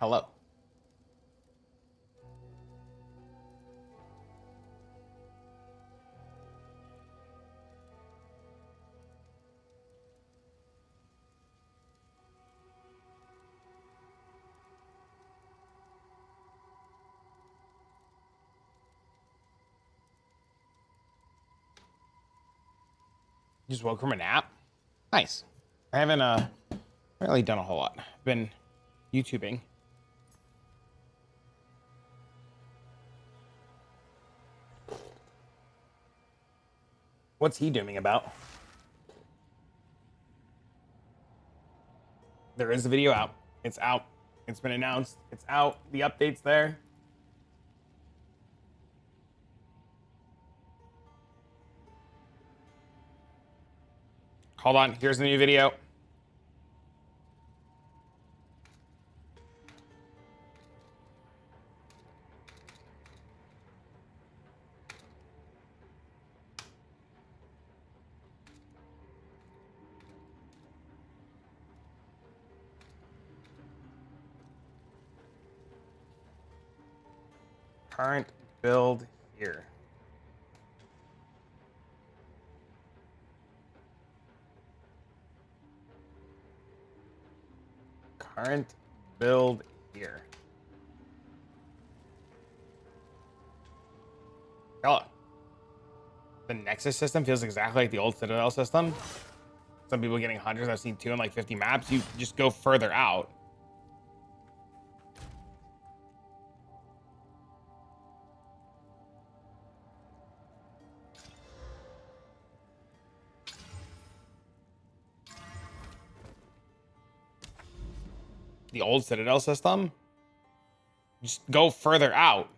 Hello. You just woke from a nap? Nice. I haven't really done a whole lot. I've been YouTubing. What's he doing about? There is a video out. It's out. It's been announced. It's out. The update's there. Hold on. Here's the new video. Current build here. Current build here. Hello. The Nexus system feels exactly like the old Citadel system. Some people getting hundreds. I've seen 2 in like 50 maps. You just go further out. The old Citadel system, just go further out.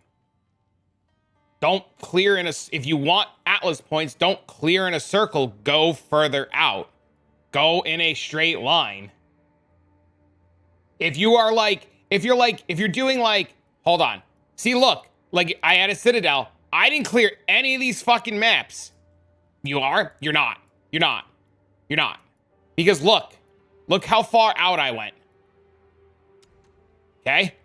Don't clear in a, if you want Atlas points, don't clear in a circle, go further out. Go in a straight line. If you're doing like, hold on. See, look, like I had a Citadel. I didn't clear any of these fucking maps. You are? You're not. You're not. You're not. Because look how far out I went. Okay,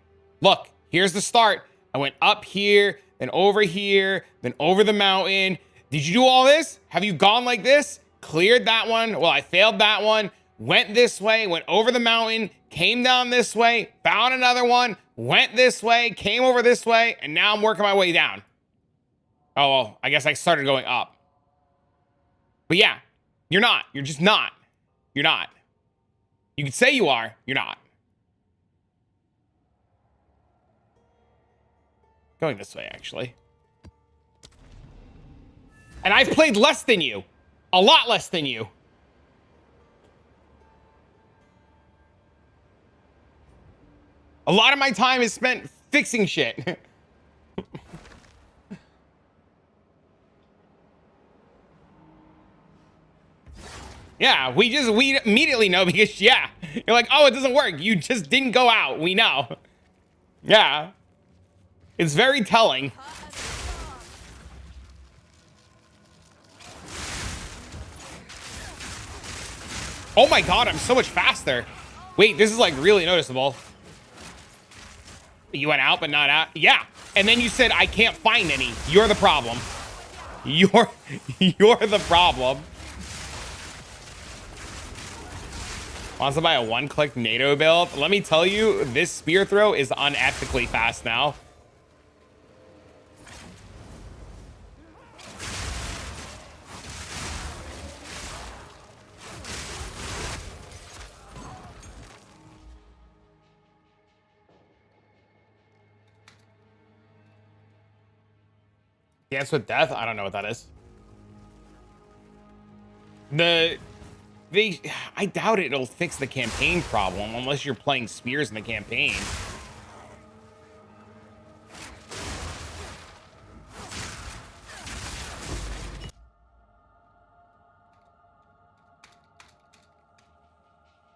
look, here's the start. I went up here, then over here, then over the mountain. Did you do all this? Have you gone like this? Cleared that one. Well, I failed that one. Went this way, went over the mountain, came down this way, found another one, went this way, came over this way, and now I'm working my way down. Oh, well, I guess I started going up. But yeah, you're not. You're just not. You're not. You can say you are. You're not. Going this way, actually. And I've played less than you. A lot less than you. A lot of my time is spent fixing shit. Yeah, we immediately know because, yeah. You're like, oh, it doesn't work. You just didn't go out. We know. Yeah. It's very telling. Oh my god, I'm so much faster. Wait, this is like really noticeable. You went out but not out? Yeah. And then you said I can't find any. You're the problem. You're the problem. Wants to buy a one-click NATO build? Let me tell you, this spear throw is unethically fast now. Dance with Death? I don't know what that is. I doubt it'll fix the campaign problem unless you're playing spears in the campaign.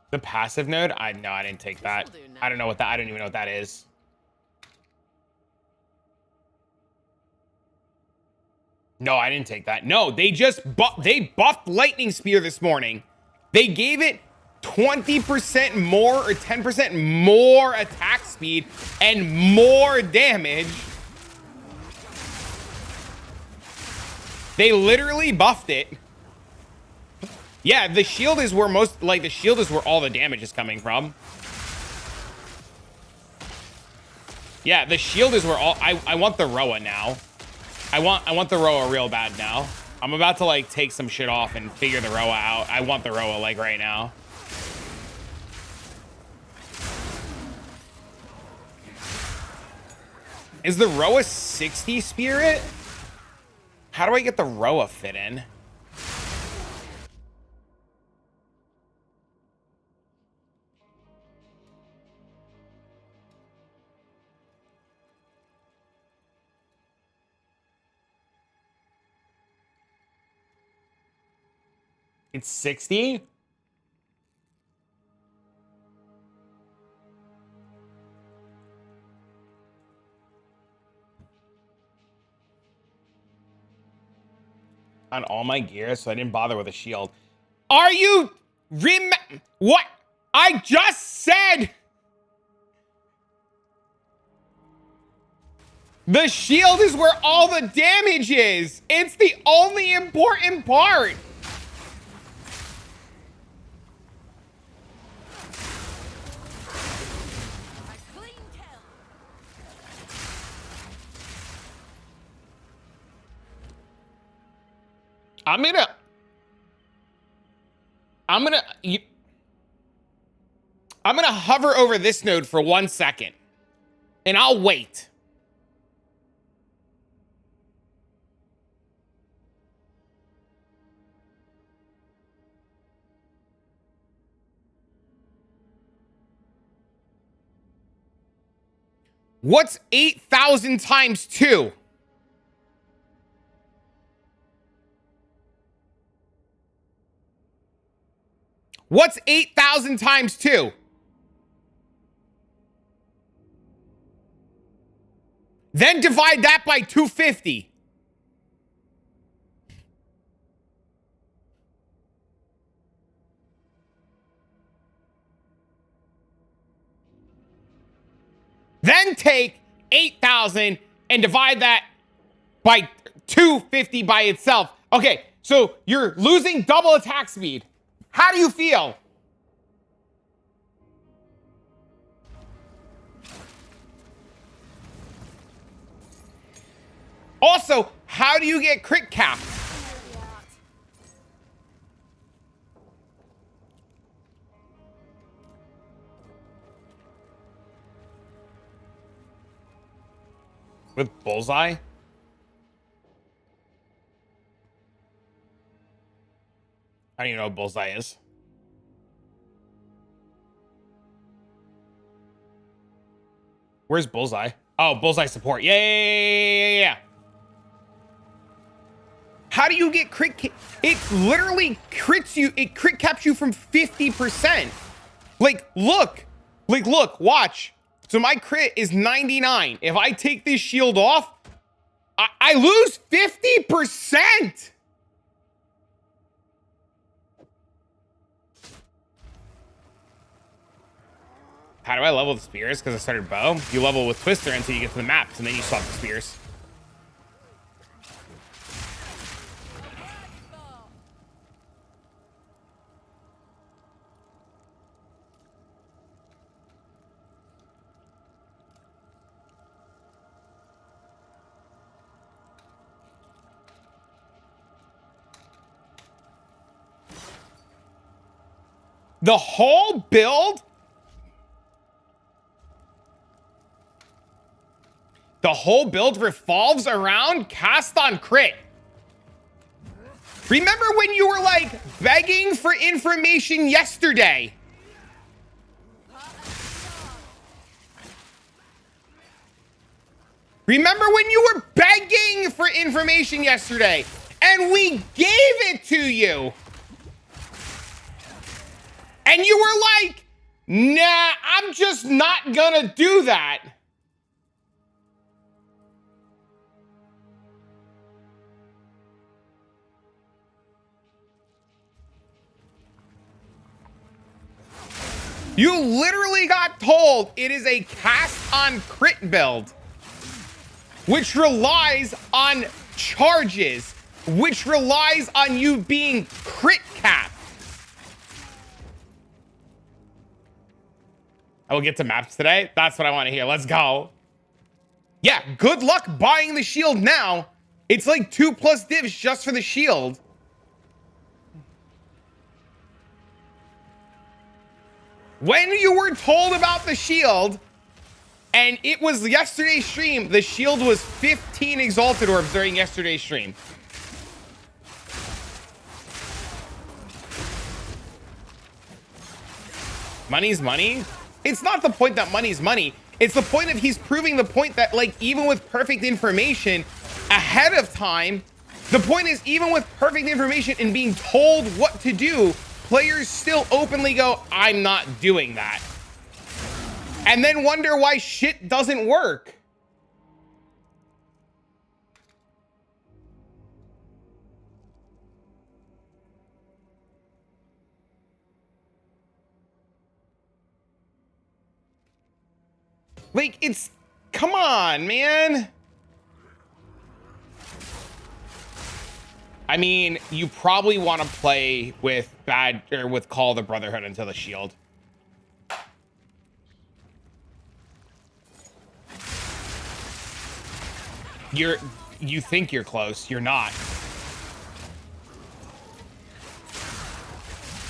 The passive node? No, I didn't take that. I don't know what that, I don't even know what that is. No, I didn't take that. No, they just buffed Lightning Spear this morning. They gave it 20% more or 10% more attack speed and more damage. They literally buffed it. Yeah, the shield is where most, like, the shield is where all the damage is coming from. Yeah, the shield is where all, I want the Rhoa now. I want the Rhoa real bad now. I'm about to, like, take some shit off and figure the Rhoa out. I want the Rhoa, like, right now. Is the Rhoa 60 spirit? How do I get the Rhoa fit in? It's 60? On all my gear, so I didn't bother with a shield. Are you what? I just said the shield is where all the damage is. It's the only important part. I'm gonna hover over this node for 1 second, and I'll wait. What's 8,000 times 2? What's 8,000 times 2? Then divide that by 250. Then take 8,000 and divide that by 250 by itself. Okay, so you're losing double attack speed. How do you feel? Also, how do you get crit cap? With bullseye? I don't even know what bullseye is. Where's bullseye? Oh, bullseye support. Yeah. How do you get crit? It literally crits you. It crit caps you from 50%. Like, look, watch. So my crit is 99. If I take this shield off, I lose 50%. How do I level the spears? Because I started bow. You level with Twister until you get to the maps, and then you swap the spears. The whole build? The whole build revolves around cast on crit. Remember when you were like begging for information yesterday? Remember when you were begging for information yesterday and we gave it to you? And you were like, nah, I'm just not gonna do that. You literally got told it is a cast on crit build, which relies on charges, which relies on you being crit capped. I will get to maps today. That's what I want to hear. Let's go. Yeah, good luck buying the shield now. It's like 2+ divs just for the shield. When you were told about the shield, and it was yesterday's stream, the shield was 15 exalted orbs during yesterday's stream. Money's money? It's not the point that money's money. It's the point of he's proving the point that, like, even with perfect information ahead of time, the point is, even with perfect information and being told what to do, players still openly go, I'm not doing that. And then wonder why shit doesn't work. Like, it's, come on, man. I mean, you probably want to play with with Call of the Brotherhood until the shield. You think you're close, you're not.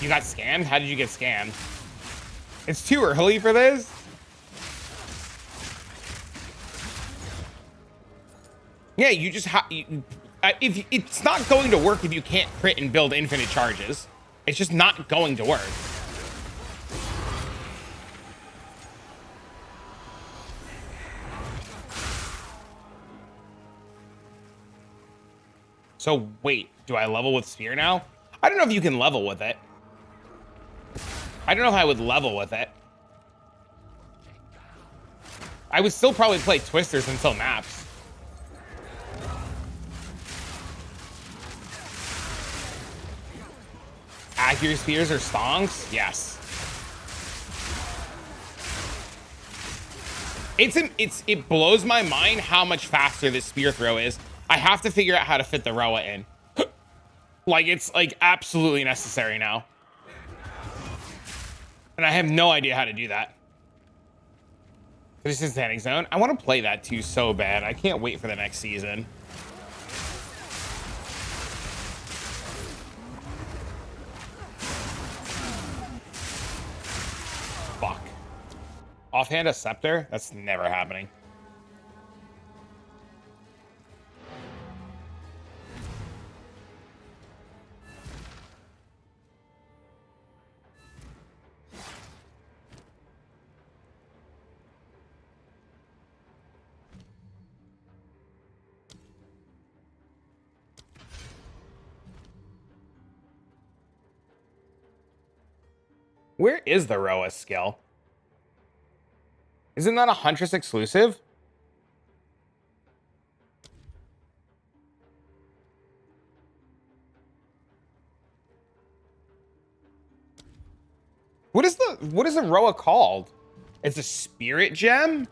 You got scammed? How did you get scammed? It's too early for this. Yeah, you just if it's not going to work if you can't crit and build infinite charges. It's just not going to work. So wait, do I level with Spear now? I don't know if you can level with it. I don't know if I would level with it. I would still probably play Twisters until maps. Accurate spears or stonks? Yes. It blows my mind how much faster this spear throw is. I have to figure out how to fit the Rhoa in. Like, it's like absolutely necessary now. And I have no idea how to do that. This is standing zone. I want to play that too so bad. I can't wait for the next season. Fuck. Offhand a scepter? That's never happening. Where is the Rhoa skill? Isn't that a huntress exclusive? What is the Rhoa called? It's a spirit gem?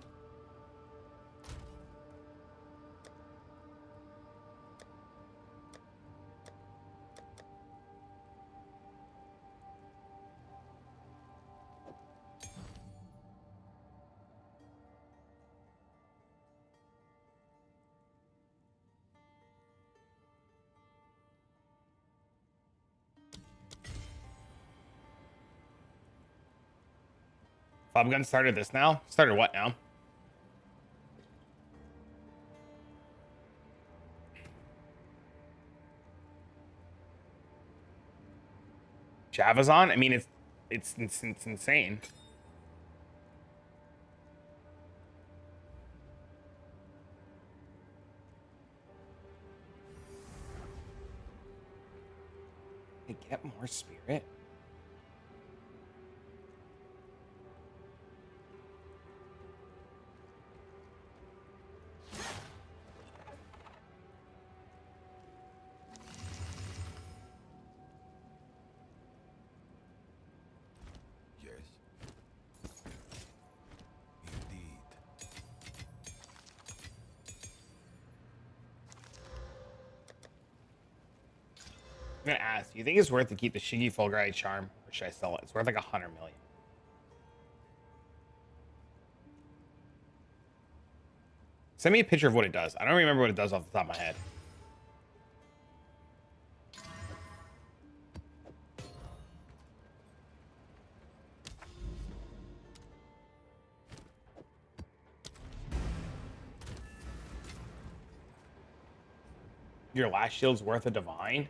Bob Gun started this now? Started what now? Javazon? I mean, it's insane. They get more spirit? gonna ask, do you think it's worth to keep the Shiggy Fulgurite charm, or should I sell it? It's worth like 100 million. Send me a picture of what it does. I don't remember what it does off the top of my head. Your last shield's worth a divine?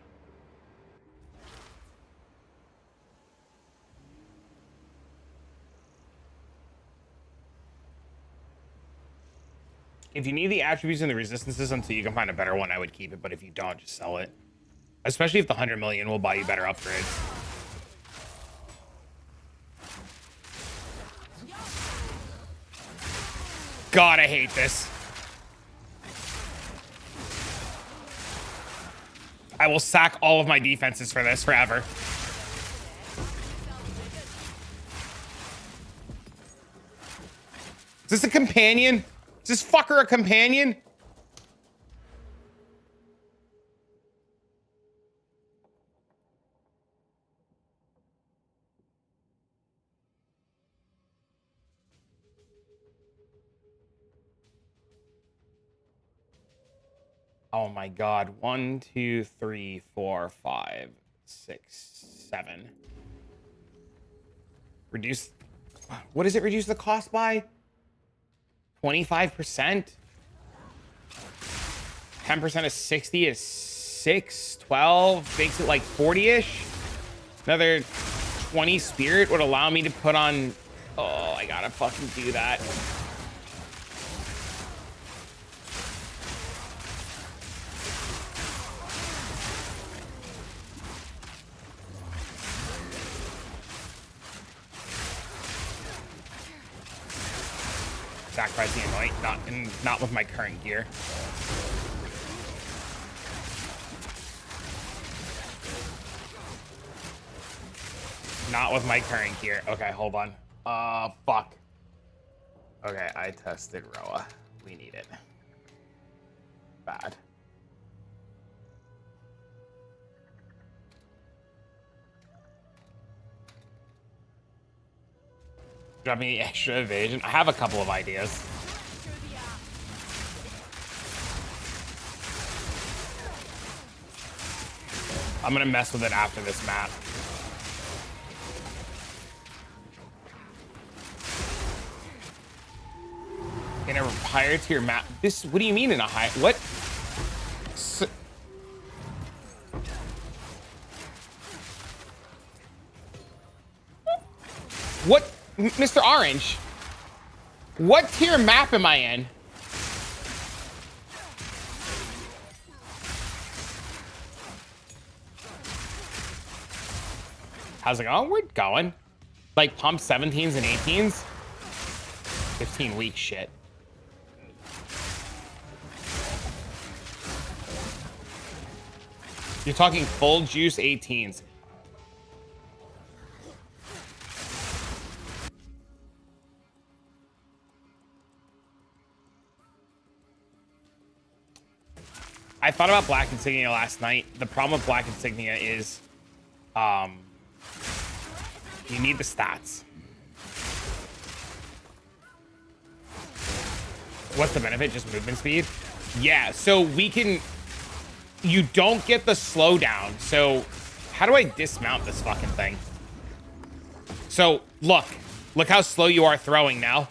If you need the attributes and the resistances until you can find a better one, I would keep it. But if you don't, just sell it. Especially if the 100 million will buy you better upgrades. God, I hate this. I will sack all of my defenses for this forever. Is this a companion? Is this fucker a companion? Oh my God. 1, 2, 3, 4, 5, 6, 7. Reduce. What does it reduce the cost by? 25%? 10% of 60 is 6, 12, makes it like 40-ish. Another 20 spirit would allow me to put on. Oh, I gotta fucking do that. Sacrifice the anoint, not with my current gear. Not with my current gear. Okay, hold on. Fuck. Okay, I tested Rhoa. We need it. Bad. Drop me extra evasion. I have a couple of ideas. I'm gonna mess with it after this map. In a higher tier map. This, what do you mean in a high? What? What? Mr. Orange, what tier map am I in? How's it going? We're going. Like pump 17s and 18s? 15 week shit. You're talking full juice 18s. I thought about Black Insignia last night. The problem with Black Insignia is you need the stats. What's the benefit? Just movement speed? Yeah, so we can... You don't get the slowdown. So how do I dismount this fucking thing? So look how slow you are throwing now.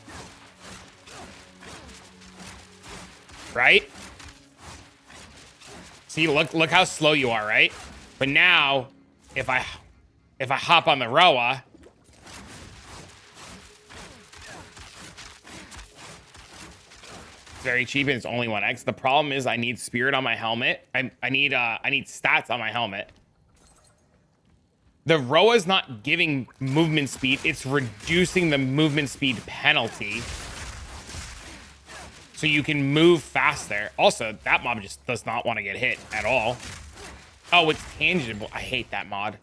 Right? See, look how slow you are, right? But now, if I hop on the Rhoa, it's very cheap and it's only 1x. The problem is I need spirit on my helmet. I need stats on my helmet. The Rhoa is not giving movement speed; it's reducing the movement speed penalty. So you can move faster. Also, that mob just does not want to get hit at all. Oh, it's tangible. I hate that mod.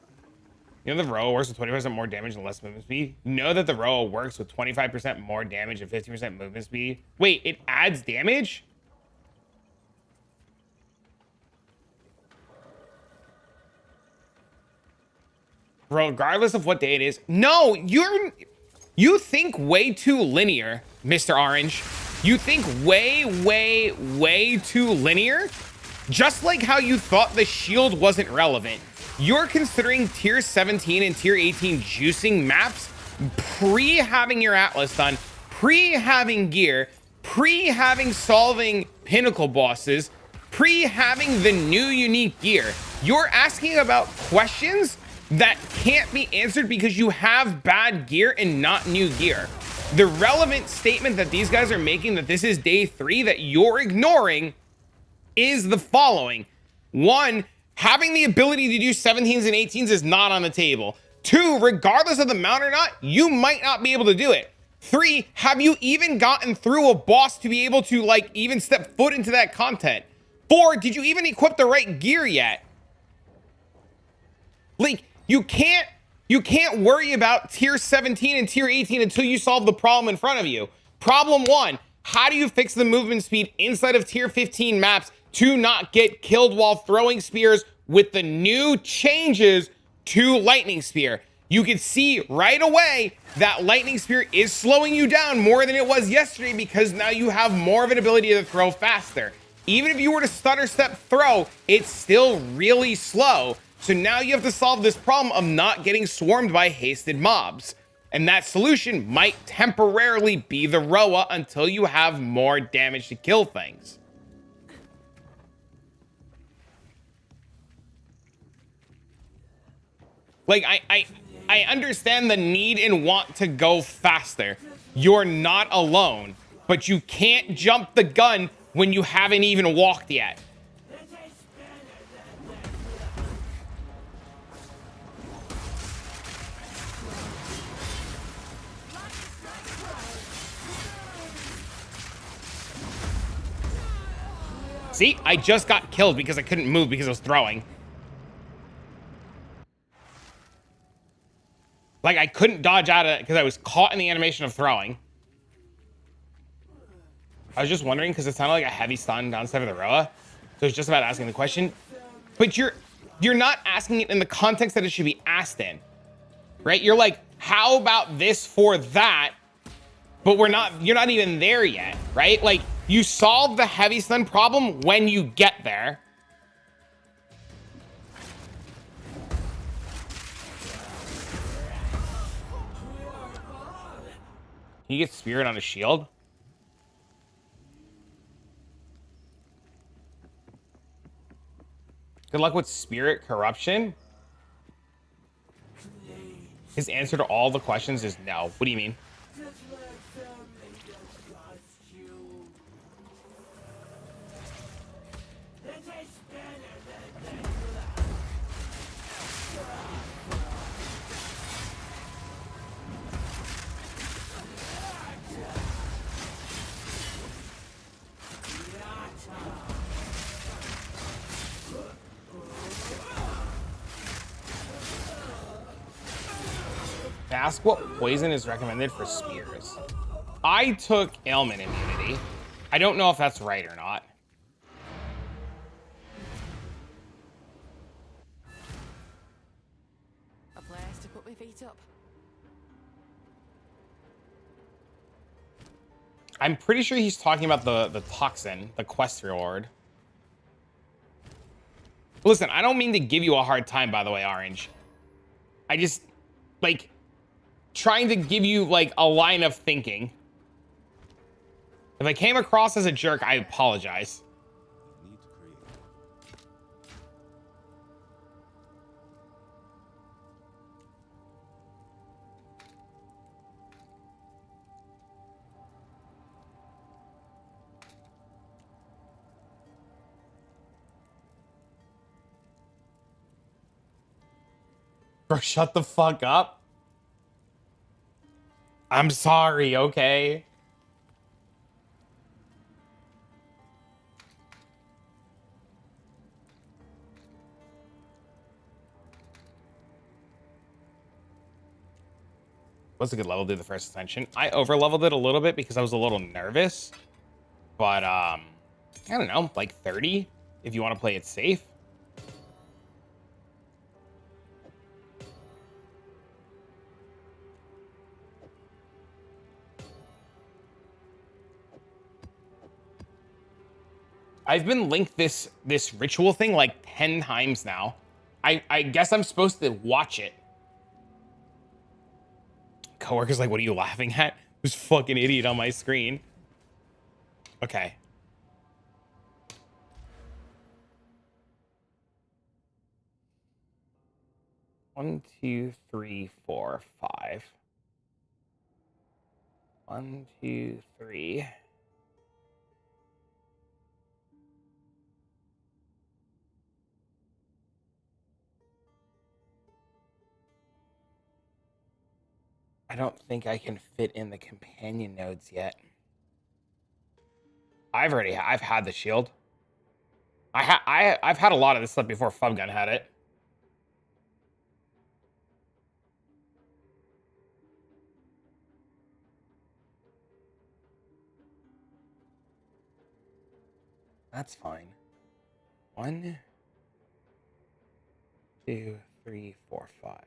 You know the Rhoa works with 20% more damage and less movement speed? You know that the Rhoa works with 25% more damage and 15% movement speed? Wait, it adds damage? regardless of what day it is. No, you think way too linear, Mr. Orange. You think way too linear. Just like how you thought the shield wasn't relevant. You're considering tier 17 and tier 18 juicing maps pre-having your Atlas done, pre-having gear, pre-having solving pinnacle bosses, pre-having the new unique gear. You're asking about questions that can't be answered because you have bad gear and not new gear. The relevant statement that these guys are making, that this is day 3 that you're ignoring, is the following. 1, having the ability to do 17s and 18s is not on the table. 2, regardless of the mount or not, you might not be able to do it. 3, have you even gotten through a boss to be able to like even step foot into that content? 4, did you even equip the right gear yet? Like, you can't worry about tier 17 and tier 18 until you solve the problem in front of you. Problem 1, how do you fix the movement speed inside of tier 15 maps to not get killed while throwing spears with the new changes to Lightning Spear? You can see right away that Lightning Spear is slowing you down more than it was yesterday because now you have more of an ability to throw faster. Even if you were to stutter step throw, it's still really slow. So now you have to solve this problem of not getting swarmed by hasted mobs. And that solution might temporarily be the Rhoa until you have more damage to kill things. Like, I understand the need and want to go faster. You're not alone, but you can't jump the gun when you haven't even walked yet. See, I just got killed because I couldn't move because I was throwing. Like, I couldn't dodge out of it because I was caught in the animation of throwing. I was just wondering because it sounded like a heavy stun downside of the Rhoa. So it's just about asking the question. But you're not asking it in the context that it should be asked in. Right? You're like, how about this for that? But you're not even there yet, right? Like, you solve the heavy stun problem when you get there. Can you get Spirit on a shield? Good luck with Spirit Corruption. His answer to all the questions is no. What do you mean? Ask what poison is recommended for spears. I took ailment immunity. I don't know if that's right or not. A place to put my feet up. I'm pretty sure he's talking about the toxin, the quest reward. Listen, I don't mean to give you a hard time, by the way, Orange. I just, like, trying to give you, like, a line of thinking. If I came across as a jerk, I apologize. Bro, shut the fuck up. I'm sorry, okay? What's a good level to do the first ascension? I over-leveled it a little bit because I was a little nervous. But, I don't know, like 30 if you want to play it safe. I've been linked this ritual thing like 10 times now. I guess I'm supposed to watch it. Coworker's like, what are you laughing at? This fucking idiot on my screen. Okay. One, two, three, four, five. 1, 2, 3. I don't think I can fit in the companion nodes yet. I've had the shield. I've had a lot of this stuff before Fubgun had it. That's fine. 1, 2, 3, 4, 5.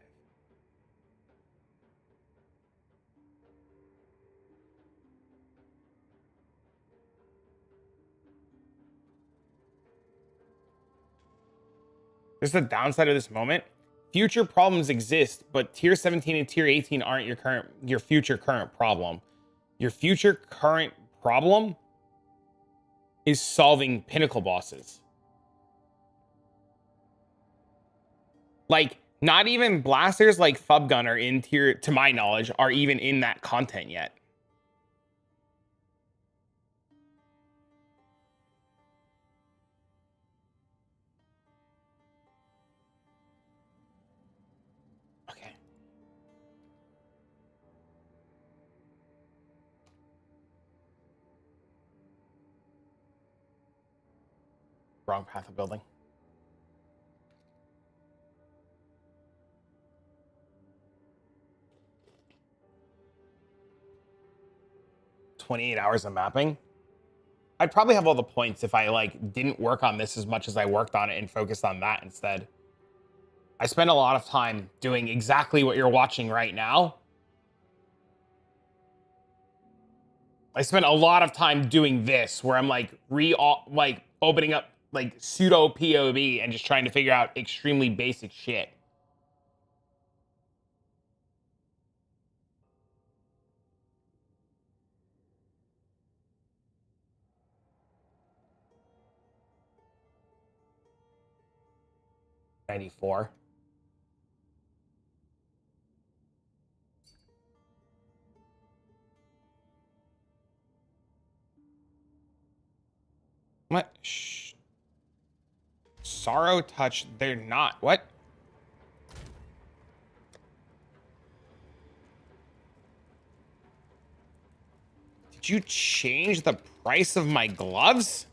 There's the downside of this moment. Future problems exist, but tier 17 and tier 18 aren't your future current problem. Your future current problem is solving pinnacle bosses. Like, not even blasters like Fubgun are in tier, to my knowledge, are even in that content yet. Okay. Wrong path of building. $28 hours of mapping. I'd probably have all the points if I like didn't work on this as much as I worked on it and focused on that instead. I spent a lot of time doing exactly what you're watching right now. I spent a lot of time doing this where I'm like opening up like pseudo POV and just trying to figure out extremely basic shit. $94. What? Shh. Sorrow touch. They're not. What? Did you change the price of my gloves?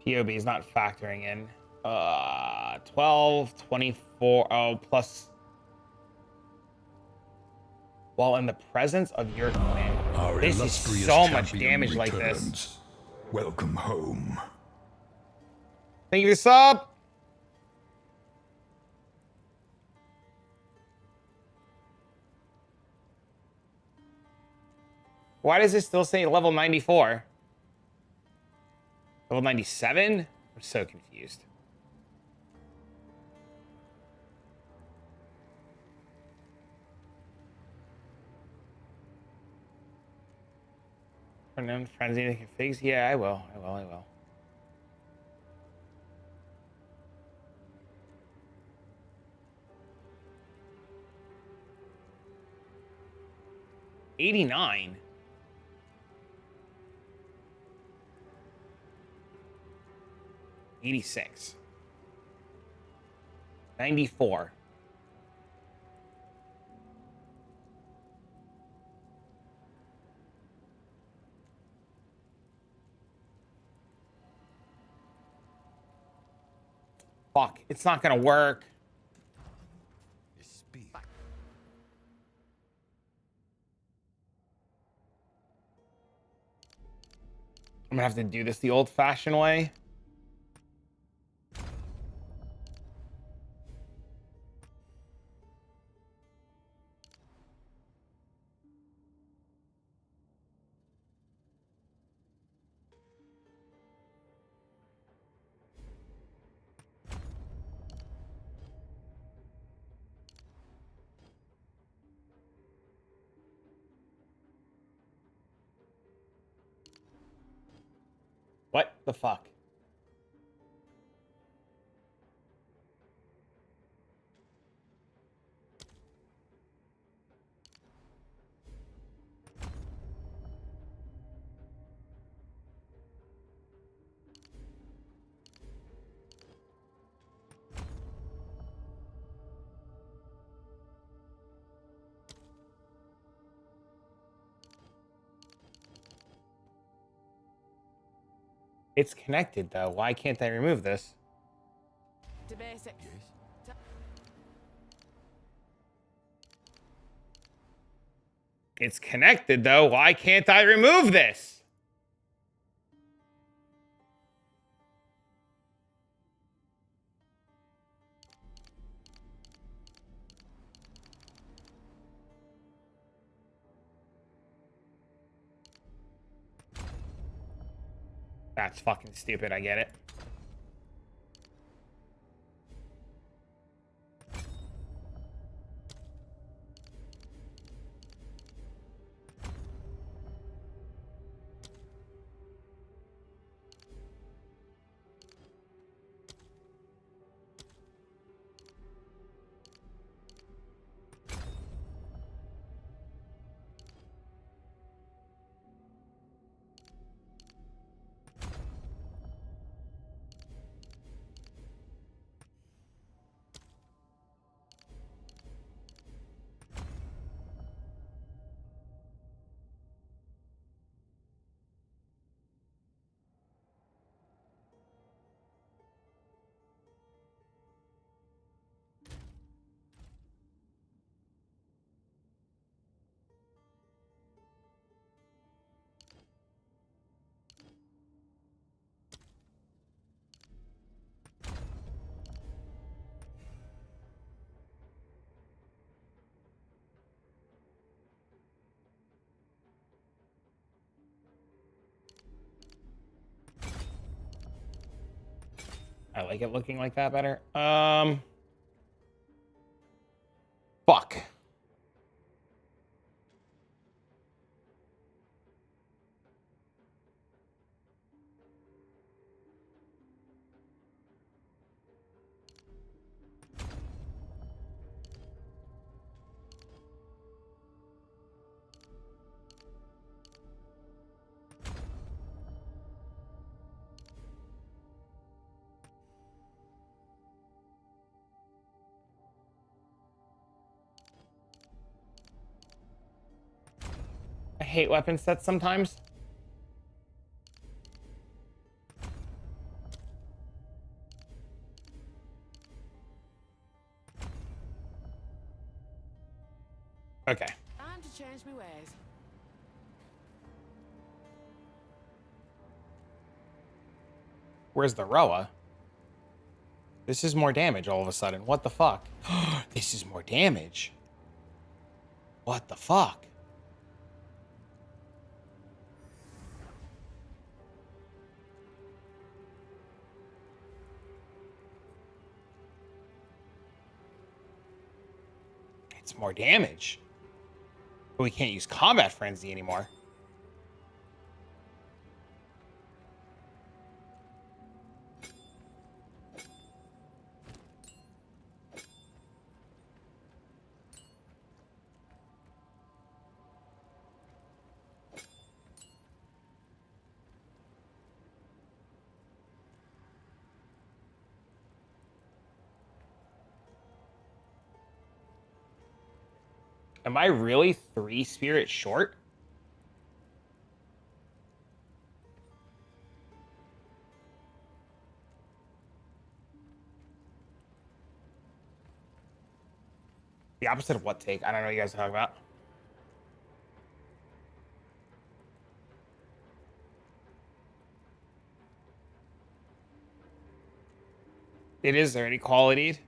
POB is not factoring in. 12, 24. Oh, plus. While in the presence of your clan. Our This is illustrious so much champion damage like this. returns. Welcome home. Thank you for the sub. Why does this still say level 94? Level 97? I'm so confused. Turn on frenzy configs? Yeah, I will. I will. $89. 86. 94. Fuck, it's not gonna work. I'm gonna have to do this the old-fashioned way. What the fuck? It's connected though. Why can't I remove this? To basics. It's connected though. Why can't I remove this? That's fucking stupid. I get it. I like it looking like that better. Fuck. I hate weapon sets sometimes. Okay. Time to change my ways. Where's the Rhoa? This is more damage all of a sudden. What the fuck? This is more damage. What the fuck? It's more damage. But we can't use combat frenzy anymore. Am I really 3 spirits short? The opposite of what take? I don't know what you guys are talking about. It is already qualityed.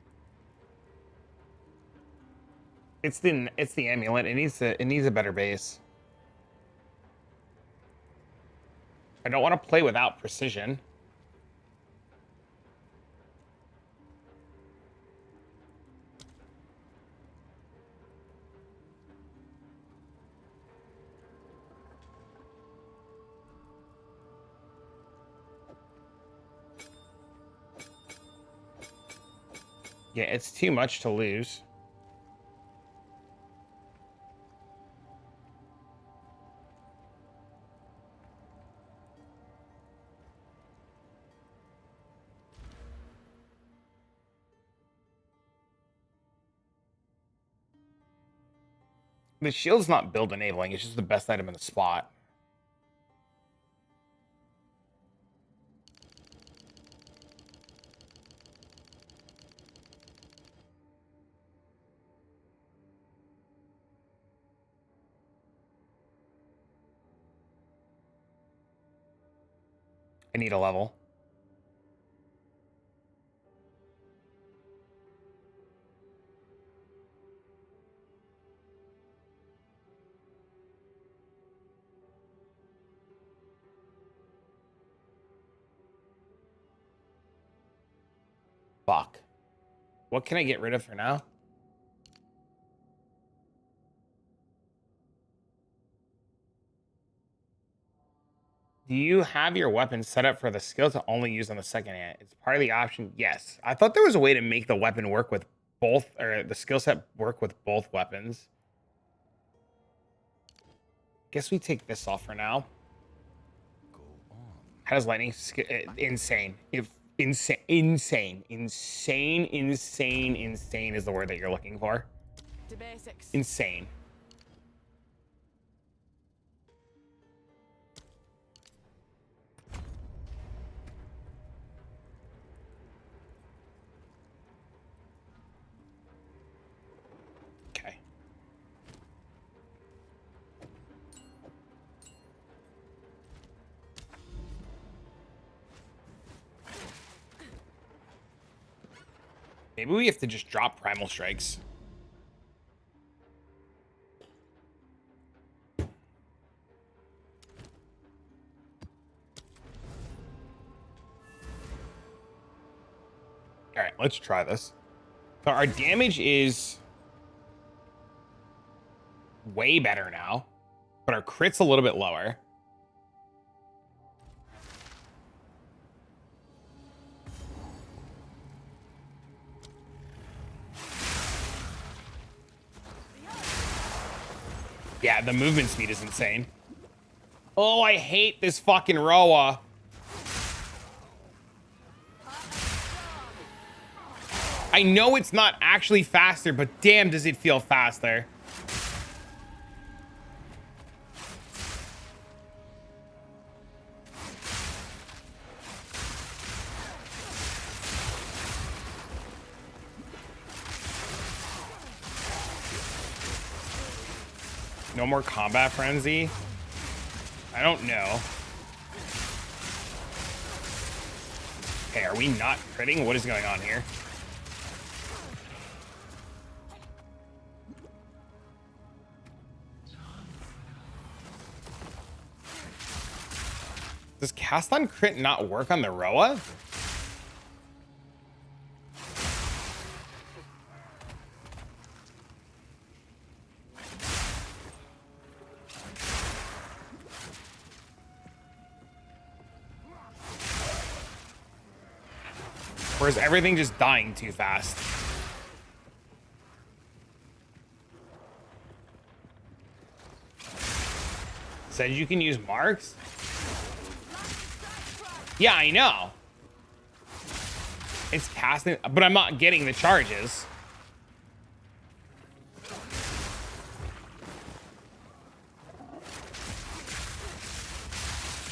It's the amulet. It needs a better base. I don't want to play without precision. Yeah, it's too much to lose. The shield's not build enabling, it's just the best item in the spot. I need a level. Fuck. What can I get rid of for now? Do you have your weapon set up for the skill to only use on the second hand? It's part of the option. Yes. I thought there was a way to make the weapon work with both, or the skill set work with both weapons. Guess we take this off for now. Go on. How does lightning insane? If insane is the word that you're looking for. To basics. Insane. Okay. Maybe we have to just drop primal strikes. All right, let's try this. So our damage is way better now, but our crit's a little bit lower. Yeah, the movement speed is insane. Oh, I hate this fucking Rhoa. I know it's not actually faster, but damn, does it feel faster. No more combat frenzy? I don't know. Okay, are we not critting? What is going on here? Does cast on crit not work on the Rhoa? Or is everything just dying too fast? Said you can use marks? Yeah, I know. It's casting, but I'm not getting the charges.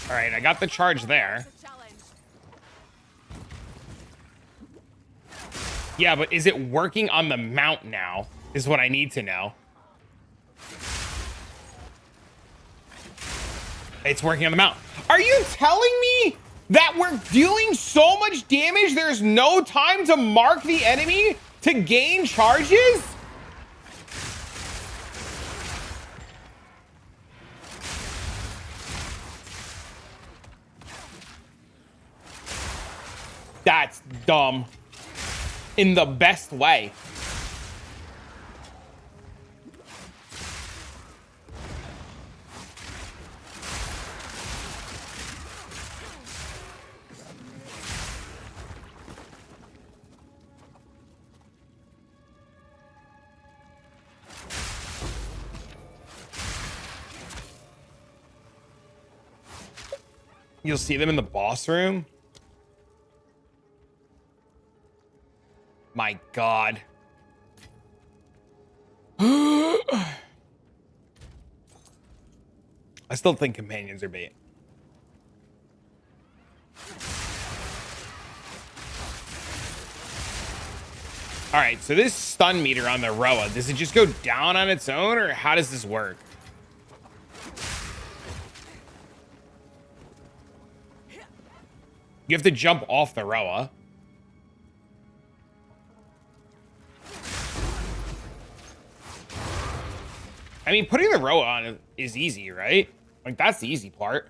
All right, I got the charge there. Yeah, but is it working on the mount now? Is what I need to know. It's working on the mount. Are you telling me that we're dealing so much damage, there's no time to mark the enemy to gain charges? That's dumb. In the best way. You'll see them in the boss room. My God. I still think companions are bait. All right, so this stun meter on the Rhoa, does it just go down on its own, or how does this work? You have to jump off the Rhoa. I mean, putting the Rhoa on is easy, right? Like, that's the easy part.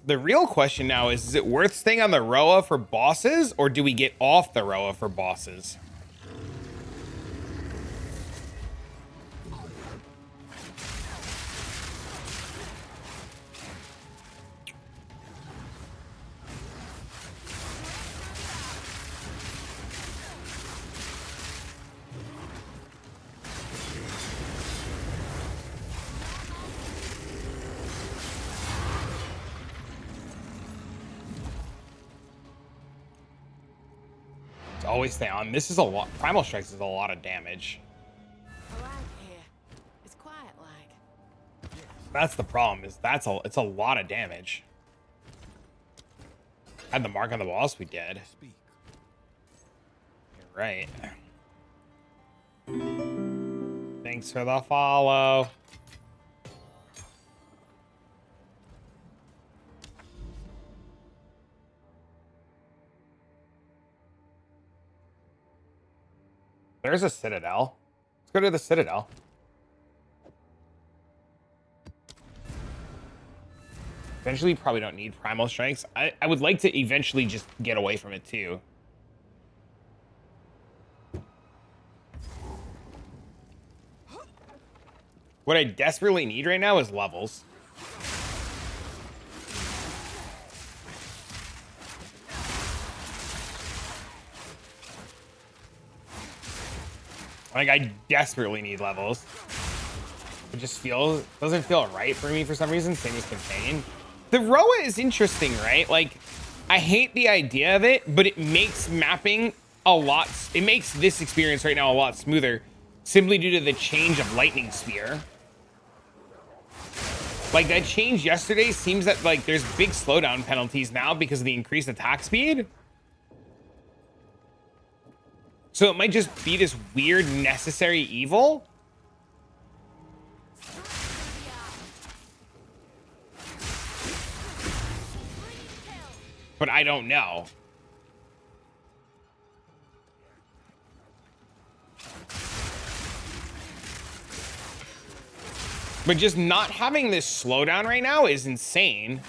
The real question now is it worth staying on the Rhoa for bosses, or do we get off the Rhoa for bosses? Always stay on. This is a lot. Primal Strikes is a lot of damage. I like it here. It's quiet like. That's the problem. Is it's a lot of damage. Had the mark on the boss. We did. Speak. You're right. Thanks for the follow. There's a Citadel. Let's go to the Citadel. Eventually, probably don't need Primal Strikes. I would like to eventually just get away from it, too. What I desperately need right now is levels. Like, I desperately need levels. It just doesn't feel right for me for some reason. Same as Companion. The Rhoa is interesting, right? Like, I hate the idea of it, but it makes mapping a lot. It makes this experience right now a lot smoother, simply due to the change of Lightning Spear. Like, that change yesterday seems that, like, there's big slowdown penalties now because of the increased attack speed. So it might just be this weird necessary evil. But I don't know. But just not having this slowdown right now is insane.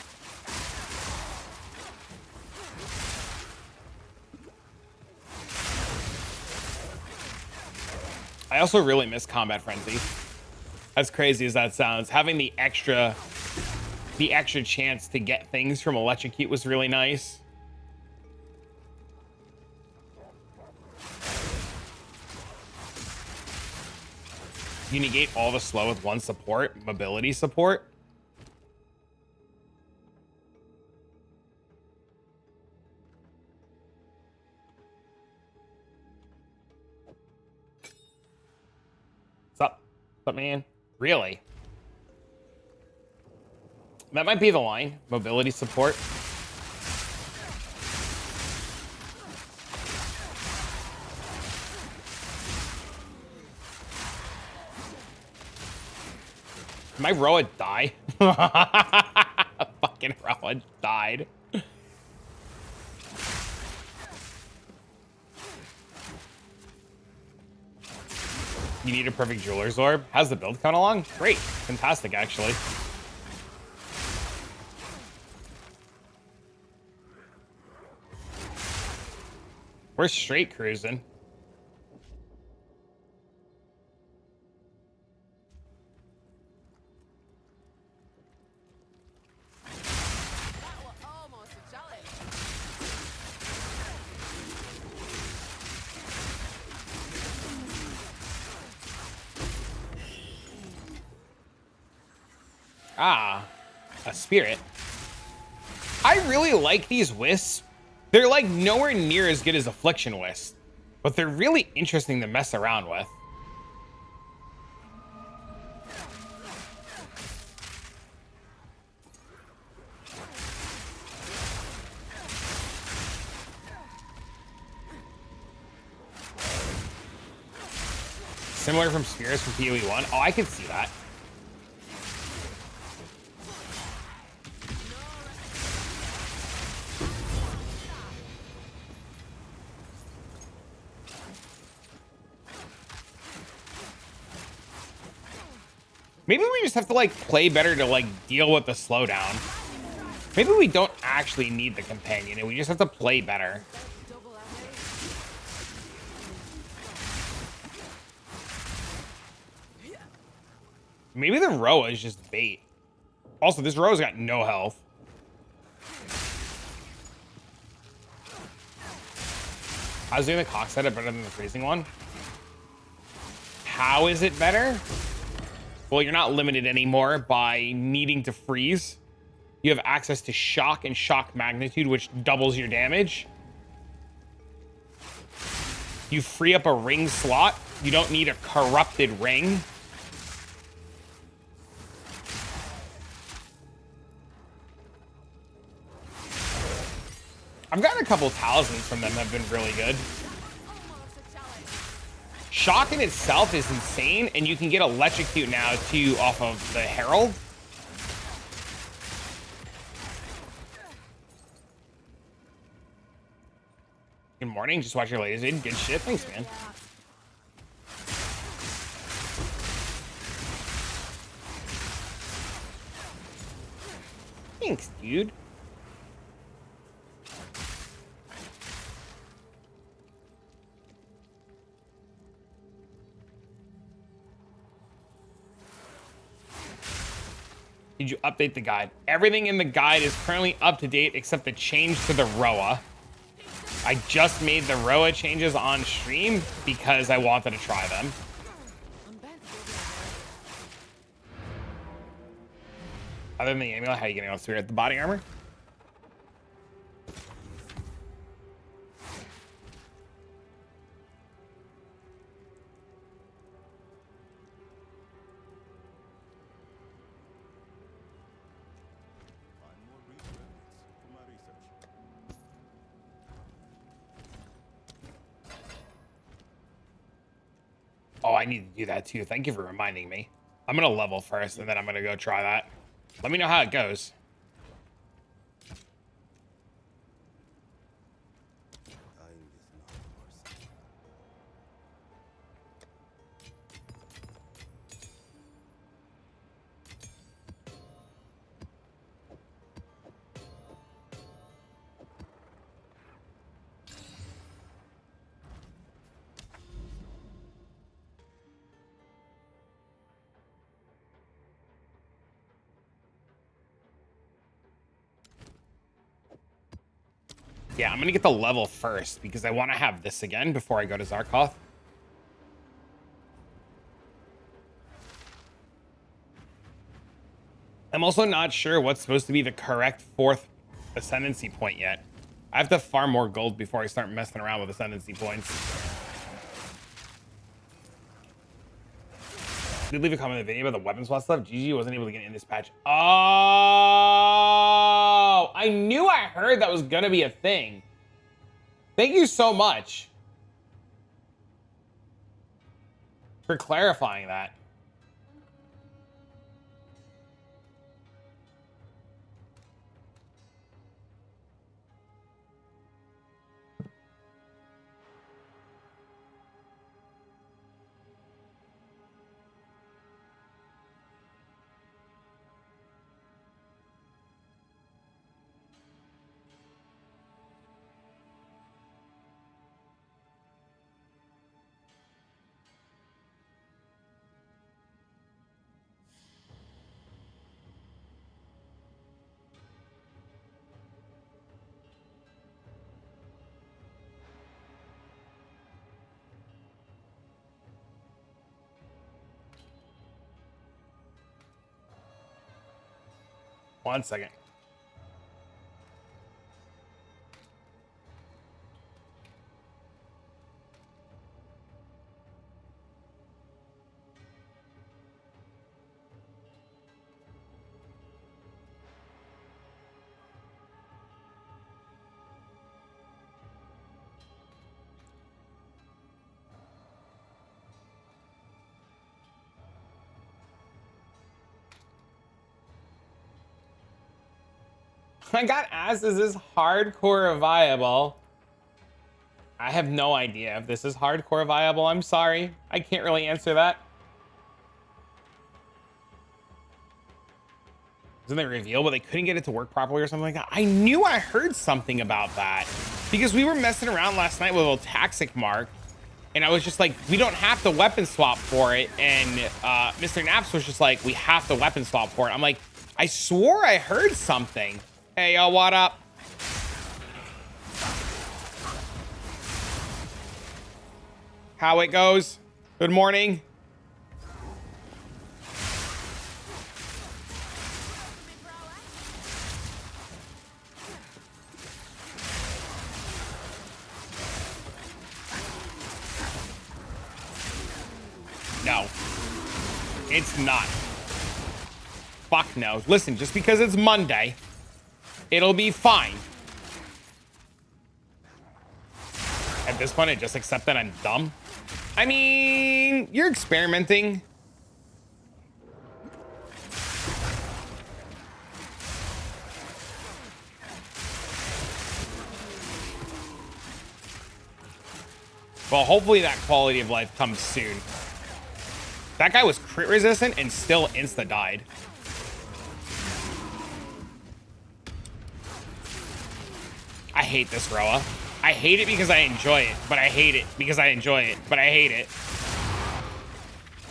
I also really miss Combat Frenzy. As crazy as that sounds, having the extra chance to get things from Electrocute was really nice. You negate all the slow with one support, mobility support. What's up, man? Really? That might be the line. Mobility support. Did my Rhoa die? Fucking Rhoa died. You need a perfect jeweler's orb. How's the build coming along? Great. Fantastic, actually. We're straight cruising. That was almost a challenge. Ah, a spirit. I really like these wisps. They're like nowhere near as good as Affliction Wisp, but they're really interesting to mess around with. Similar from Spears from PoE 1. Oh, I can see that. Maybe we just have to like play better to like deal with the slowdown. Maybe we don't actually need the companion and we just have to play better. Double ammo. Maybe the Rhoa is just bait. Also, this Rhoa's got no health. I was doing the cock setup better than the freezing one. How is it better? Well, you're not limited anymore by needing to freeze. You have access to shock and shock magnitude, which doubles your damage. You free up a ring slot. You don't need a corrupted ring. I've gotten a couple talismans from them that have been really good. Almost a challenge. Shock in itself is insane, and you can get electrocute now too off of the Herald. Good morning, just watch your latest vid. Good shit, thanks, man. Thanks, dude. Did you update the guide? Everything in the guide is currently up to date except the change to the Rhoa. I just made the Rhoa changes on stream because I wanted to try them. I'm bent. Other than the amulet, how are you getting on spirit? The body armor? Find more refinements for my research. Oh, I need to do that too. Thank you for reminding me. I'm gonna level first and then I'm gonna go try that. Let me know how it goes. Dying is not mercy. Yeah, I'm gonna get the level first because I want to have this again before I go to Zarkoth. I'm also not sure what's supposed to be the correct 4th ascendancy point yet. I have to farm more gold before I start messing around with ascendancy points. Did leave a comment in the video about the weapon swap stuff. GG wasn't able to get in this patch. Oh, I knew I heard that was gonna be a thing. Thank you so much for clarifying that. 1 second. I got asked, is this hardcore viable? I have no idea if this is hardcore viable. I'm sorry. I can't really answer that. Isn't they reveal, but they couldn't get it to work properly or something like that? I knew I heard something about that because we were messing around last night with a little Taxic Mark, and I was just like, we don't have to weapon swap for it. And Mr. Naps was just like, we have to weapon swap for it. I'm like, I swore I heard something. Hey, yo, what up? How it goes? Good morning. No, it's not. Fuck no. Listen, just because it's Monday, it'll be fine. At this point, I just accept that I'm dumb. I mean, you're experimenting. Well, hopefully that quality of life comes soon. That guy was crit resistant and still insta died. I hate this Rhoa. I hate it because I enjoy it, but I hate it because I enjoy it, but I hate it.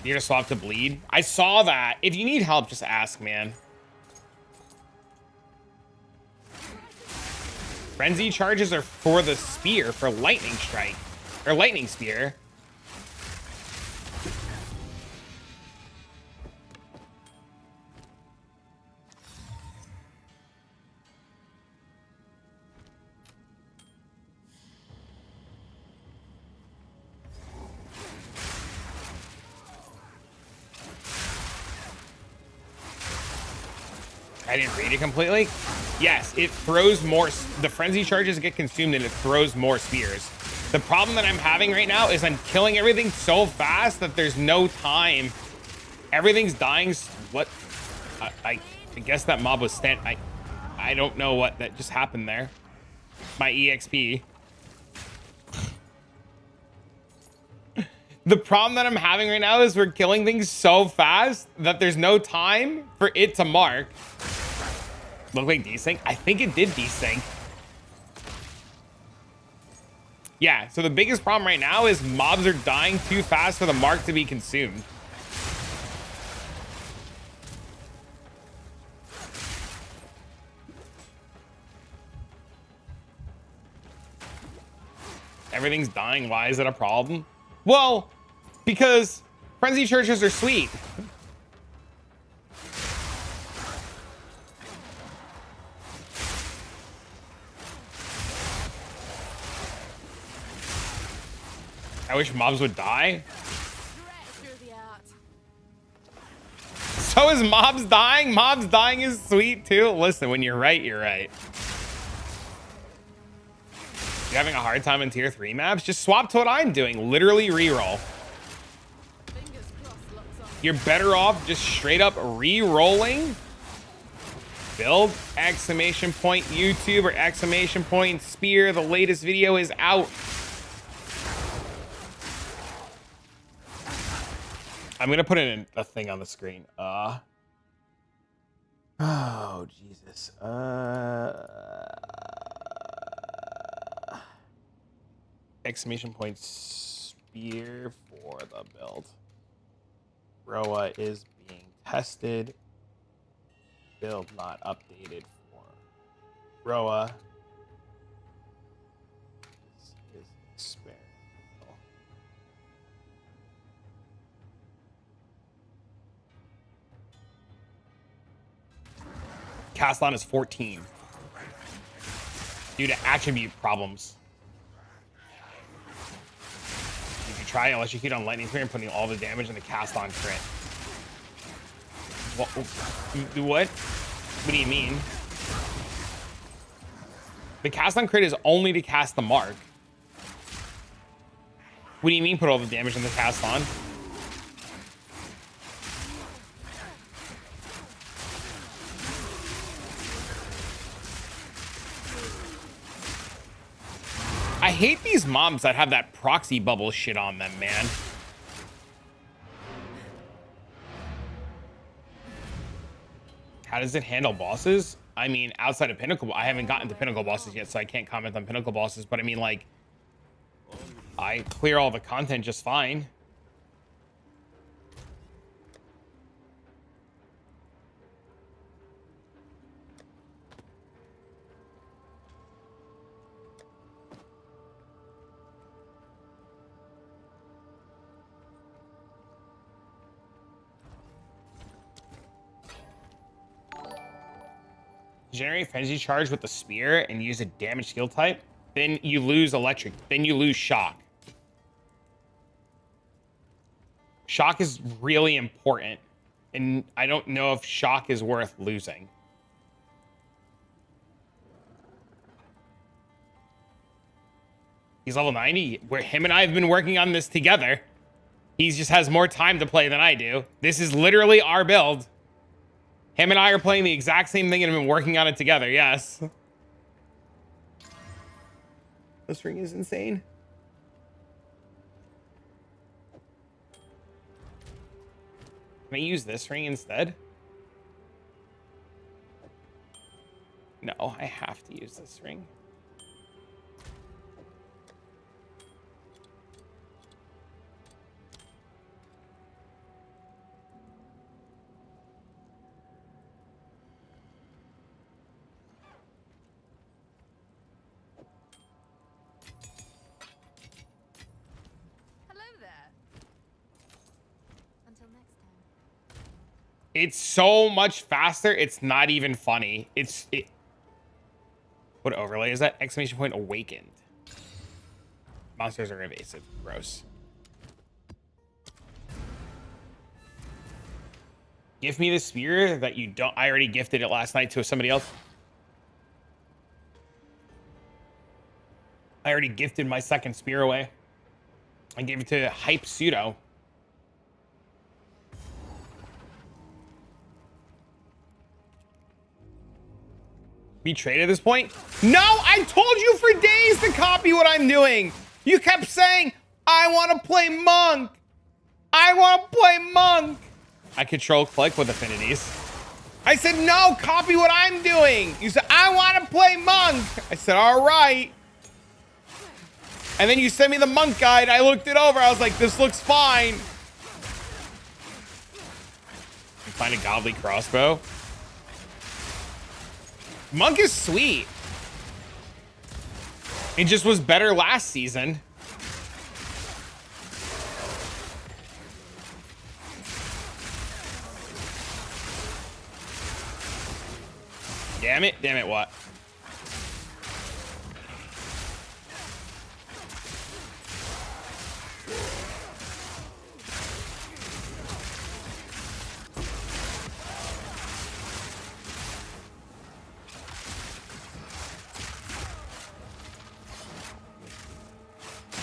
You're gonna swap to bleed? I saw that. If you need help, just ask, man. Frenzy charges are for the spear, for lightning strike, or lightning spear. I didn't read it completely. Yes, it throws more. The frenzy charges get consumed and it throws more spears. The problem that I'm having right now is I'm killing everything so fast that there's no time. Everything's dying. What? I guess that mob was I don't know what that just happened there. My EXP. The problem that I'm having right now is we're killing things so fast that there's no time for it to mark. Look like desync? I think it did desync. Yeah, so the biggest problem right now is mobs are dying too fast for the mark to be consumed. Everything's dying. Why is it a problem? Well, because frenzy churches are sweet. I wish mobs would die. So is mobs dying? Mobs dying is sweet too. Listen, when you're right, you're right. You're having a hard time in tier 3 maps? Just swap to what I'm doing. Literally reroll. You're better off just straight up re-rolling. Build, exclamation point YouTube, or exclamation point spear. The latest video is out. I'm gonna put in a thing on the screen. Oh Jesus. Exclamation point spear for the build. Rhoa is being tested. Build not updated for Rhoa. This is experimental. Cast on is 14. Due to attribute problems. If you try electrocute on lightning spear and putting all the damage in the cast on crit. What? What do you mean? The cast on crit is only to cast the mark. What do you mean put all the damage in the cast on? I hate these mobs that have that proxy bubble shit on them, man. How does it handle bosses? I mean, outside of Pinnacle, I haven't gotten to Pinnacle bosses yet, so I can't comment on Pinnacle bosses, but I mean, like, I clear all the content just fine. Generate frenzy charge with the spear and use a damage skill type, then you lose electric, then you lose shock. Shock is really important, and I don't know if shock is worth losing. He's level 90. Where him and I have been working on this together. He just has more time to play than I do. This is literally our build. Him and I are playing the exact same thing and have been working on it together, yes. This ring is insane. Can I use this ring instead? No, I have to use this ring. It's so much faster. It's not even funny. What overlay is that? Exclamation point awakened. Monsters are evasive. Gross. Give me the spear that you don't. I already gifted it last night to somebody else. I already gifted my second spear away. I gave it to Hype Pseudo. Betrayed at this point? No, I told you for days to copy what I'm doing. You kept saying, I want to play monk. I want to play monk. I control click with affinities. I said, no, copy what I'm doing. You said, I want to play monk. I said, all right. And then you sent me the monk guide. I looked it over. I was like, this looks fine. You find a godly crossbow. Monk is sweet. It just was better last season. Damn it, what?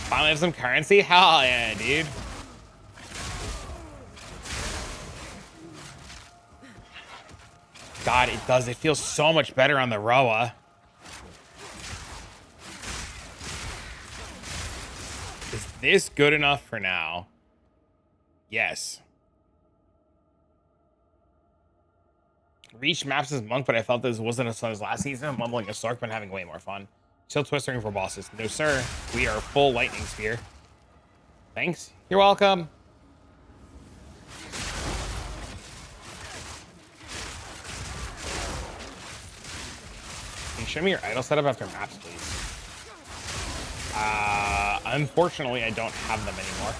Finally have some currency? Hell yeah, dude. God, it does. It feels so much better on the Rhoa. Is this good enough for now? Yes. Reach maps as monk, but I felt this wasn't as fun as last season. I'm mumbling a Sork, but having way more fun. Still twistering for bosses. No, sir. We are full lightning spear. Thanks. You're welcome. Can you show me your idle setup after maps, please? Unfortunately, I don't have them anymore.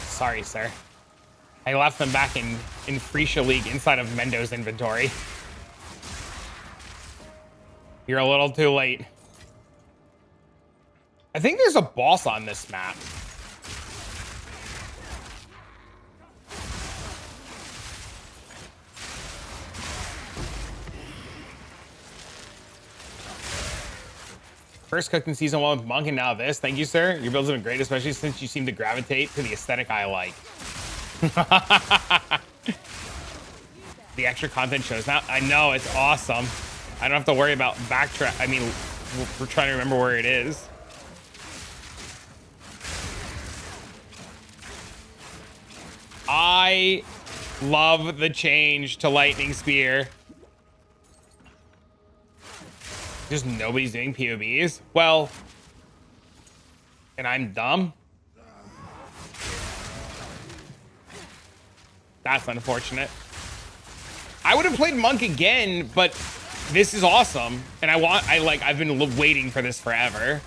Sorry, sir. I left them back in Freesia League inside of Mendo's inventory. You're a little too late. I think there's a boss on this map. First cooked in season 1 with Monk and now this. Thank you, sir. Your builds have been great, especially since you seem to gravitate to the aesthetic I like. The extra content shows now. I know, it's awesome. I don't have to worry about backtrack. I mean, we're trying to remember where it is. I love the change to Lightning Spear. Just nobody's doing POBs. Well, and I'm dumb. That's unfortunate. I would have played Monk again, but this is awesome. And I've been waiting for this forever.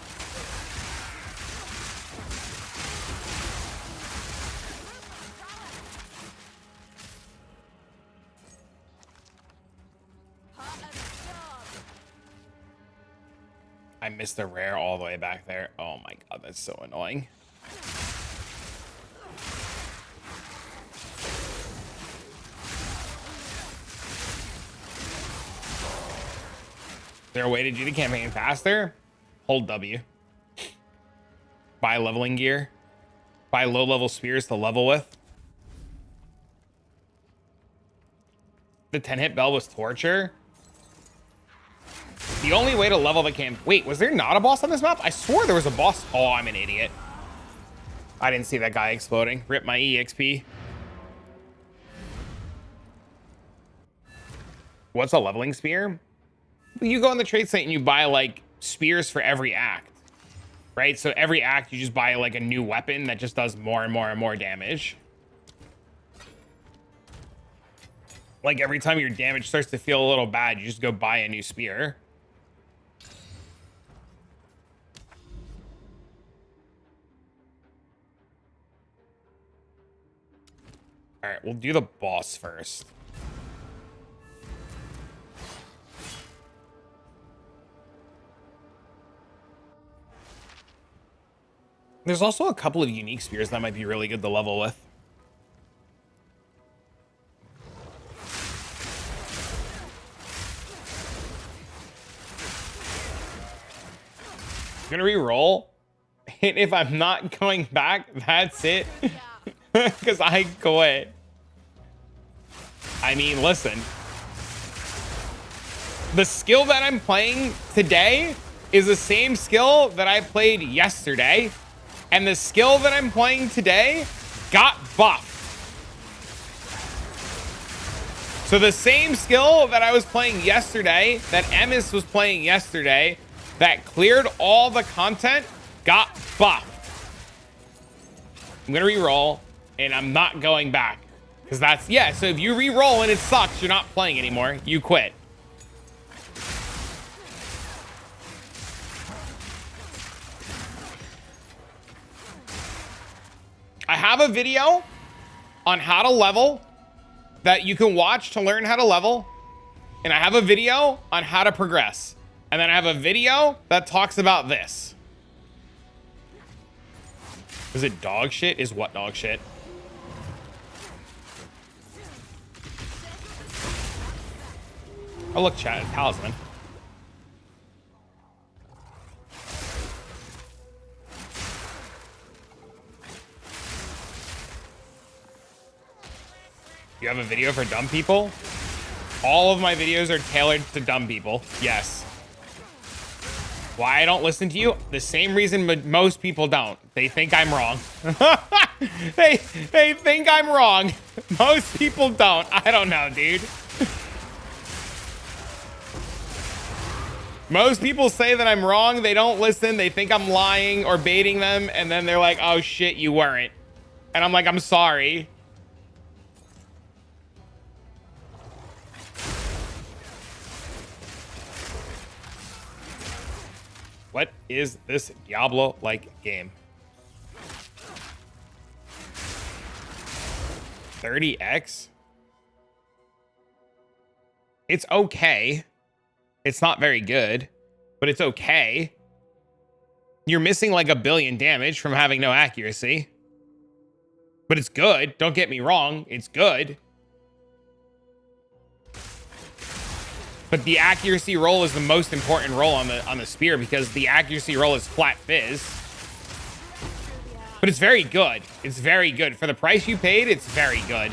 I missed the rare all the way back there. Oh my god, that's so annoying. Is there a way to do the campaign faster? Hold W. Buy leveling gear. Buy low level spears to level with. The 10-hit bell was torture. The only way to level the camp... Wait, was there not a boss on this map? I swore there was a boss. Oh, I'm an idiot. I didn't see that guy exploding. Rip my EXP. What's a leveling spear? You go on the trade site and you buy, like, spears for every act. Right? So every act, you just buy, like, a new weapon that just does more and more and more damage. Like, every time your damage starts to feel a little bad, you just go buy a new spear. All right, we'll do the boss first. There's also a couple of unique spears that might be really good to level with. I'm gonna re-roll, and if I'm not going back, that's it. Because I quit. I mean, listen. The skill that I'm playing today is the same skill that I played yesterday. And the skill that I'm playing today got buffed. So the same skill that I was playing yesterday, that Emis was playing yesterday, that cleared all the content, got buffed. I'm gonna re-roll, and I'm not going back. Because that's, yeah, so if you re-roll and it sucks, you're not playing anymore. You quit. I have a video on how to level that you can watch to learn how to level. And I have a video on how to progress. And then I have a video that talks about this. Is it dog shit? Is what dog shit? Oh, look, chat, talisman. You have a video for dumb people? All of my videos are tailored to dumb people. Yes. Why I don't listen to you? The same reason most people don't. They think I'm wrong. they think I'm wrong. Most people don't. I don't know, dude. Most people say that I'm wrong. They don't listen. They think I'm lying or baiting them. And then they're like, oh shit, you weren't. And I'm like, I'm sorry. What is this Diablo-like game? 30x. It's okay. It's not very good, but it's okay. You're missing like 1 billion damage from having no accuracy. But it's good. Don't get me wrong. It's good. But the accuracy roll is the most important roll on the spear because the accuracy roll is flat fizz. But it's very good. It's very good. For the price you paid, it's very good.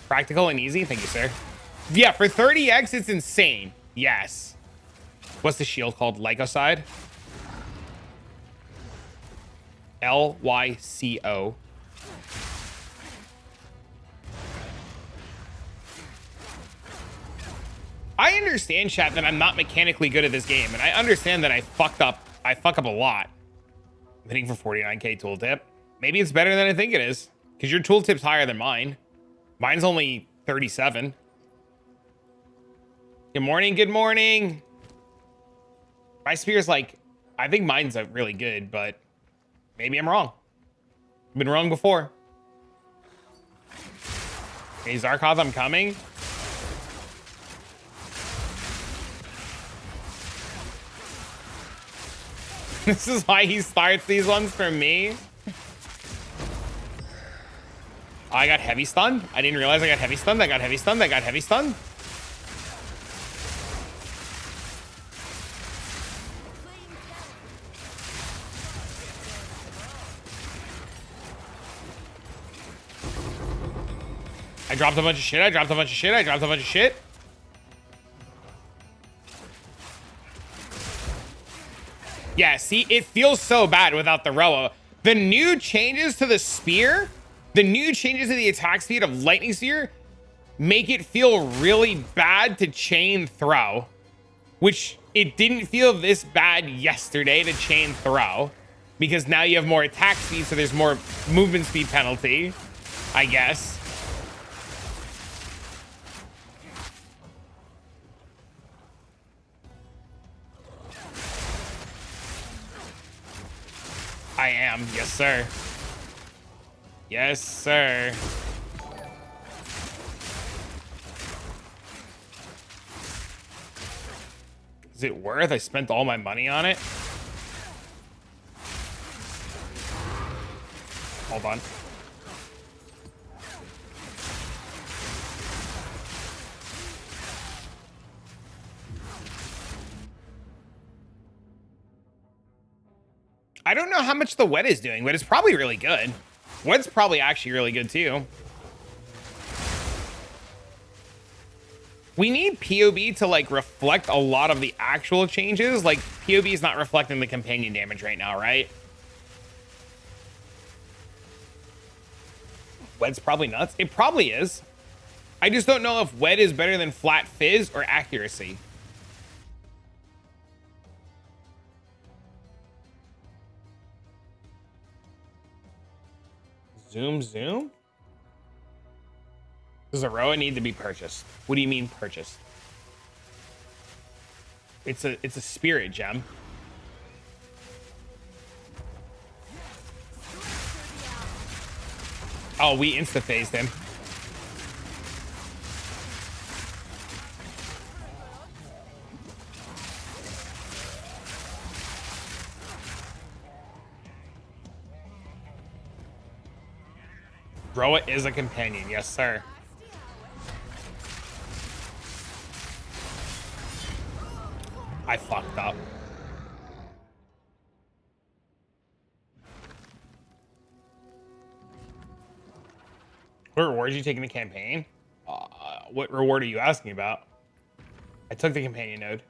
Practical and easy. Thank you, sir. Yeah, for 30x, it's insane. Yes. What's the shield called? Lycoside? Lyco. I understand, chat, that I'm not mechanically good at this game, and I understand that I fuck up a lot. I'm hitting for 49k tooltip. Maybe it's better than I think it is, because your tooltip's higher than mine. Mine's only 37. Good morning, good morning. My spear's like, I think mine's really good, but maybe I'm wrong. I've been wrong before. Hey, Zarkoth, I'm coming. This is why he starts these ones for me. Oh, I got heavy stunned. I didn't realize I got heavy stunned. I got heavy stunned. I got heavy stunned. I dropped a bunch of shit. I dropped a bunch of shit. I dropped a bunch of shit. Yeah, see, it feels so bad without the Rhoa. The new changes to the spear, the new changes to the attack speed of lightning spear make it feel really bad to chain throw, which it didn't feel this bad yesterday to chain throw because now you have more attack speed, so there's more movement speed penalty, I guess. I am. Yes, sir. Yes, sir. Is it worth? I spent all my money on it. Hold on. I don't know how much the wet is doing, but it's probably really good. Wet's probably actually really good too. We need POB to like reflect a lot of the actual changes. Like POB is not reflecting the companion damage right now, right? Wet's probably nuts. It probably is. I just don't know if wet is better than flat fizz or accuracy. Zoom, zoom? Does a Rhoa need to be purchased? What do you mean purchased? It's a spirit gem. Oh, we insta-phased him. Rhoa is a companion, yes, sir. I fucked up. What reward did you take in the campaign? What reward are you asking about? I took the companion node.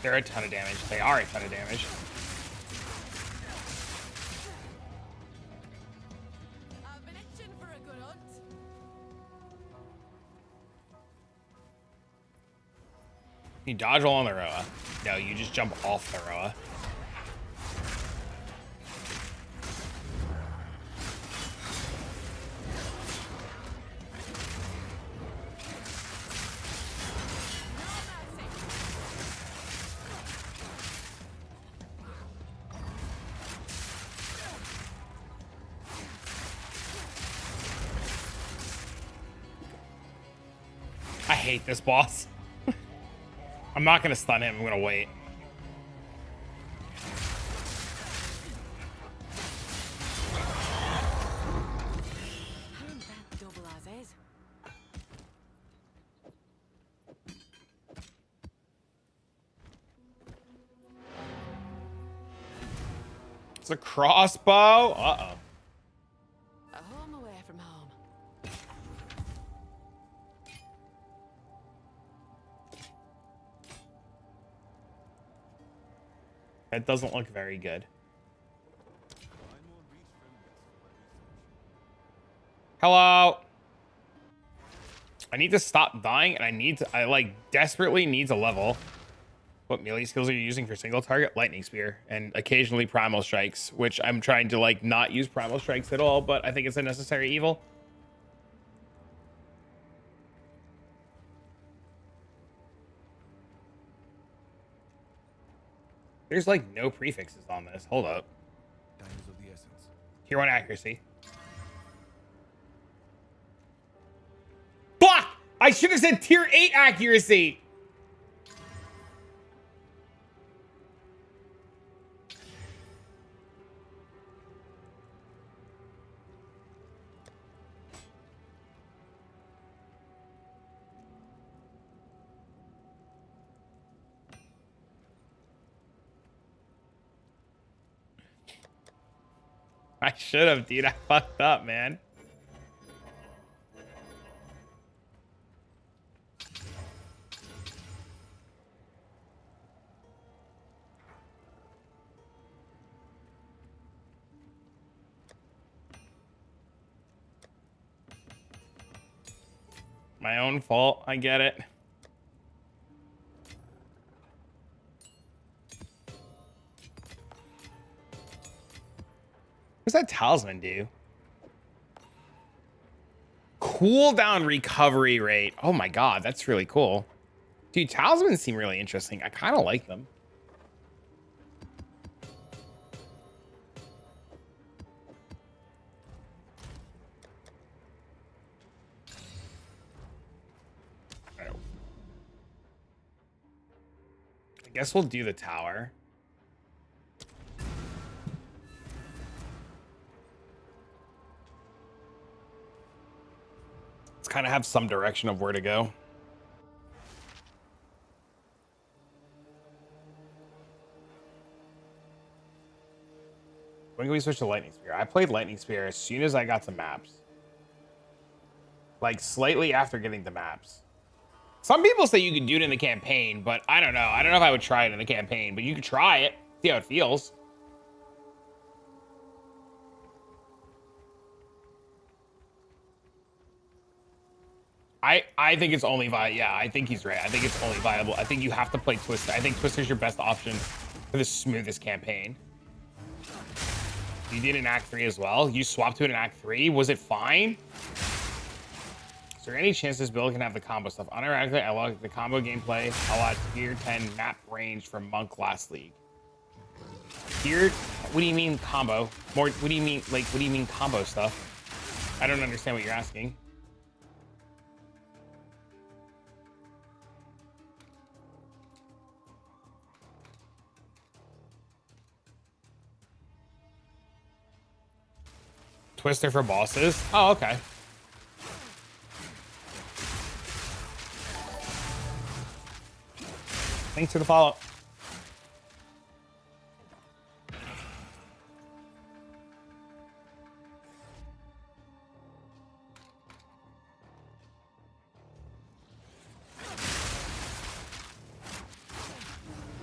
They're a ton of damage. They are a ton of damage. I've been itching for a good hunt. You dodge roll on the Rhoa. No, you just jump off the Rhoa. hate this boss. I'm not gonna stun him. I'm gonna wait. Ain't that double as is? It's a crossbow. Uh-oh. A home away from home. That doesn't look very good. Find more reef remnants for my research. Hello. I need to stop dying, and I like desperately need to level. What melee skills are you using for single target? Lightning spear and occasionally primal strikes, which I'm trying to like not use primal strikes at all, but I think it's a necessary evil. There's like no prefixes on this. Hold up. Time is of the essence. Tier 1 accuracy. Fuck! I should have said tier 8 accuracy. I should have, dude. I fucked up, man. My own fault. I get it. What's that talisman do? Cooldown recovery rate. Oh my god, that's really cool. Dude, talismans seem really interesting. I kind of like them. Alright. I guess we'll do the tower. Let's kind of have some direction of where to go. When can we switch to lightning spear? I played lightning spear as soon as I got to maps. Like slightly after getting the maps. Some people say you can do it in the campaign, but I don't know. I don't know if I would try it in the campaign, but you could try it. See how it feels. I think it's only viable. Yeah, I think he's right. I think it's only viable. I think you have to play Twister. I think Twister's your best option for the smoothest campaign. You did an Act 3 as well. You swapped to an Act 3. Was it fine? Is there any chance this build can have the combo stuff? Unironically, I logged the combo gameplay a lot. Tier 10 map range from Monk last league. Tier? What do you mean combo? More? What do you mean? Like, what do you mean combo stuff? I don't understand what you're asking. Twister for bosses? Oh, okay. Thanks for the follow.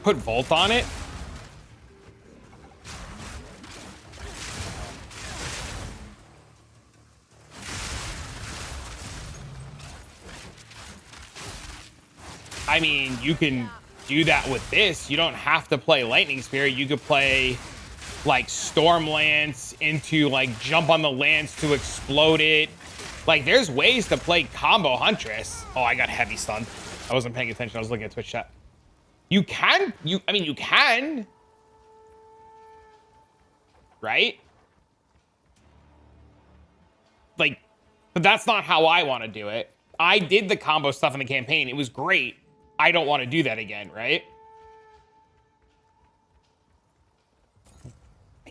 Put Volt on it? I mean, you can do that with this. You don't have to play Lightning Spear. You could play like Storm Lance into like jump on the lance to explode it. Like there's ways to play combo Huntress. Oh, I got heavy stunned. I wasn't paying attention. I was looking at Twitch chat. You can, I mean, you can. Right? Like, but that's not how I want to do it. I did the combo stuff in the campaign. It was great. I don't want to do that again, right?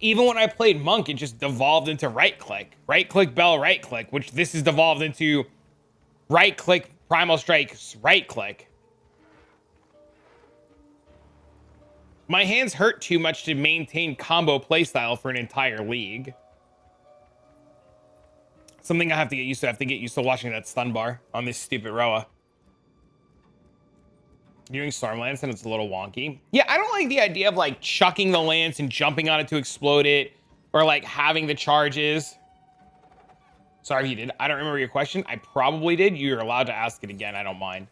Even when I played Monk, it just devolved into right-click. Right-click, bell, right-click, which this is devolved into right-click, primal strikes, right-click. My hands hurt too much to maintain combo playstyle for an entire league. Something I have to get used to. I have to get used to watching that stun bar on this stupid Rhoa. Doing storm lance and it's a little wonky. Yeah, I don't like the idea of like chucking the lance and jumping on it to explode it, or like having the charges. Sorry if you did. I don't remember your question. I probably did. You're allowed to ask it again. I don't mind.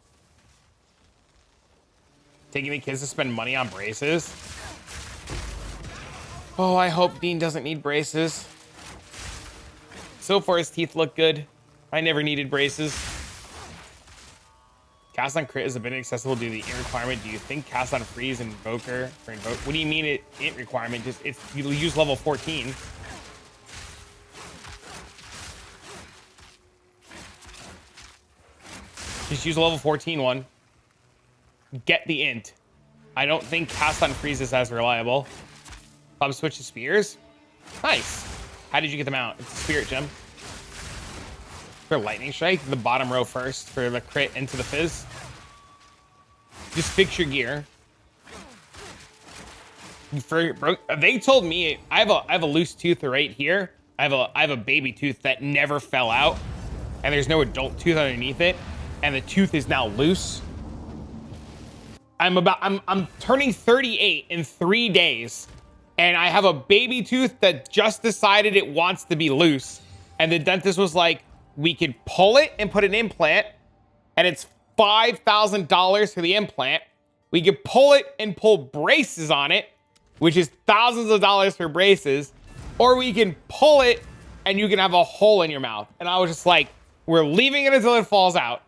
Taking the kids to spend money on braces. Oh, I hope Dean doesn't need braces. So far, his teeth look good. I never needed braces. Cast on crit is a bit inaccessible due to the int requirement. Do you think cast on freeze and invoker or invoke? What do you mean int requirement? Just it's you use level 14. Just use a level 14 one. Get the int. I don't think cast on freeze is as reliable. Pub switch to spears. Nice. How did you get them out? It's a spirit gem. For lightning strike, the bottom row first for the crit into the fizz. Just fix your gear. They told me I have a loose tooth right here. I have a baby tooth that never fell out, and there's no adult tooth underneath it, and the tooth is now loose. I'm turning 38 in 3 days, and I have a baby tooth that just decided it wants to be loose, and the dentist was like, we could pull it and put an implant, and it's $5,000 for the implant. We could pull it and pull braces on it, which is thousands of dollars for braces, or we can pull it and you can have a hole in your mouth. And I was just like, we're leaving it until it falls out.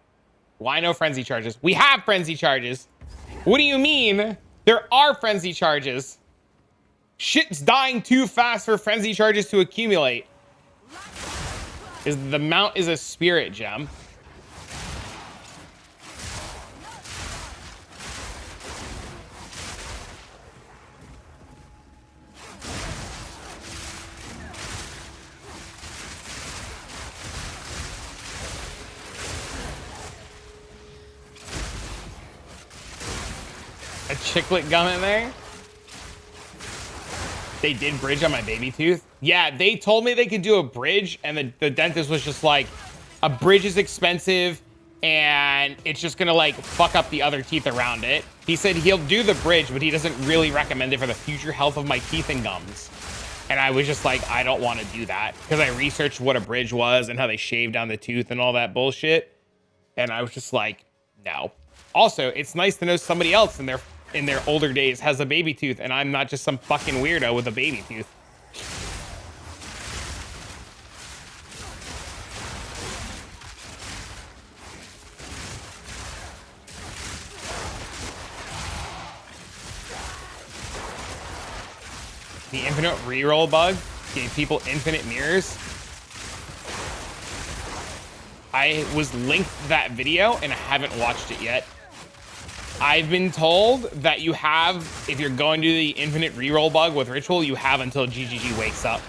Why no frenzy charges? We have frenzy charges. What do you mean? There are frenzy charges. Shit's dying too fast for frenzy charges to accumulate. The mount is a spirit gem. A chiclet gum in there. They did bridge on my baby tooth. Yeah, they told me they could do a bridge, and the dentist was just like, a bridge is expensive, and it's just gonna like fuck up the other teeth around it. He said he'll do the bridge, but he doesn't really recommend it for the future health of my teeth and gums. And I was just like, I don't want to do that, because I researched what a bridge was and how they shave down the tooth and all that bullshit. And I was just like, no. Also, it's nice to know somebody else in their older days has a baby tooth, and I'm not just some fucking weirdo with a baby tooth. The infinite reroll bug gave people infinite mirrors. I was linked that video and I haven't watched it yet. I've been told that you have, if you're going to do the infinite reroll bug with ritual, you have until GGG wakes up.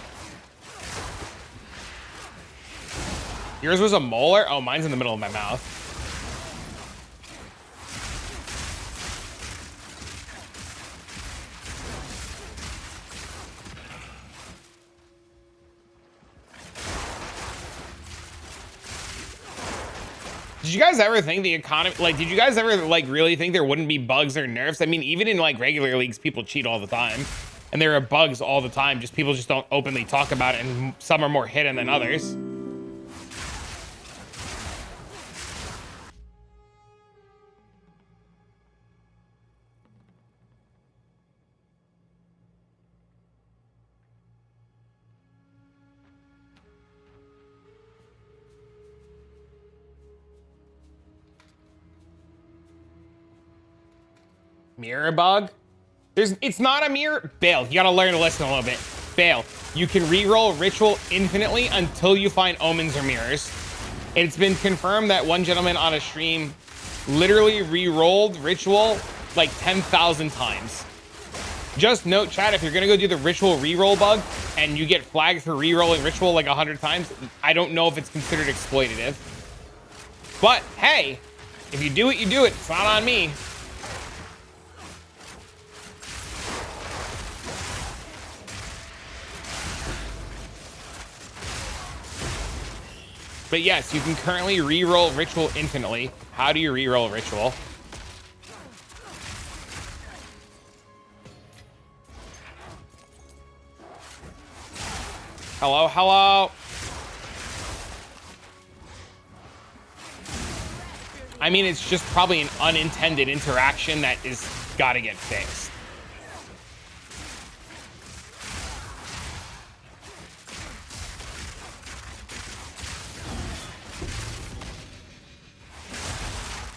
Yours was a molar? Oh, mine's in the middle of my mouth. Did you guys ever think the economy, like, did you guys ever, like, really think there wouldn't be bugs or nerfs? I mean, even in, like, regular leagues, people cheat all the time. And there are bugs all the time, just people just don't openly talk about it, and some are more hidden than others. Mirror bug? It's not a mirror. Bale, you gotta learn to listen a little bit. Bale, you can reroll ritual infinitely until you find omens or mirrors. It's been confirmed that one gentleman on a stream literally re-rolled ritual like 10,000 times. Just note, chat, if you're gonna go do the ritual re-roll bug and you get flagged for re-rolling ritual like 100 times, I don't know if it's considered exploitative. But hey, if you do it, you do it. It's not on me. But yes, you can currently re-roll ritual infinitely. How do you re-roll ritual? Hello, hello. I mean, it's just probably an unintended interaction that is gotta get fixed.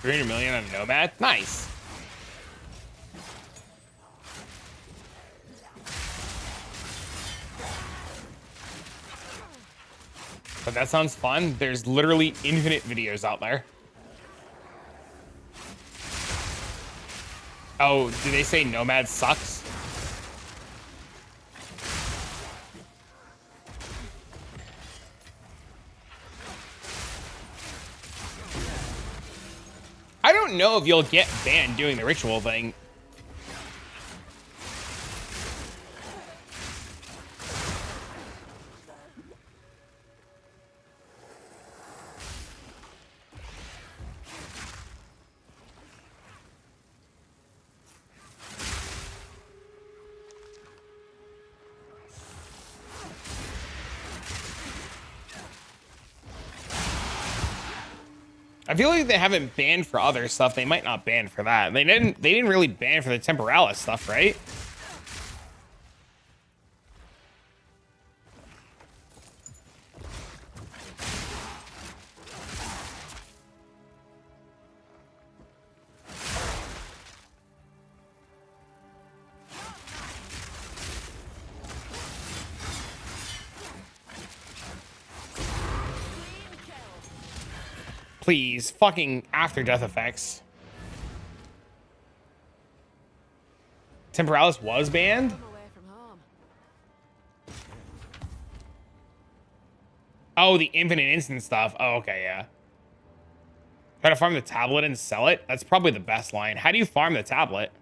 $300 million on Nomad? Nice. But that sounds fun. There's literally infinite videos out there. Oh, do they say Nomad sucks? I don't know if you'll get banned doing the ritual thing. I feel like they haven't banned for other stuff. They might not ban for that. They didn't really ban for the Temporalis stuff, right? Please, fucking after death effects. Temporalis was banned? I'm away from home. Oh, the infinite instant stuff. Oh, okay, yeah. Try to farm the tablet and sell it? That's probably the best line. How do you farm the tablet?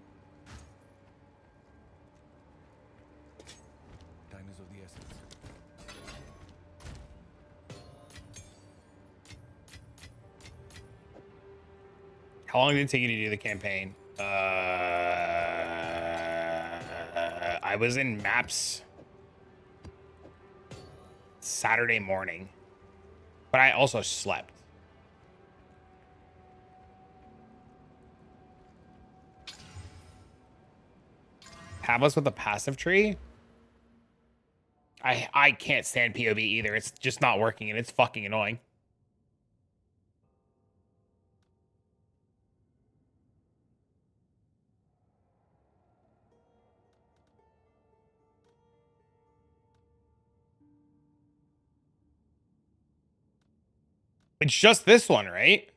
Time is of the essence. How long did it take you to do the campaign? I was in maps Saturday morning, but I also slept. Tablets with a passive tree? I can't stand POV either. It's just not working and it's fucking annoying. It's just this one, right?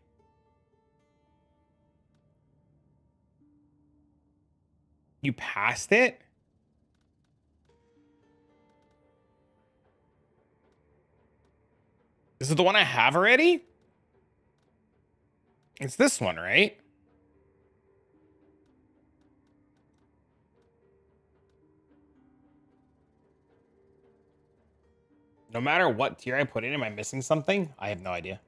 You passed it? This is the one I have already? It's this one, right? No matter what tier I put in, am I missing something? I have no idea.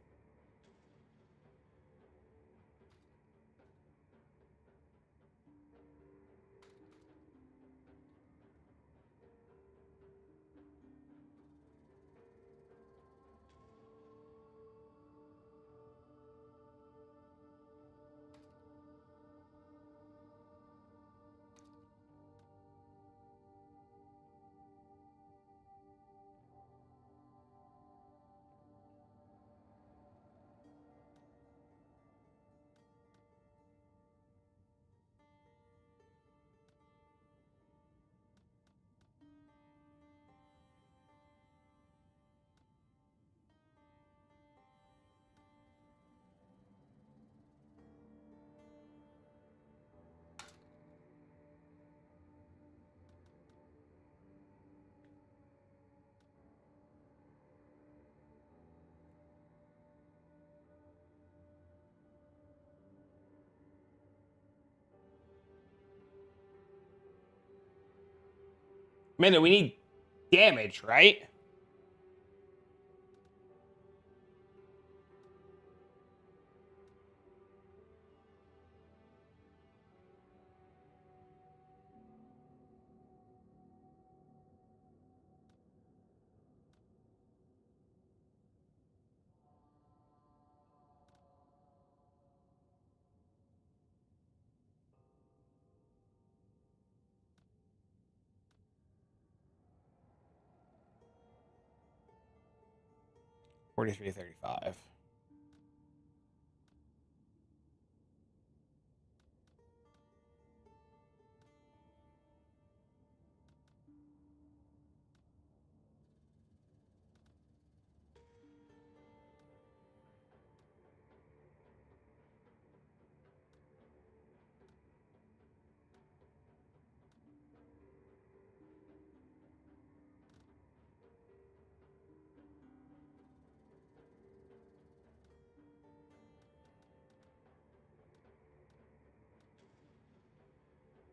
Minute, we need damage, right? $43.35.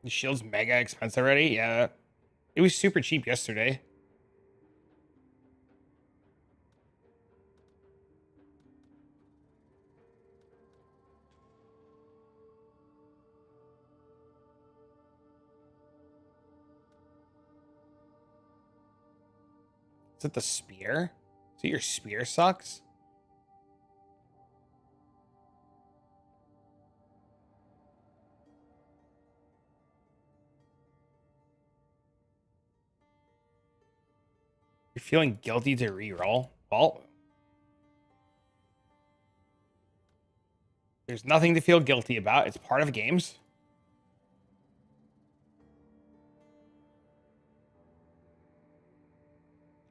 The shield's mega expensive already? Yeah. It was super cheap yesterday. Is it the spear? So your spear sucks? You're feeling guilty to reroll? Well, there's nothing to feel guilty about. It's part of games.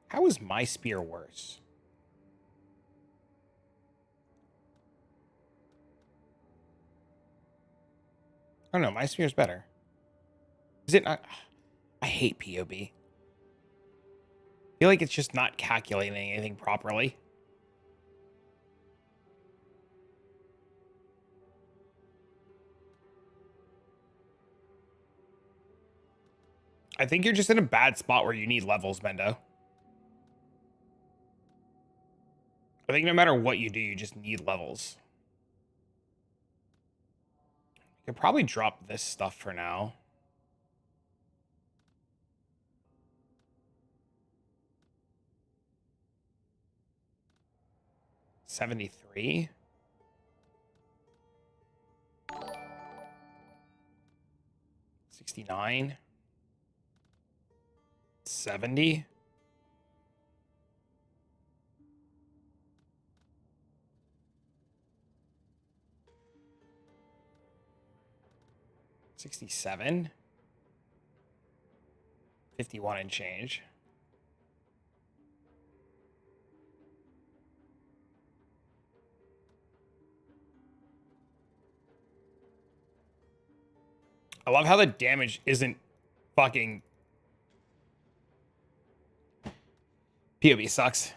How is my spear worse? Oh no, my spear's better. Is it not? I hate POB. I feel like it's just not calculating anything properly. I think you're just in a bad spot where you need levels, Mendo. I think no matter what you do, you just need levels. You could probably drop this stuff for now. $73. 69. 70. $67. 51 and change. I love how the damage isn't fucking... POB sucks.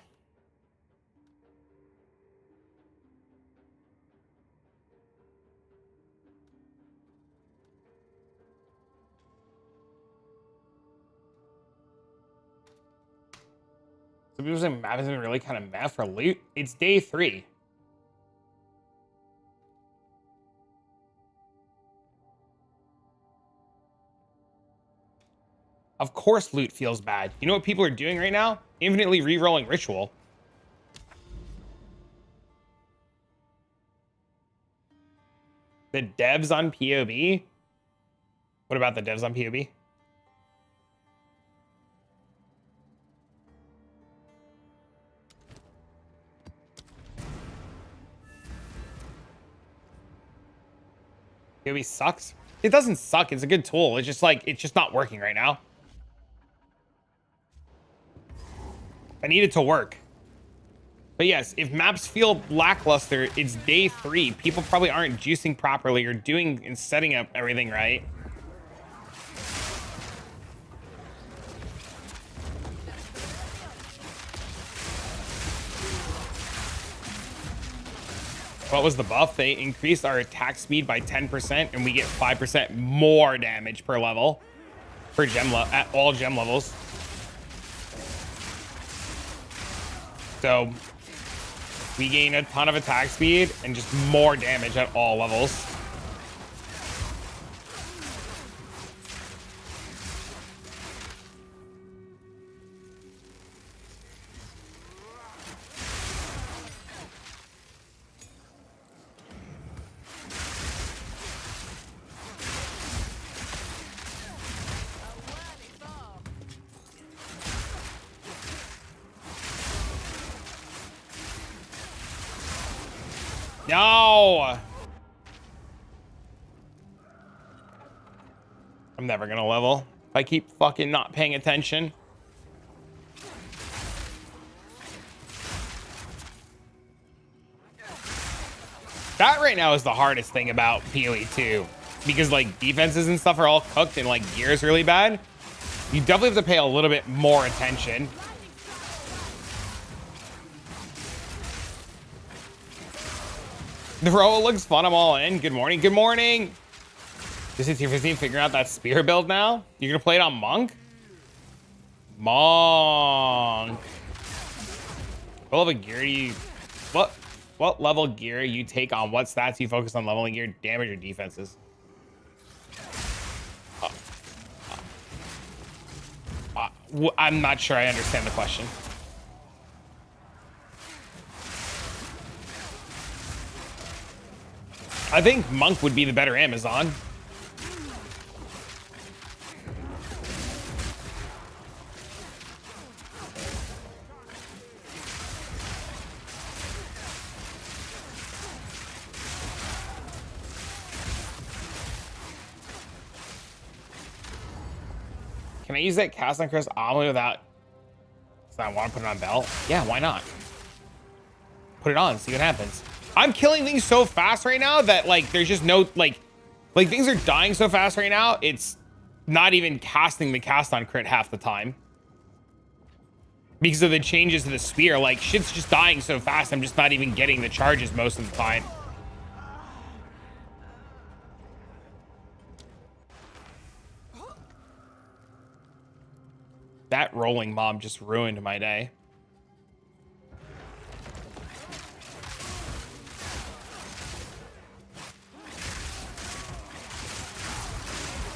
Some people say map isn't really kind of meh for loot. It's day 3. Of course loot feels bad. You know what people are doing right now? Infinitely re-rolling ritual. The devs on POB? What about the devs on POB? POB sucks? It doesn't suck. It's a good tool. It's just like, it's just not working right now. I need it to work. But yes, if maps feel lackluster, it's day 3. People probably aren't juicing properly or doing and setting up everything right. What was the buff? They increased our attack speed by 10% and we get 5% more damage per level for gem at all gem levels. So we gain a ton of attack speed and just more damage at all levels. No! I'm never gonna level if I keep fucking not paying attention. That right now is the hardest thing about PoE 2. Because like defenses and stuff are all cooked and like gear is really bad. You definitely have to pay a little bit more attention. The Rhoa looks fun. I'm all in. Good morning. Good morning. This is your 15 figuring out that spear build now. You're gonna play it on Monk? Monk. What level gear do you what level gear you take on what stats you focus on leveling gear, damage, or defenses? I'm not sure I understand the question. I think Monk would be the better Amazon. Can I use that cast on Chris Omni without... So I want to put it on Bell? Yeah, why not? Put it on, see what happens. I'm killing things so fast right now that like there's just no like things are dying so fast right now. It's not even casting the cast on crit half the time because of the changes to the spear. Like shit's just dying so fast. I'm just not even getting the charges most of the time. That rolling mob just ruined my day.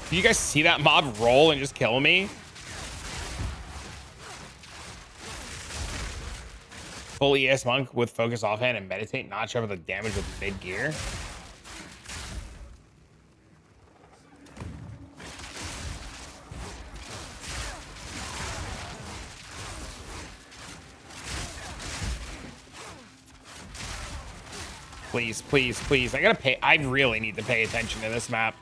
Do you guys see that mob roll and just kill me? Full ES Monk with focus offhand and meditate, not sure about the damage with mid gear. Please, please, please. I really need to pay attention to this map.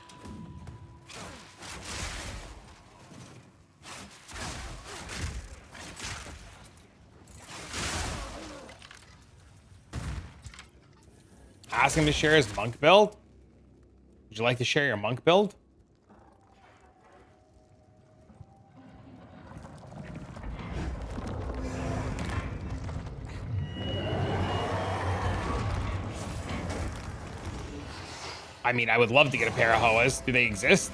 Ask him to share his monk build. Would you like to share your monk build? I mean, I would love to get a pair of Rhoas. Do they exist?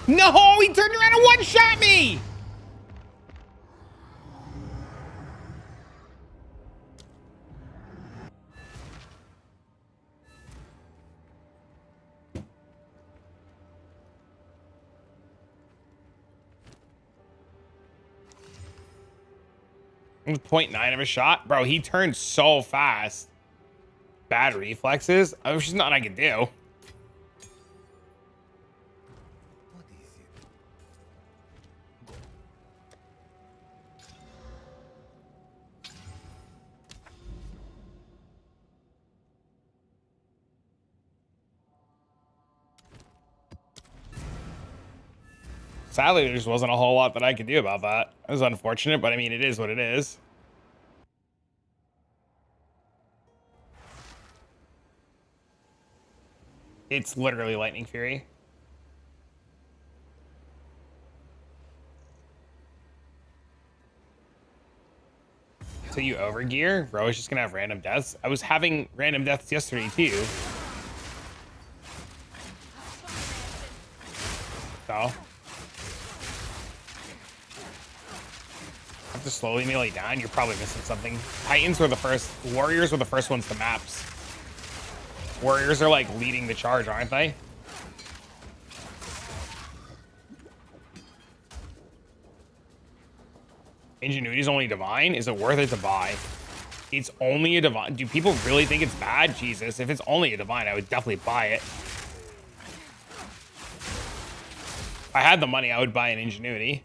No, he turned around and one-shot me! It was 0.9 of a shot. Bro, he turned so fast. Bad reflexes. There's just nothing I can do. Sadly, there just wasn't a whole lot that I could do about that. It was unfortunate, but I mean, it is what it is. It's literally Lightning Fury. So you overgear? Rhoa's just gonna have random deaths? I was having random deaths yesterday too. So to slowly melee down, you're probably missing something. Titans were the first, warriors were the first ones to maps. Warriors are like leading the charge, aren't they? Ingenuity's only divine? Is it worth it to buy? It's only a divine. Do people really think it's bad? Jesus, if it's only a divine, I would definitely buy it. If I had the money, I would buy an ingenuity.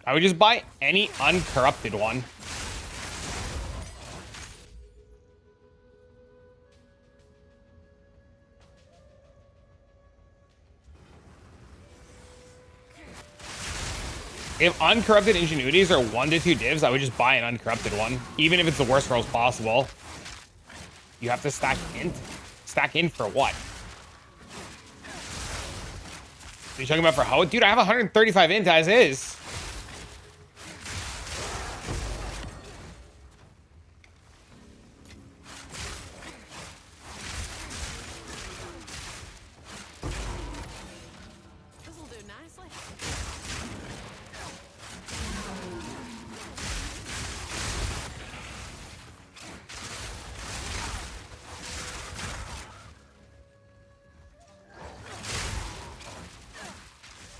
I would just buy any uncorrupted one. If uncorrupted ingenuities are 1 to 2 divs, I would just buy an uncorrupted one, even if it's the worst rolls possible. You have to stack int. Stack int for what? Are you talking about for how? Dude, I have 135 int as is. This'll do nicely.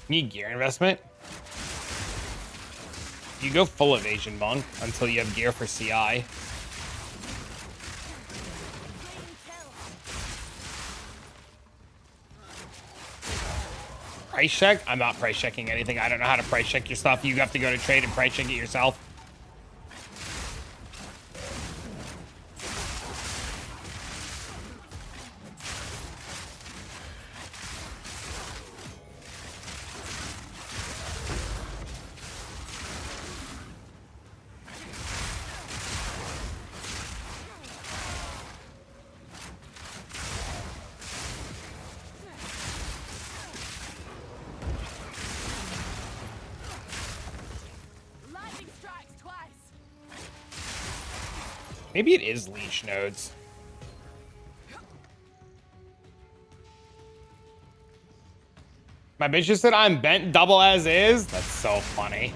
Need gear investment? You go full evasion, monk, until you have gear for CI. Price check? I'm not price checking anything. I don't know how to price check your stuff. You have to go to trade and price check it yourself. Lightning strikes twice. Maybe it is leech nodes. My bitch just said I'm bent double as is. That's so funny.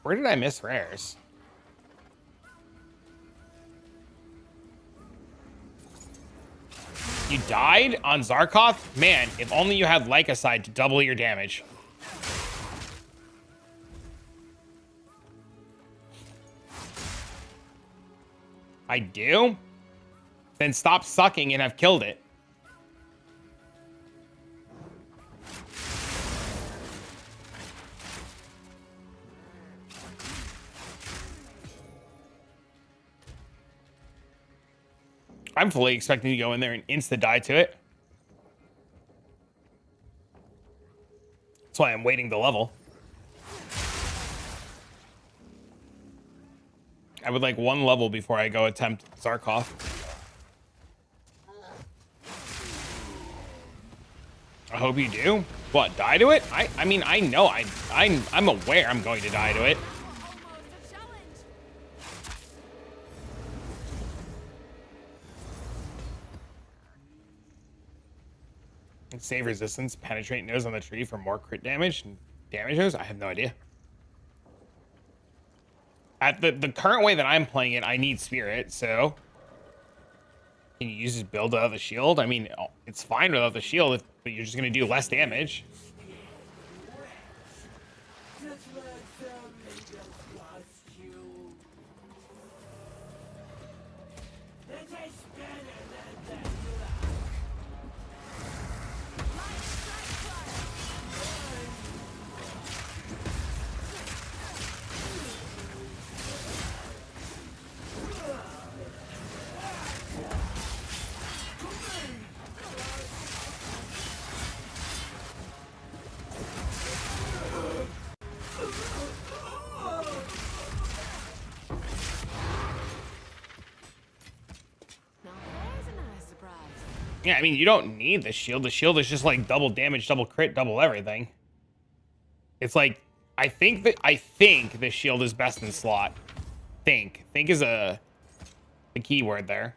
Where did I miss rares? You died on Zarkoth? Man, if only you had Lycoside to double your damage. I do? Then stop sucking and have killed it. I'm fully expecting to go in there and insta-die to it. That's why I'm waiting the level. I would like 1 level before I go attempt Zarkov. I hope you do. What, die to it? I mean, I know I'm aware I'm going to die to it. Almost a challenge. Save resistance, penetrate nose on the tree for more crit damage and damage nose? I have no idea. At the current way that I'm playing it, I need spirit, so can you use his build without the shield? I mean, it's fine without the shield, but you're just gonna do less damage. Now there's a nice surprise. Yeah, I mean, you don't need the shield. The shield is just like double damage, double crit, double everything. It's like, I think the shield is best in slot. think. Think is a key word there.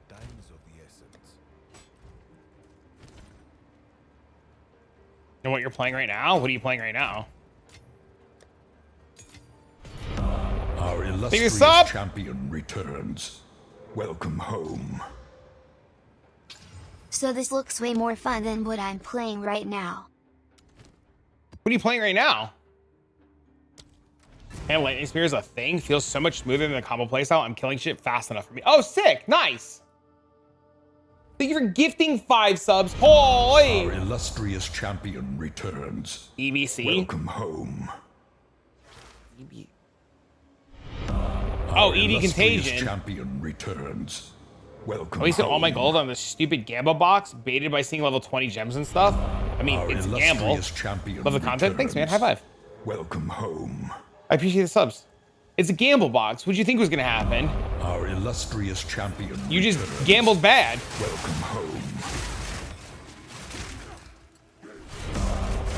Time's of the essence. And what you're playing right now? What are you playing right now? Our this illustrious up. champion returns. Welcome home. So this looks way more fun than what I'm playing right now. What are you playing right now? And lightning spear is a thing. Feels so much smoother than the combo playstyle. I'm killing shit fast enough for me. Oh, sick. Nice. Thank you for gifting 5 subs. Holy. Our illustrious champion returns. EBC. Welcome home. Oh, Our ED illustrious Contagion. champion returns. Welcome I wasted all my home. gold on this stupid gamble box, baited by seeing level 20 gems and stuff. I mean, Our it's a gamble. illustrious champion Love the content. Thanks, man. High returns. five. Welcome home. I appreciate the subs. It's a gamble box. What'd you think was gonna happen? Our illustrious champion You just returns. gambled bad. Welcome home.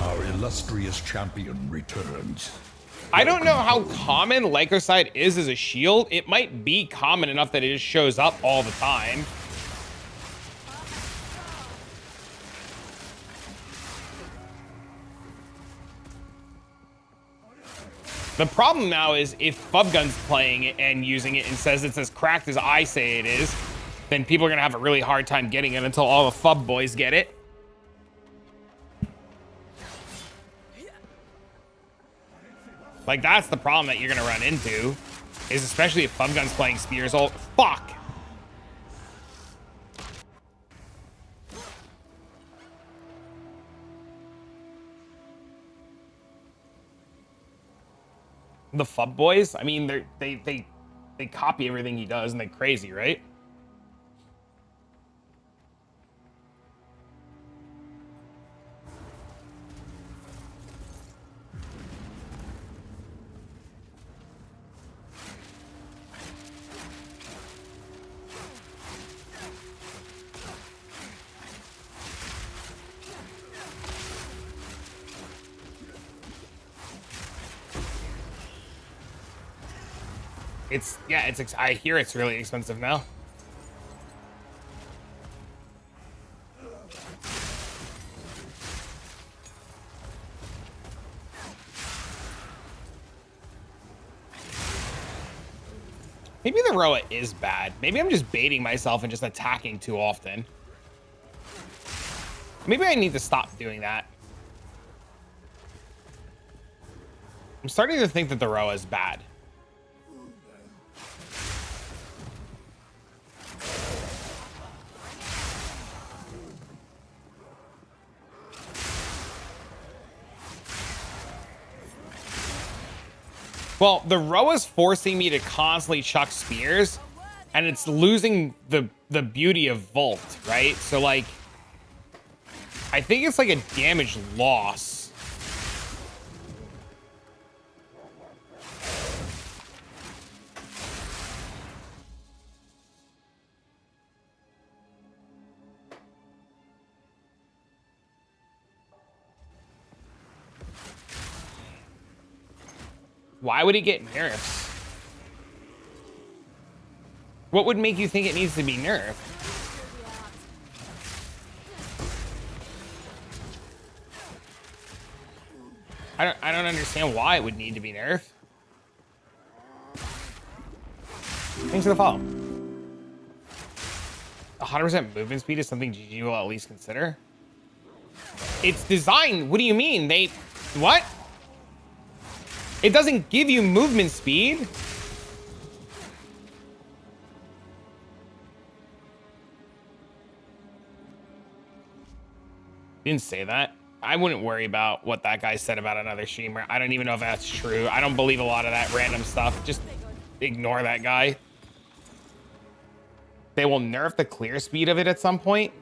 Our illustrious champion returns. I don't know how common Lycoside is as a shield. It might be common enough that it just shows up all the time. The problem now is if Fubgun's playing it and using it and says it's as cracked as I say it is, then people are gonna have a really hard time getting it until all the Fub boys get it. Like, that's the problem that you're gonna run into, is especially if Fubgun's playing spears. Oh, fuck! The Fub boys, I mean, they copy everything he does and they're crazy, right? I hear it's really expensive now. Maybe the Rhoa is bad. Maybe I'm just baiting myself and just attacking too often. Maybe I need to stop doing that. I'm starting to think that the Rhoa is bad. Well, the Rhoa's forcing me to constantly chuck spears, and it's losing the beauty of Volt, right? So, like, I think it's like a damage loss. Why would it get nerfs? What would make you think it needs to be nerfed? I don't understand why it would need to be nerfed. Thanks for the follow. 100% movement speed is something GG will at least consider. It's designed. What do you mean? What? It doesn't give you movement speed. Didn't say that. I wouldn't worry about what that guy said about another streamer. I don't even know if that's true. I don't believe a lot of that random stuff. Just ignore that guy. They will nerf the clear speed of it at some point.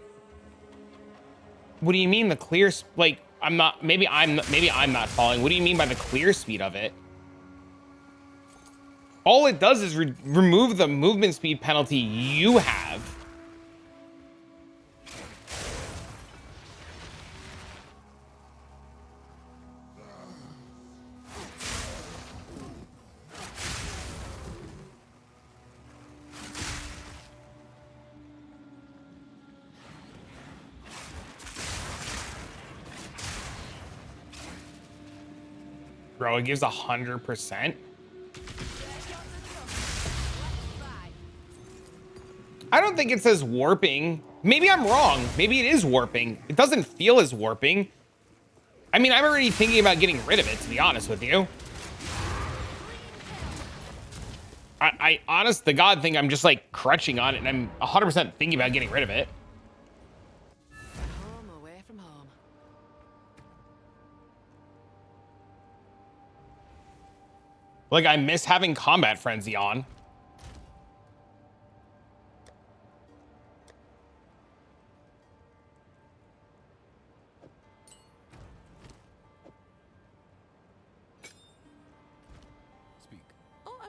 What do you mean the clear? Like, maybe I'm not following. What do you mean by the clear speed of it? All it does is remove the movement speed penalty you have. Bro, it gives 100%. I don't think it says warping. Maybe I'm wrong. Maybe it is warping. It doesn't feel as warping. I mean, I'm already thinking about getting rid of it, to be honest with you. I honest to God think I'm just like crutching on it, and I'm 100% thinking about getting rid of it. Home away from home. Like, I miss having combat frenzy on. Speak. Oh, I...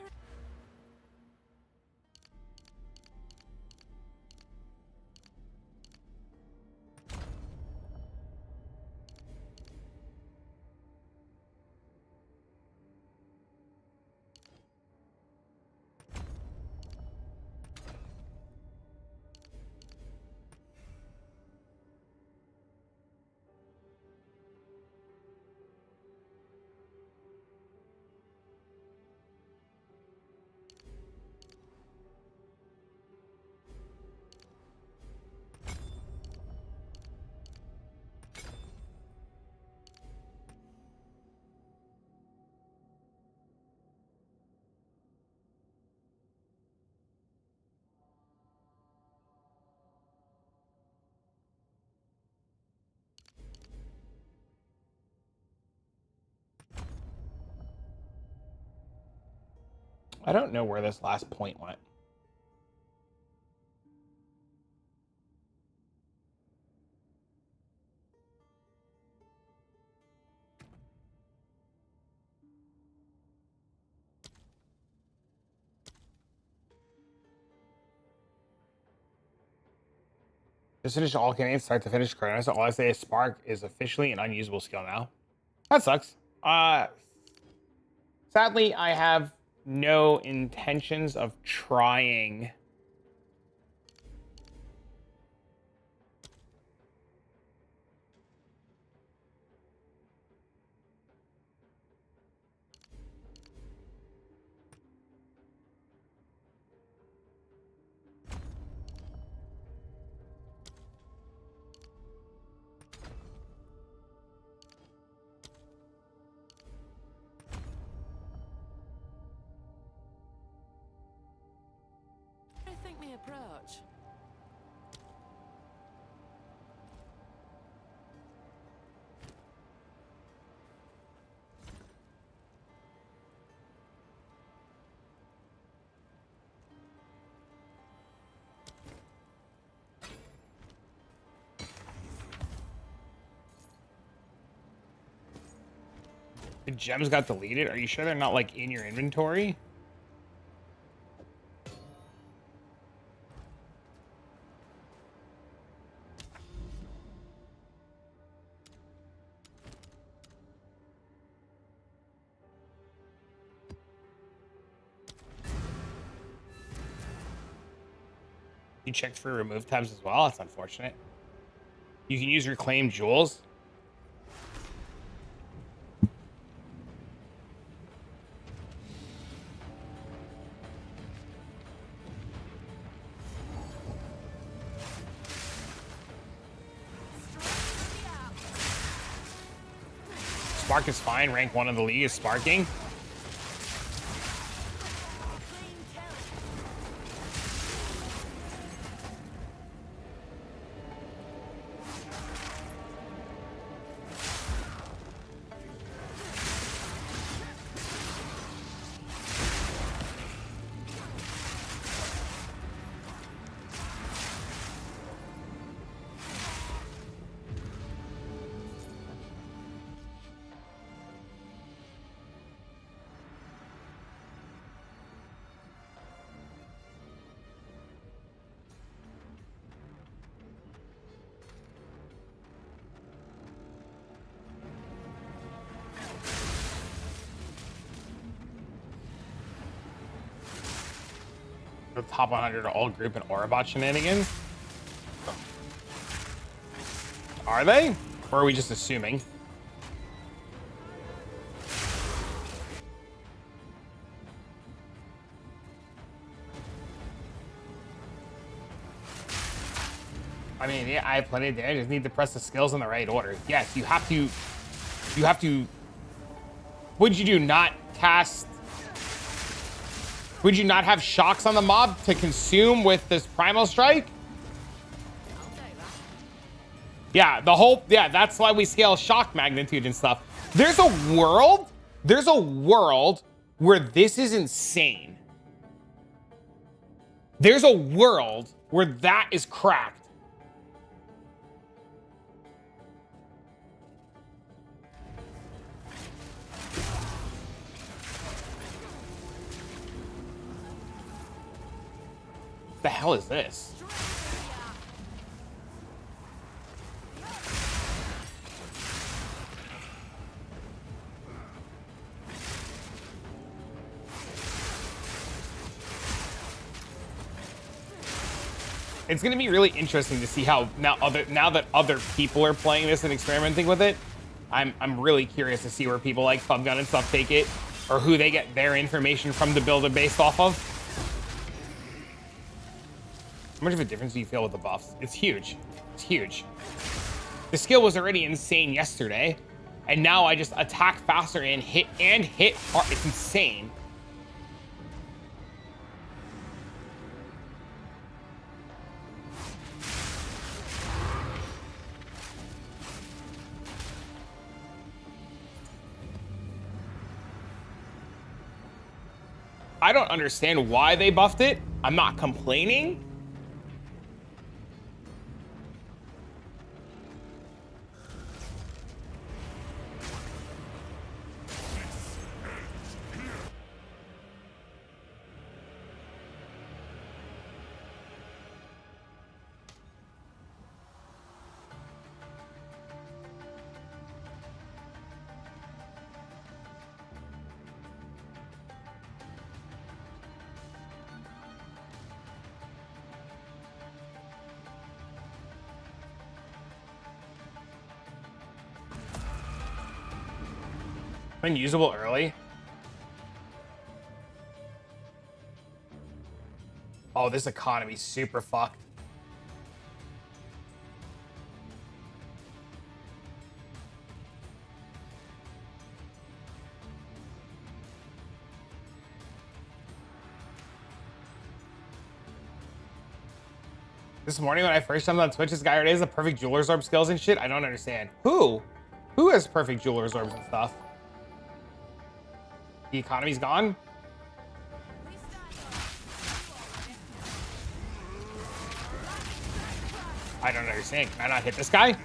I don't know where this last point went. Just finished all campaigns, start to finish current. So all I say is Spark is officially an unusable skill now. That sucks. Sadly, I have no intentions of trying. Rethink my approach. The gems got deleted. Are you sure they're not like in your inventory? You checked for remove tabs as well. That's unfortunate. You can use reclaimed jewels. Spark is fine. Rank 1 of the league is sparking. The top 100 are all group and Orabot shenanigans. Are they? Or are we just assuming? I mean, yeah, I have plenty of damage. I just need to press the skills in the right order. Yes, you have to. Would you do not cast? Would you not have shocks on the mob to consume with this primal strike? I'll take that. Yeah, yeah, that's why we scale shock magnitude and stuff. There's a world where this is insane. There's a world where that is cracked. The hell is this? It's going to be really interesting to see how now that other people are playing this and experimenting with it. I'm really curious to see where people like Fubgun and stuff take it, or who they get their information from to build it based off of. How much of a difference do you feel with the buffs? It's huge. It's huge. The skill was already insane yesterday, and now I just attack faster and hit hard. It's insane. I don't understand why they buffed it. I'm not complaining. Unusable early. Oh, this economy's super fucked. This morning when I first jumped on Twitch, this guy already has the perfect jeweler's orb skills and shit. I don't understand. Who? Who has perfect jeweler's orbs and stuff? The economy's gone? I don't understand. Can I not hit this guy?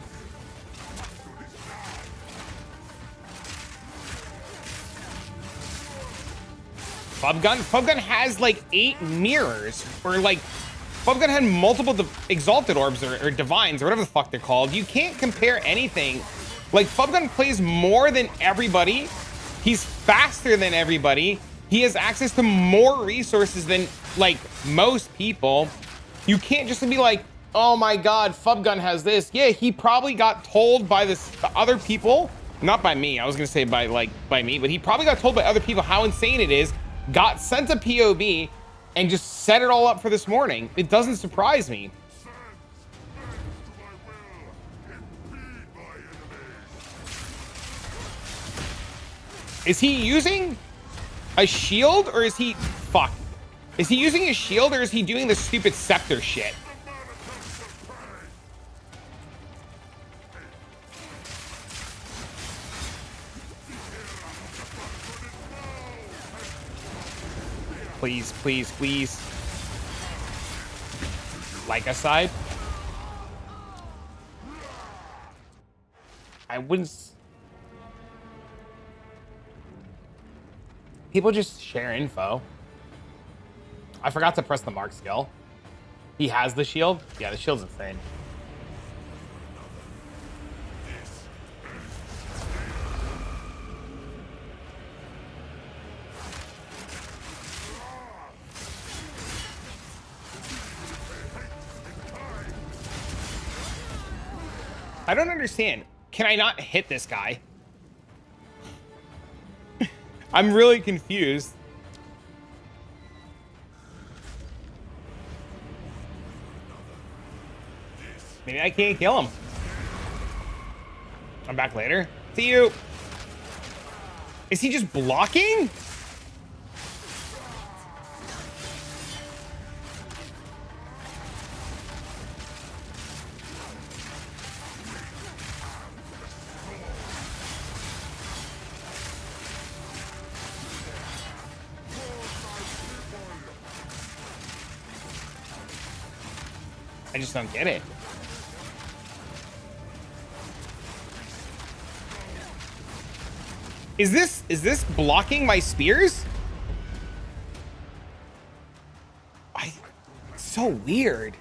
Fubgun has like 8 mirrors, or like Fubgun had multiple exalted orbs or divines or whatever the fuck they're called. You can't compare anything. Like Fubgun plays more than everybody. He's faster than everybody. He has access to more resources than like most people. You can't just be like, oh my God, Fubgun has this. Yeah, he probably got told by the other people, not by me. I was gonna say by me, but he probably got told by other people how insane it is, got sent a POB and just set it all up for this morning. It doesn't surprise me. Is he using a shield or is he... Fuck. Is he using a shield or is he doing the stupid scepter shit? Please, please, please. Like aside. I wouldn't... People just share info. I forgot to press the mark skill. He has the shield? Yeah, the shield's insane. I don't understand. Can I not hit this guy? I'm really confused. Maybe I can't kill him. I'm back later. See you. Is he just blocking? I just don't get it. Is this blocking my spears? It's so weird.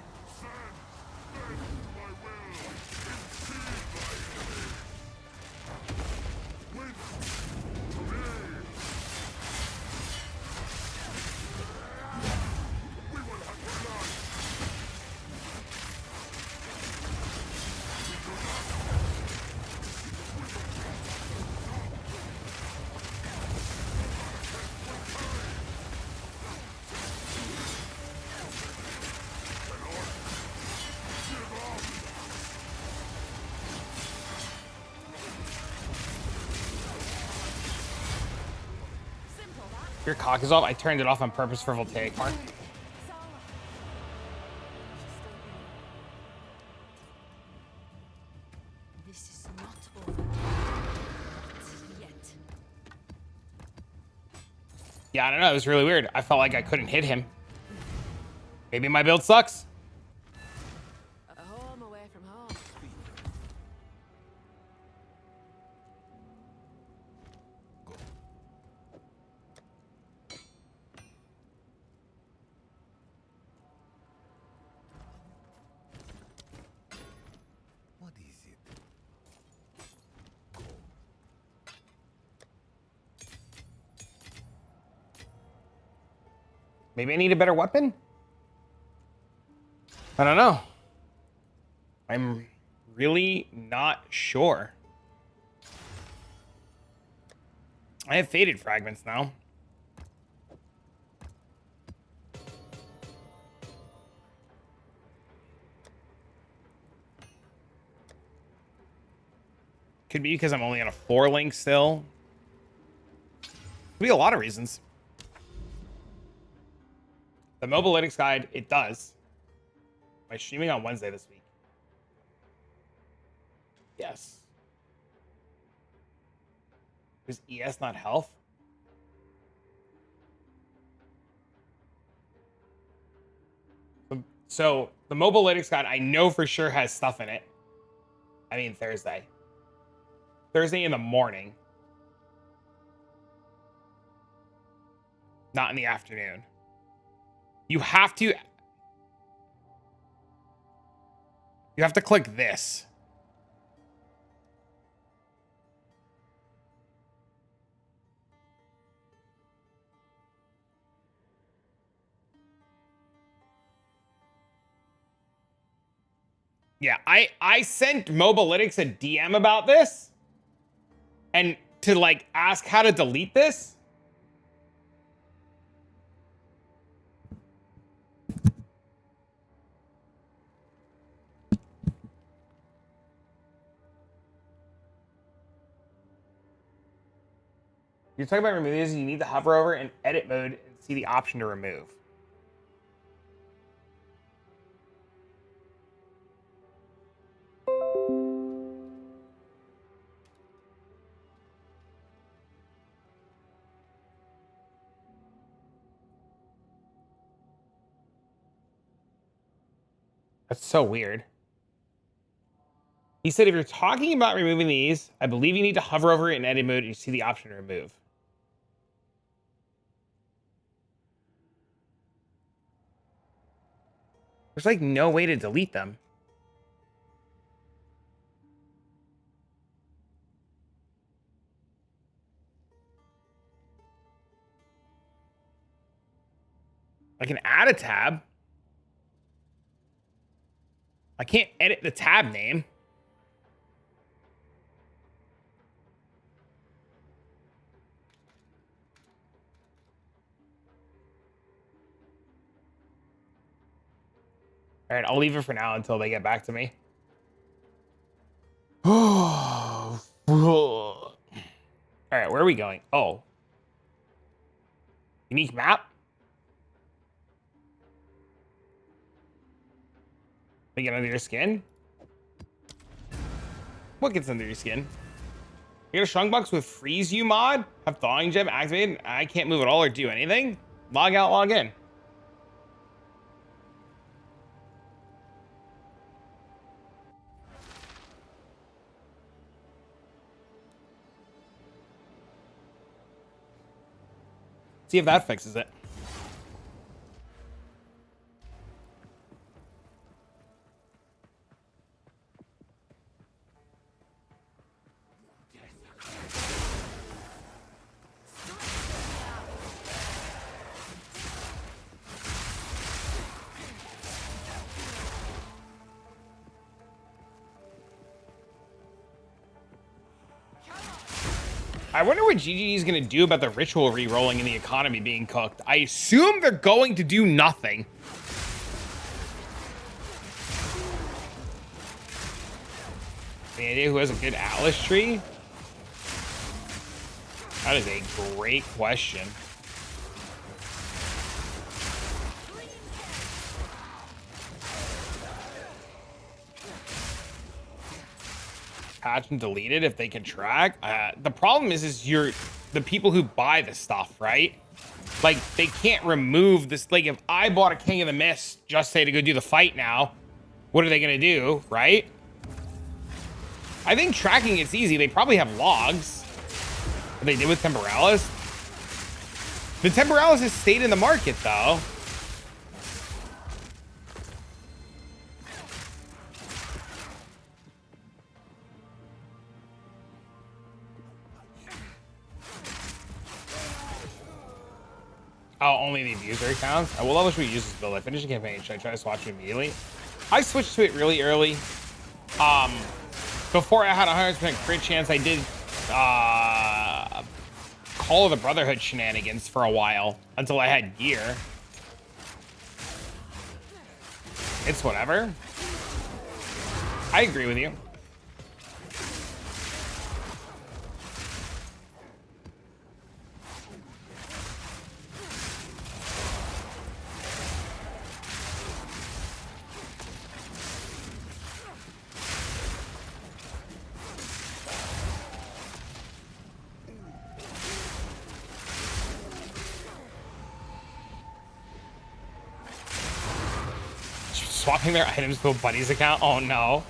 Your cock is off. I turned it off on purpose for voltaic mark. This is not over. Not yet. Yeah, I don't know. It was really weird. I felt like I couldn't hit him. Maybe my build sucks. A home away from home. What is it? Maybe I need a better weapon? I don't know. I'm really not sure. I have faded fragments now. Could be because I'm only on a 4-link still. Could be a lot of reasons. The Mobalytics guide, it does. Am I streaming on Wednesday this week? Yes. Is ES not health? So the Mobalytics guide, I know for sure has stuff in it. I mean Thursday. Thursday in the morning. Not in the afternoon. You have to click this. Yeah, I sent Mobalytics a DM about this and to like ask how to delete this. You're talking about removing this, you need to hover over in edit mode and see the option to remove. That's so weird. He said, if you're talking about removing these, I believe you need to hover over it in edit mode and you see the option to remove. There's like no way to delete them. I can add a tab. I can't edit the tab name. All right, I'll leave it for now until they get back to me. we going? Oh. Unique map? They get under your skin? What gets under your skin? You got a Strongbox with Freeze You mod? Have Thawing Gem activated? I can't move at all or do anything? Log out, log in. See if that fixes it. I wonder what GG is going to do about the ritual re-rolling and the economy being cooked. I assume they're going to do nothing. Any idea who has a good Atlas tree? That is a great question. Patch and delete it if they can track. The problem is you're the people who buy the stuff, right? Like, they can't remove this. Like, if I bought a King of the Mist, just say to go do the fight now, what are they gonna do, right? I think tracking it's easy. They probably have logs. What they did with Temporalis. The Temporalis has stayed in the market though. Oh, only the abuser accounts? What level should we use this build? I finished the campaign. Should I try to swatch it immediately? I switched to it really early. Before I had a 100% crit chance, I did Call of the Brotherhood shenanigans for a while until I had gear. It's whatever. I agree with you. Swapping their items to a buddy's account? Oh no.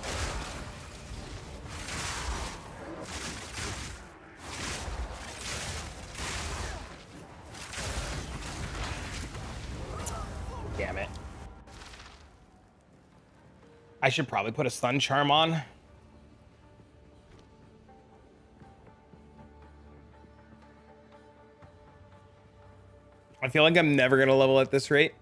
Damn it. I should probably put a stun charm on. I feel like I'm never gonna level at this rate.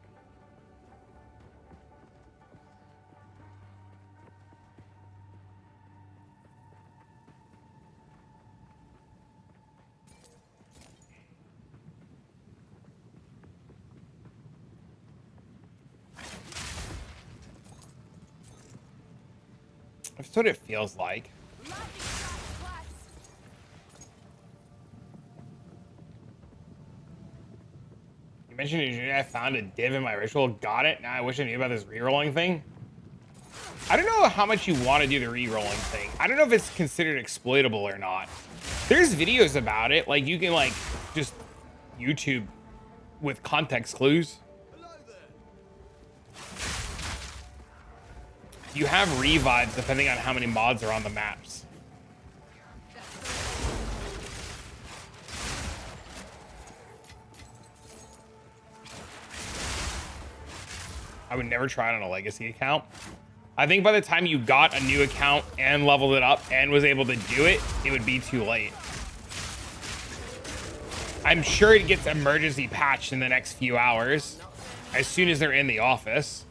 That's what it feels like. You mentioned I found a div in my ritual. Got it. Now I wish I knew about this re-rolling thing. I don't know how much you want to do the re-rolling thing. I don't know if it's considered exploitable or not. There's videos about it. Like, you can, like, just YouTube with context clues. You have revives depending on how many mods are on the maps. I would never try it on a legacy account. I think by the time you got a new account and leveled it up and was able to do it, it would be too late. I'm sure it gets emergency patched in the next few hours, as soon as they're in the office.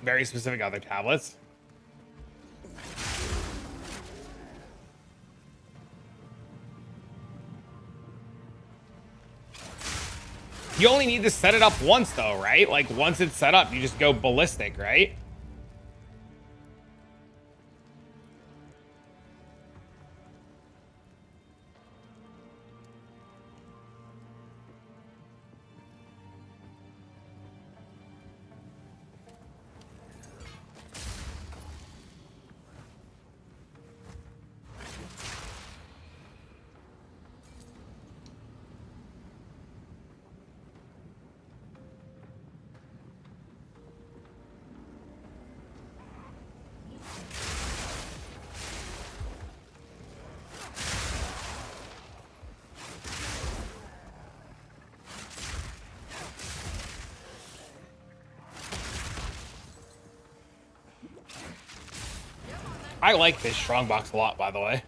Very specific other tablets. You only need to set it up once though, right? Like once it's set up, you just go ballistic, right? I like this strongbox a lot, by the way.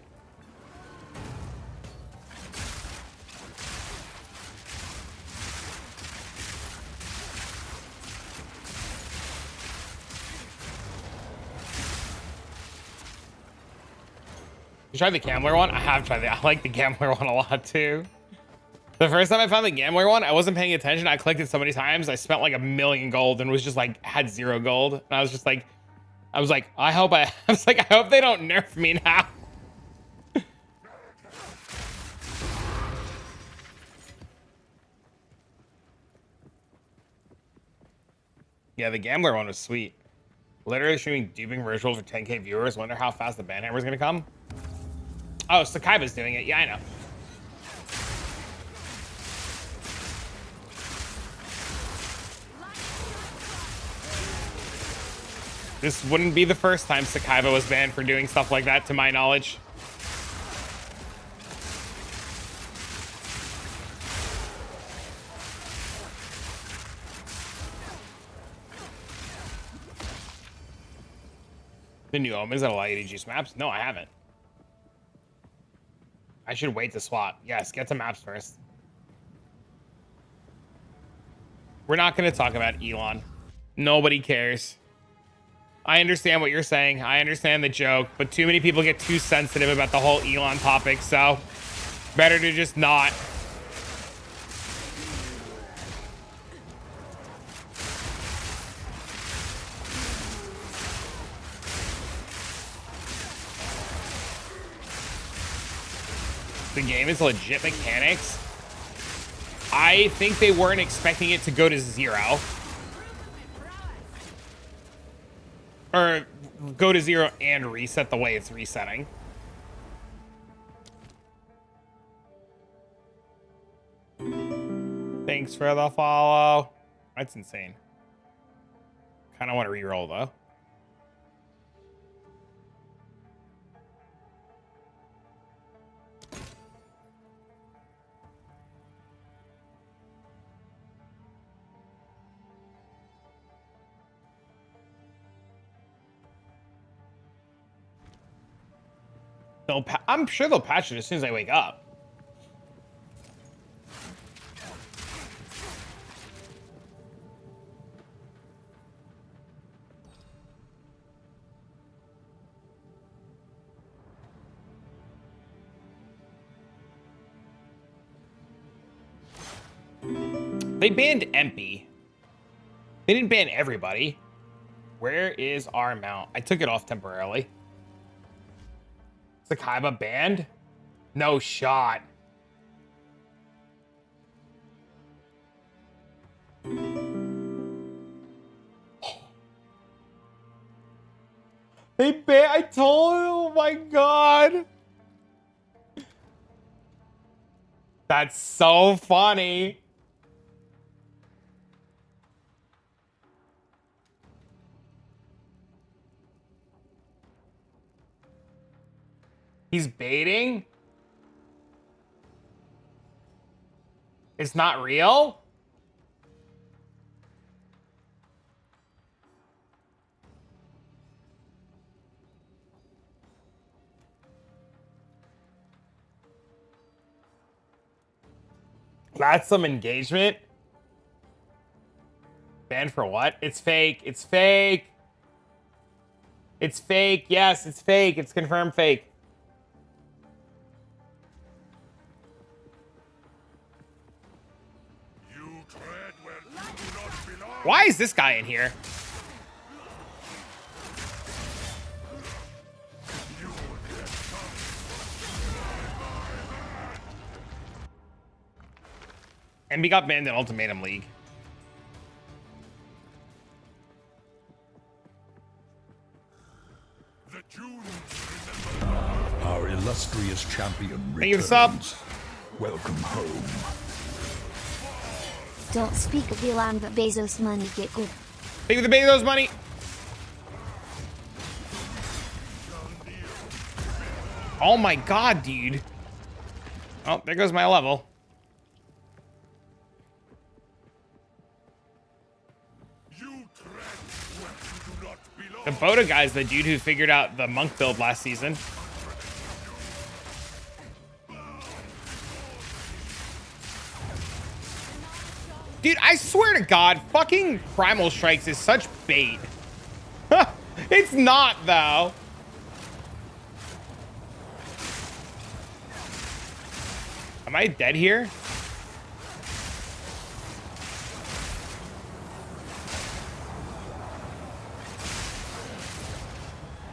You tried the gambler one? I have tried I like the gambler one a lot too. The first time I found the gambler one, I wasn't paying attention. I clicked it so many times. I spent like 1,000,000 gold and was just like, had 0 gold. And I was just like, I was like, I hope I hope they don't nerf me now. Yeah, the gambler one was sweet. Literally streaming duping virtuals for 10K viewers. Wonder how fast the banhammer is gonna come. Oh, Sakaiba's doing it. Yeah, I know. This wouldn't be the first time Sakaiba was banned for doing stuff like that, to my knowledge. The new omens that allow you to juice maps? No, I haven't. I should wait to swap. Yes, get to maps first. We're not going to talk about Elon. Nobody cares. I understand what you're saying. I understand the joke, but too many people get too sensitive about the whole Elon topic, so better to just not. The game is legit mechanics. I think they weren't expecting it to go to 0. Or go to 0 and reset the way it's resetting. Thanks for the follow. That's insane. Kind of want to re-roll though. I'm sure they'll patch it as soon as I wake up. They banned Empy. They didn't ban everybody. Where is our mount? I took it off temporarily. Sakaiba banned? No shot. They banned. I told him. Oh my god. That's so funny. He's baiting? It's not real? That's some engagement. Banned for what? It's fake. It's fake. It's fake. Yes, it's fake. It's confirmed fake. You Why is this guy in here? And we got banned in Ultimatum League. The June Our illustrious champion Thank you for the sub. returns. Welcome home. Don't speak of Elon, but Bezos money get good. Thank you for the Bezos money. Oh my god, dude. Oh, there goes my level. The Boda guy's the dude who figured out the monk build last season. Dude, I swear to God, fucking Primal Strikes is such bait. It's not, though. Am I dead here?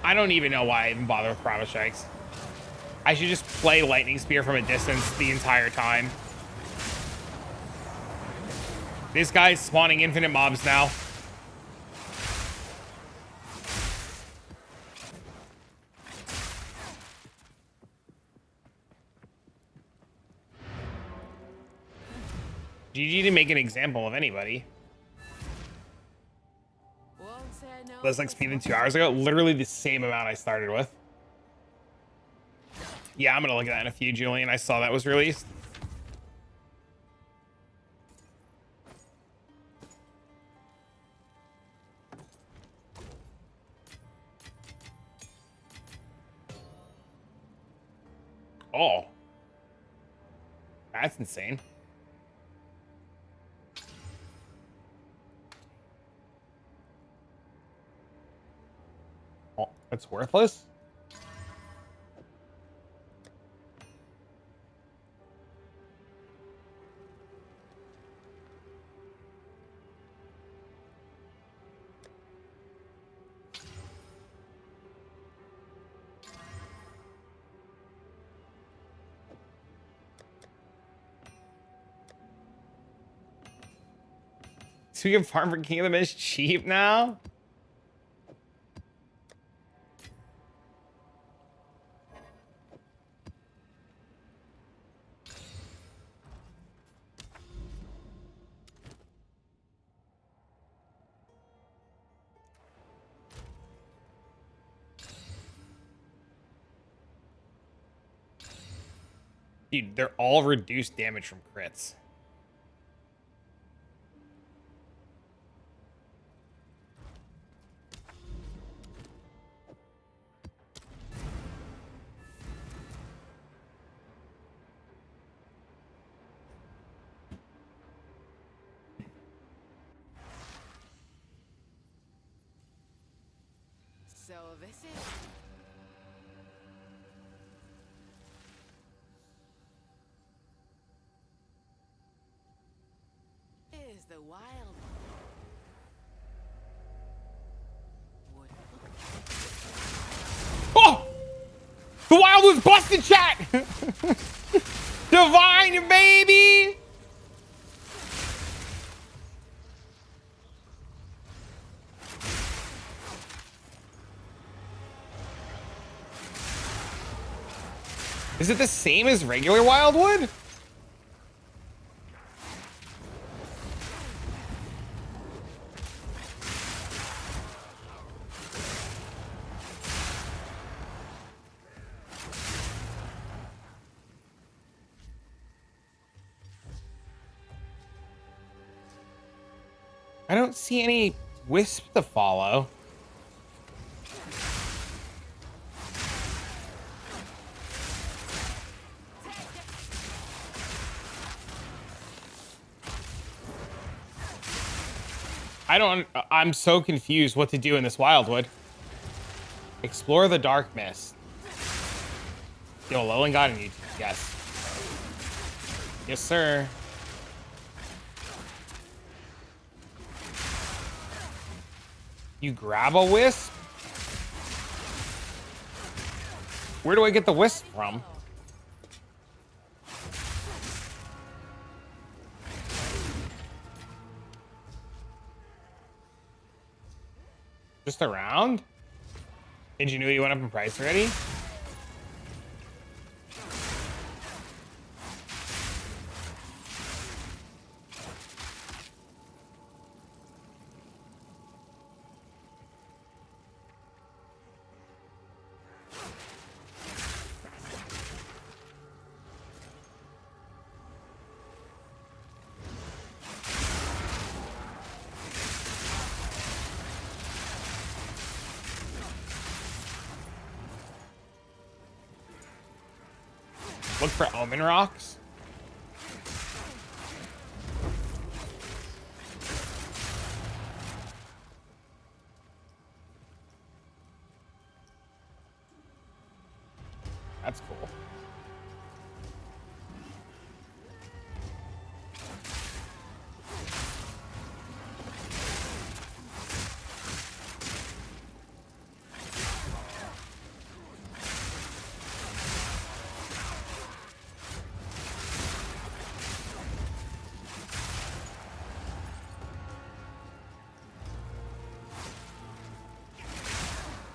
I don't even know why I even bother with Primal Strikes. I should just play Lightning Spear from a distance the entire time. This guy's spawning infinite mobs now. GG didn't make an example of anybody. Won't say no. That's like speeding 2 hours ago. Literally the same amount I started with. Yeah, I'm gonna look at that in a few, Julian. I saw that was released. Oh. That's insane. Oh, that's worthless? So we can farm for King of the Mist cheap now? Dude, they're all reduced damage from crits. So this is the wild wood. Oh! The wild was busted, chat! Divine, baby! Is it the same as regular Wildwood? I don't see any wisp to follow. I'm so confused what to do in this Wildwood. Explore the dark mist. Yo, Lowland got in you. Yes. Yes, sir. You grab a wisp? Where do I get the wisp from? Just around? Ingenuity went up in price already? Look for omen rocks. That's cool.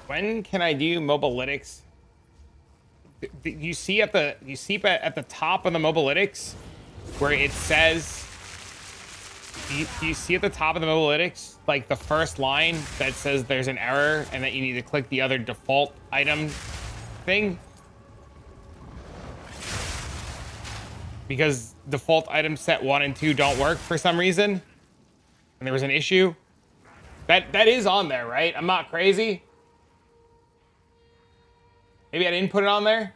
When can I do mobilytics? You see at the top of the mobilytics where it says, you see at the top of the mobilytics, like the first line that says there's an error and that you need to click the other default item thing? Because default item set 1 and 2 don't work for some reason. And there was an issue. That is on there, right? I'm not crazy. Maybe I didn't put it on there.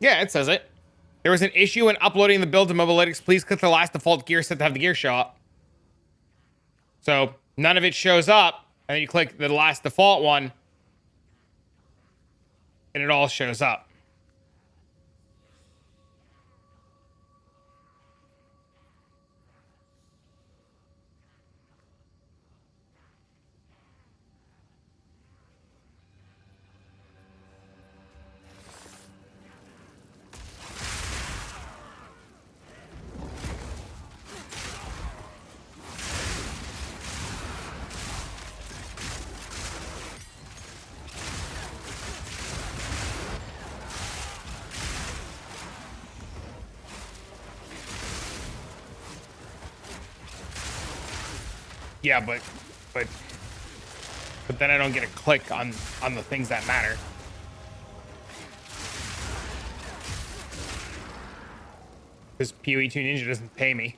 Yeah, it says it. There was an issue in uploading the build to mobilytics. Please click the last default gear set to have the gear show up. So none of it shows up, and then you click the last default one, and it all shows up. Yeah, but then I don't get a click on the things that matter. Because PoE 2 Ninja doesn't pay me.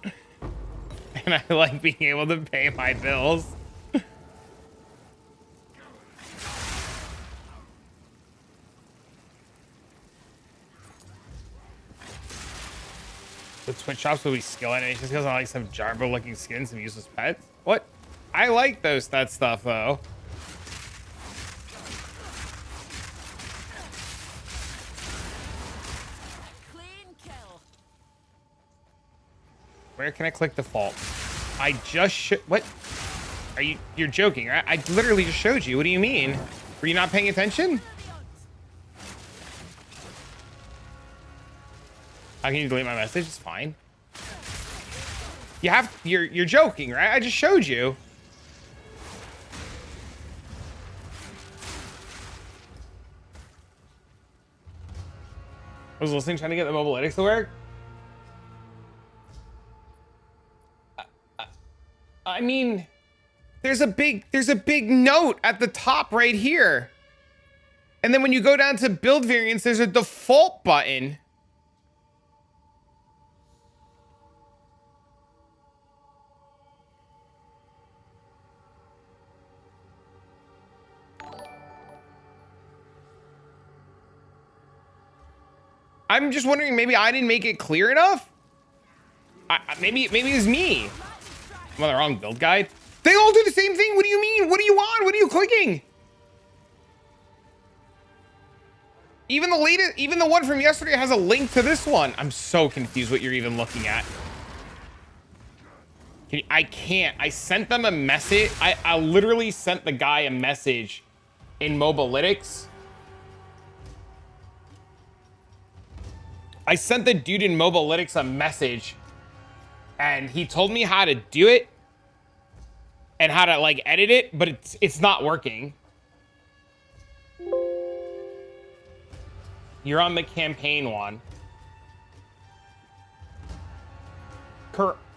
And I like being able to pay my bills. The Twitch shops will be skill animations because I like some Jarbo looking skins and useless pets. What? I like that stuff though. Clean kill. Where can I click default? I just what? Are you're joking, right? I literally just showed you. What do you mean? Were you not paying attention? How can you delete my message? It's fine. You're joking, right? I just showed you. I was listening, trying to get the mobilytics to work. I mean, there's a big note at the top right here. And then when you go down to build variants, there's a default button. I'm just wondering, maybe I didn't make it clear enough? Maybe it's me. I'm on the wrong build guide. They all do the same thing. What do you mean? What do you want? What are you clicking? Even the latest, even the one from yesterday has a link to this one. I'm so confused what you're even looking at. I can't. I sent them a message. I literally sent the guy a message in Mobalytics. I sent the dude in Mobalytics a message and he told me how to do it and how to like edit it, but it's not working. You're on the campaign one.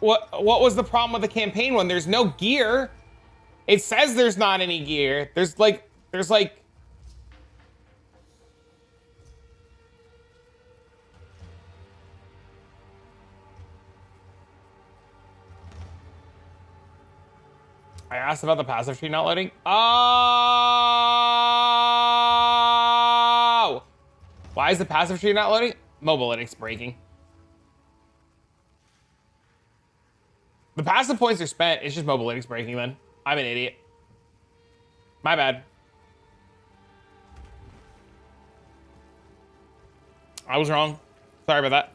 What was the problem with the campaign one? There's no gear. It says there's not any gear. There's like I asked about the passive tree not loading. Oh! Why is the passive tree not loading? Mobalytics breaking. The passive points are spent. It's just Mobalytics breaking then. I'm an idiot. My bad. I was wrong. Sorry about that.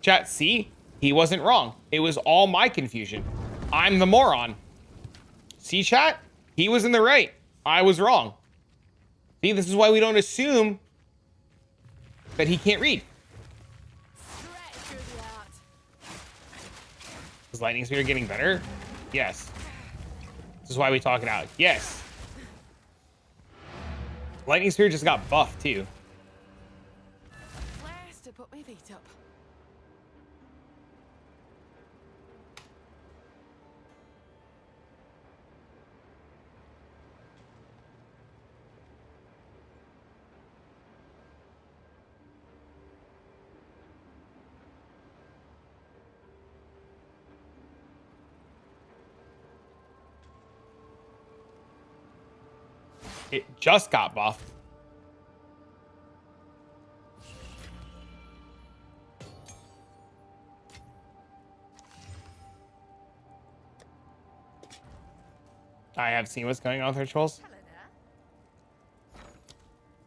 Chat, see? He wasn't wrong. It was all my confusion. I'm the moron. See, chat? He was in the right. I was wrong. See, this is why we don't assume that he can't read. Is lightning spear getting better? Yes. This is why we talk it out. Yes. Lightning spear just got buffed too. Place to put my feet up. It just got buffed. I have seen what's going on with rituals.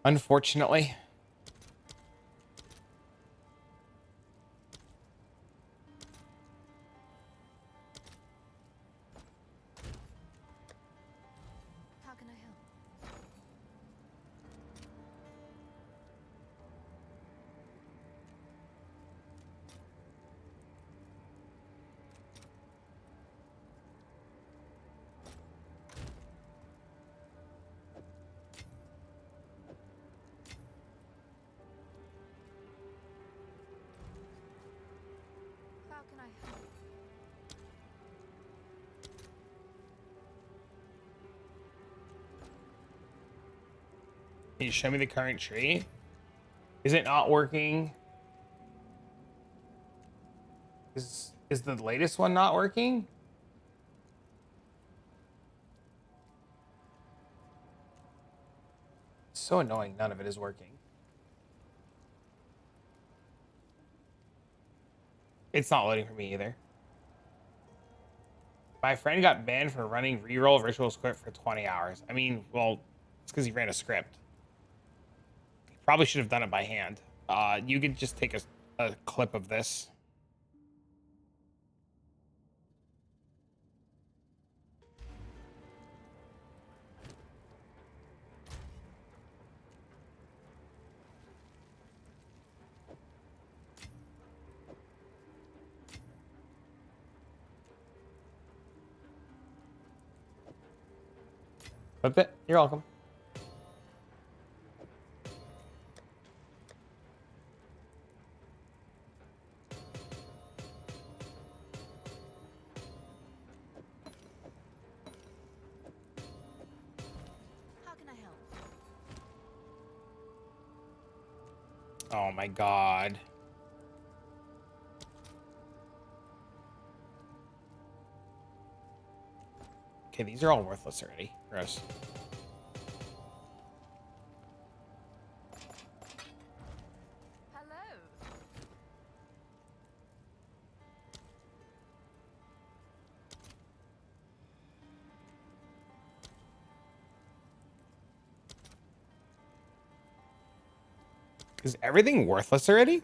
Unfortunately. How can I help? How can I help? Can you show me the current tree? Is it not working? Is the latest one not working? It's so annoying. None of it is working. It's not loading for me either. My friend got banned for running reroll ritual script for 20 hours. I mean, well, it's because he ran a script. He probably should have done it by hand. You could just take a clip of this. Flip it. You're welcome. How can I help? Oh my god. Okay, these are all worthless already. Gross. Hello. Is everything worthless already?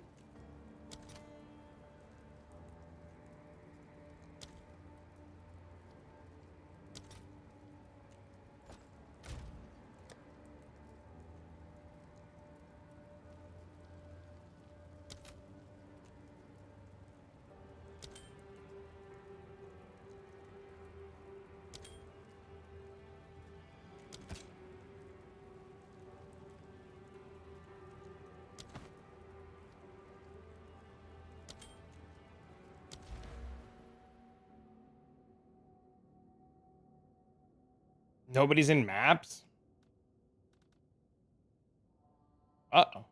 Nobody's in maps? Uh-oh.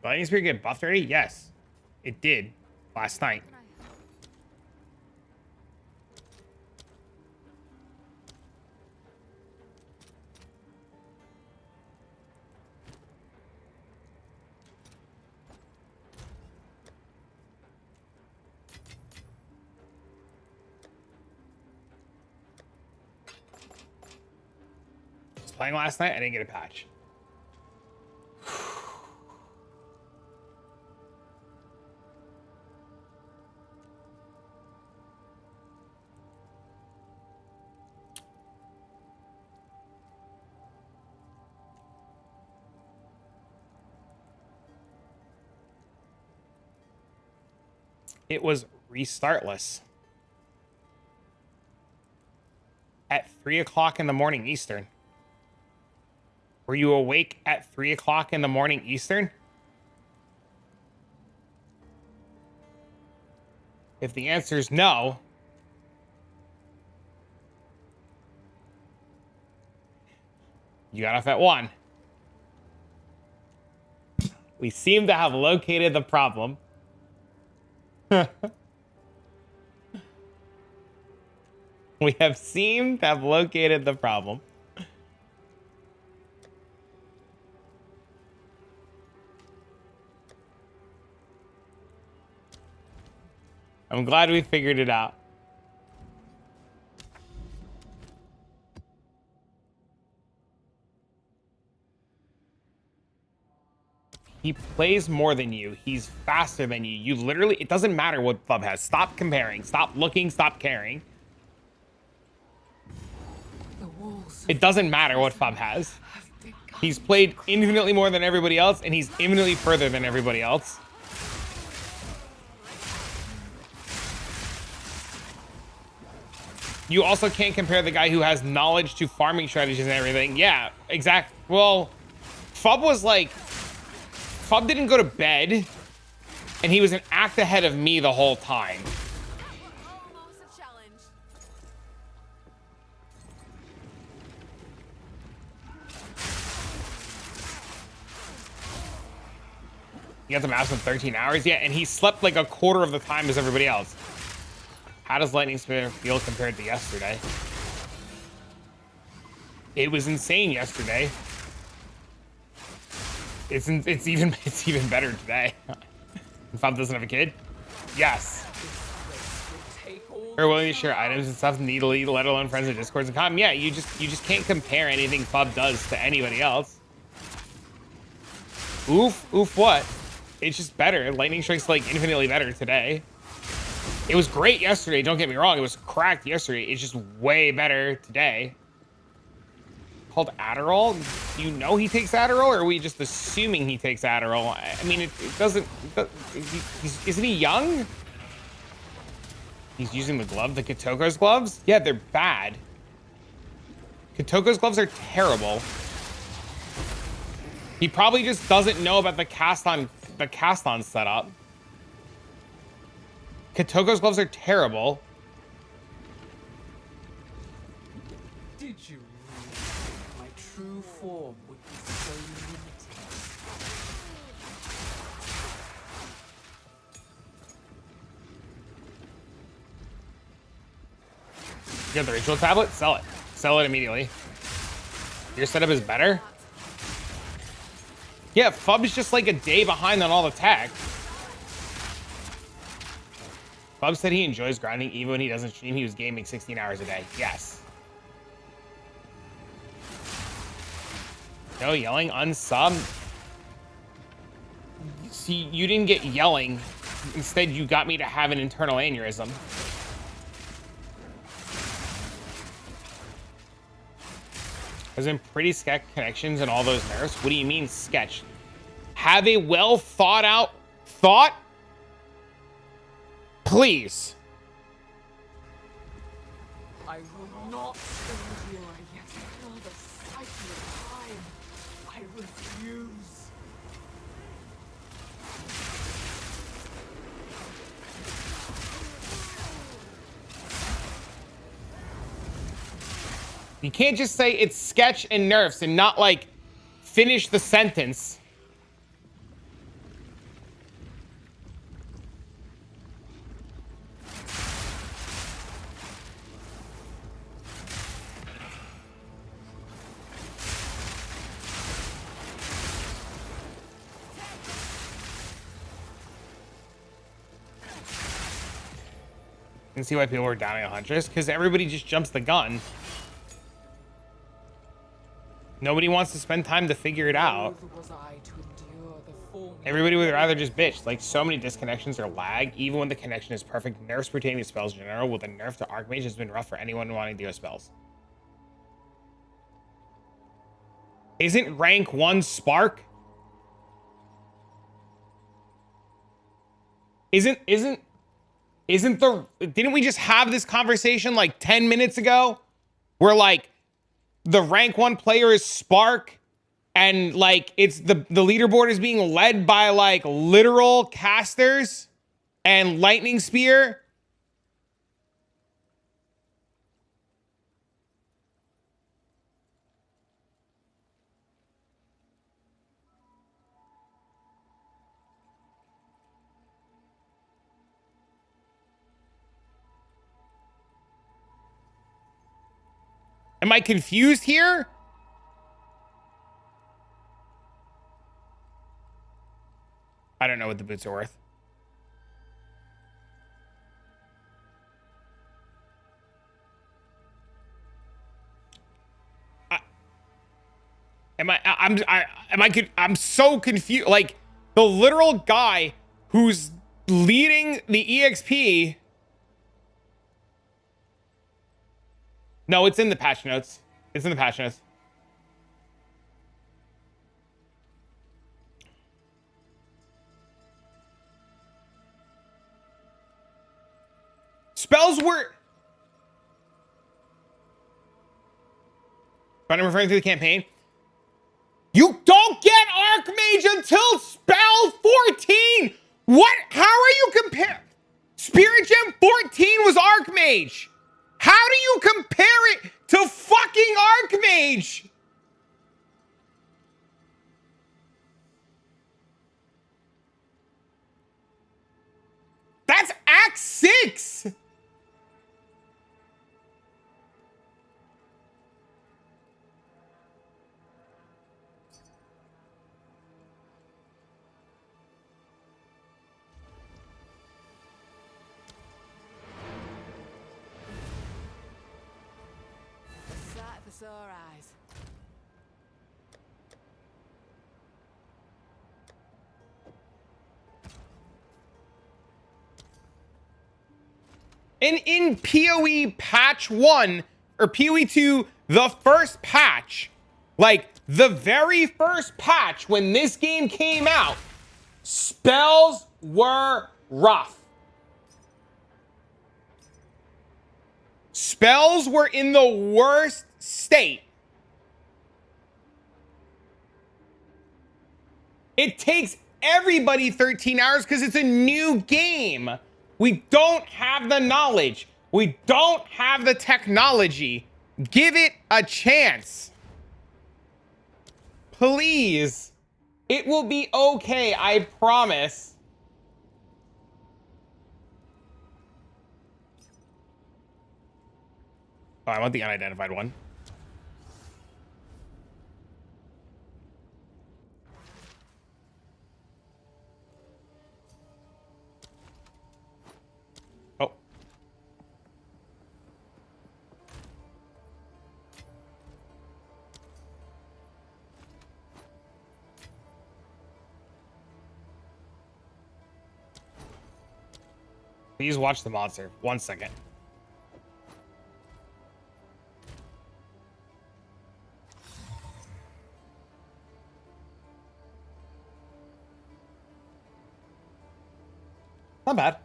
Lightning Spear get buffed already? Yes. It did. Last night. I was playing last night, I didn't get a patch. It was restartless. At 3 o'clock in the morning Eastern. Were you awake at 3 o'clock in the morning Eastern? If the answer is no, you got off at 1. We seem to have located the problem. We have seemed to have located the problem. I'm glad we figured it out. He plays more than you. He's faster than you. You literally, it doesn't matter what Fub has. Stop comparing. Stop looking. Stop caring. It doesn't matter what Fub has. He's played infinitely more than everybody else, and he's infinitely further than everybody else. You also can't compare the guy who has knowledge to farming strategies and everything. Yeah, exact. Well, Fub was like, Fub didn't go to bed, and he was an act ahead of me the whole time. Almost a challenge. He got the maps in 13 hours, yeah, and he slept like a quarter of the time as everybody else. How does Lightning Spear feel compared to yesterday? It was insane yesterday. It's even better today. Fub doesn't have a kid? Yes. We're willing to share items and stuff neatly, let alone friends or discords and com. Yeah, you just can't compare anything Fub does to anybody else. Oof, what? It's just better. Lightning Strike's like infinitely better today. It was great yesterday, don't get me wrong. It was cracked yesterday. It's just way better today. Called Adderall? Do you know he takes Adderall, or are we just assuming he takes Adderall? I mean, it doesn't... Isn't he young? He's using the glove, the Katoko's gloves? Yeah, they're bad. Katoko's gloves are terrible. He probably just doesn't know about the cast-on setup. Katoko's gloves are terrible. Did you read my true form would be so limited. You got the ritual tablet? Sell it. Sell it immediately. Your setup is better? Yeah, Fub's just like a day behind on all the tech. Fub said he enjoys grinding even when he doesn't stream. He was gaming 16 hours a day. Yes. No yelling, unsub. See, you didn't get yelling. Instead, you got me to have an internal aneurysm. There's been pretty sketch connections and all those nerfs. What do you mean sketch? Have a well thought out thought? Please. I will not endure yet another cycle of time. I refuse. You can't just say it's sketch and nerfs and not like finish the sentence. You can see why people were downing a huntress, because everybody just jumps the gun. Nobody wants to spend time to figure it out. Everybody would rather just bitch. Like, so many disconnections or lag, even when the connection is perfect. Nerfs pertaining to spells in general, with a nerf to Archmage has been rough for anyone wanting to go spells. Isn't rank 1 Spark? Isn't the... Didn't we just have this conversation like 10 minutes ago? Where like, the rank 1 player is Spark, and like it's the leaderboard is being led by like literal casters and lightning spear. Am I confused here? I don't know what the boots are worth. I'm so confused. Like, the literal guy who's leading the EXP. No, it's in the patch notes. It's in the patch notes. Spells were... But I'm referring to the campaign. You don't get Archmage until spell 14! What? How are you comparing? Spirit Gem 14 was Archmage! How do you compare it to fucking Archmage? That's Act 6! Sore eyes. And in PoE patch 1 or PoE 2, the first patch, like the very first patch when this game came out, spells were rough. Spells were in the worst state. It takes everybody 13 hours because it's a new game. We don't have the knowledge. We don't have the technology. Give it a chance. Please. It will be okay, I promise. Oh, I want the unidentified one. Oh. Please watch the monster. 1 second. Not bad.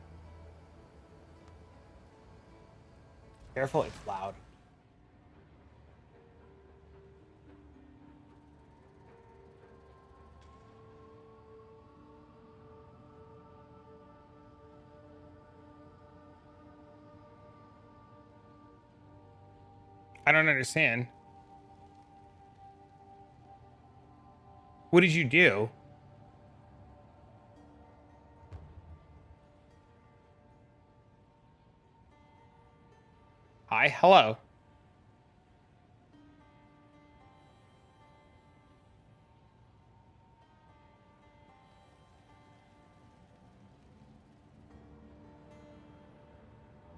Careful, it's loud. I don't understand. What did you do? Hi, hello.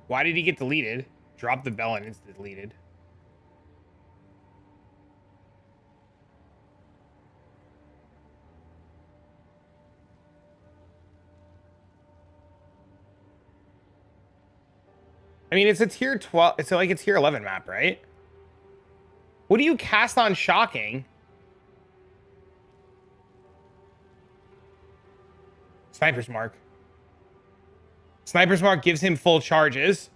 Why did he get deleted? Drop the bell and it's deleted. I mean, it's a tier 12. It's like a tier 11 map, right? What do you cast on shocking? Sniper's mark. Sniper's mark gives him full charges.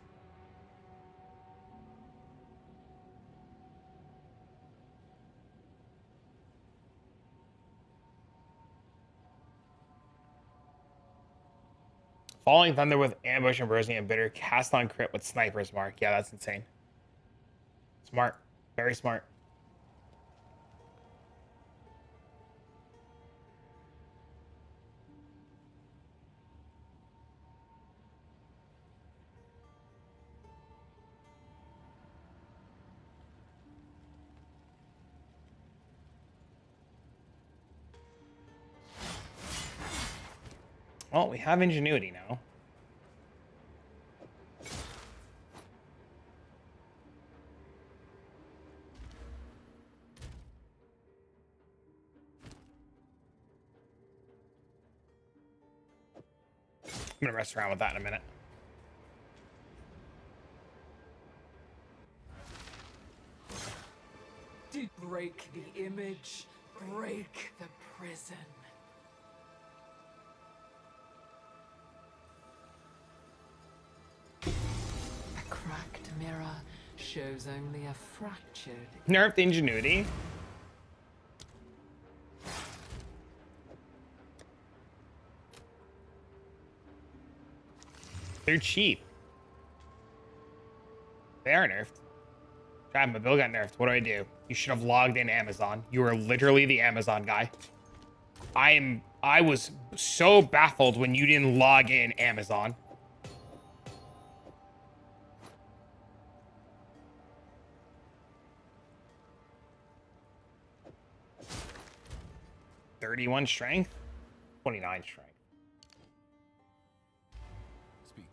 Falling Thunder with Ambush, Ambrosia, and Bitter. Cast on crit with Sniper's mark. Yeah, that's insane. Smart. Very smart. Well, we have Ingenuity now. I'm gonna mess around with that in a minute. Did break the image, break the prison. A cracked mirror shows only a fractured. Nerfed Ingenuity. They're cheap. They are nerfed. God, my bill got nerfed. What do? You should have logged in Amazon. You were literally the Amazon guy. I was so baffled when you didn't log in Amazon. $31 strength, 29 strength. Speak.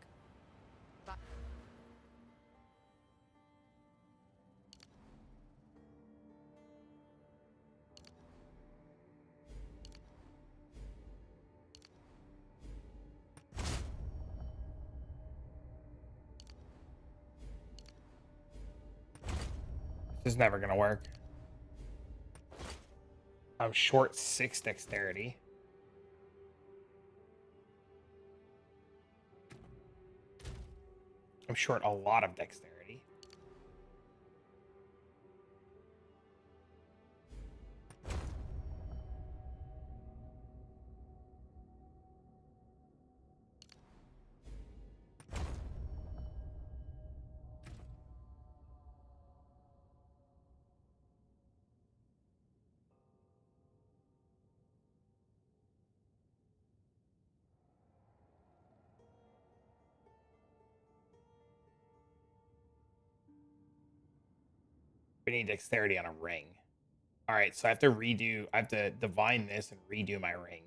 This is never gonna work. I'm short 6 dexterity. I'm short a lot of dexterity. We need dexterity on a ring. All right, so I have to divine this and redo my rings.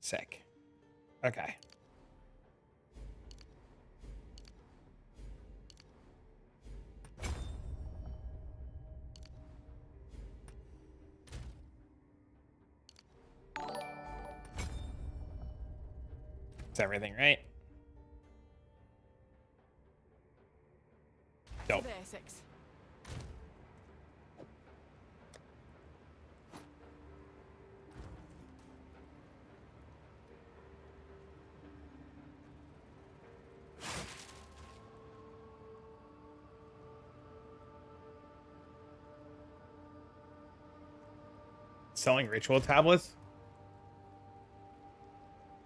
Sick. Okay. That's everything, right? Dope. Basics. Selling ritual tablets?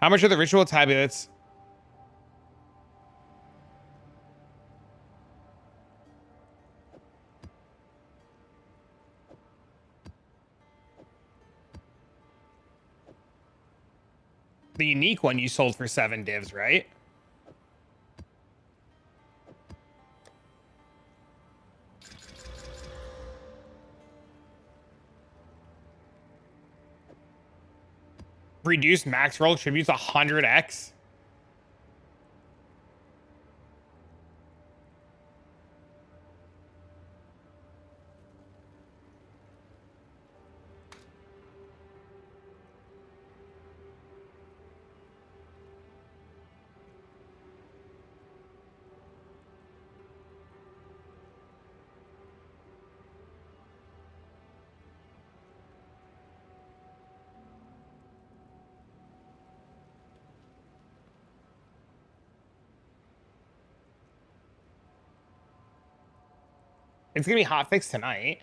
How much are the ritual tablets? The unique one you sold for 7 divs, right? Reduced max roll tributes 100x. It's gonna be hotfix tonight.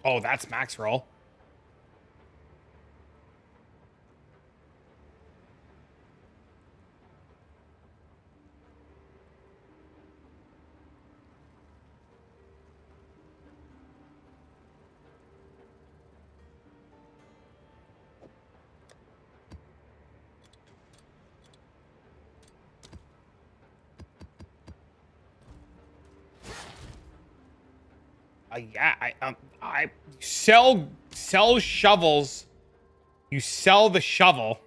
Oh, that's max roll. Yeah, I sell shovels. You sell the shovel.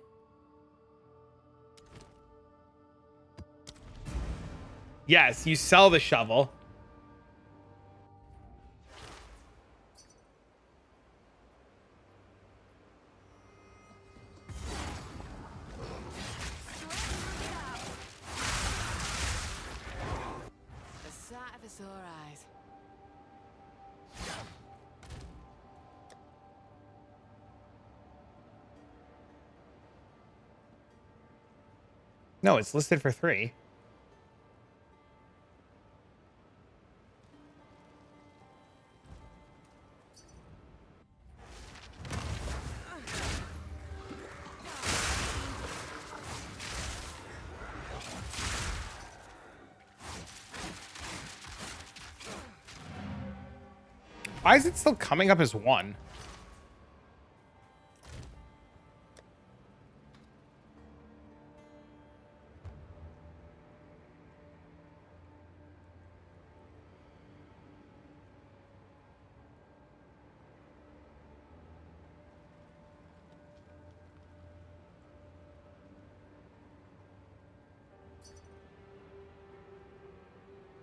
Yes, you sell the shovel. The sight of a sore eyes. No, it's listed for 3. Why is it still coming up as 1?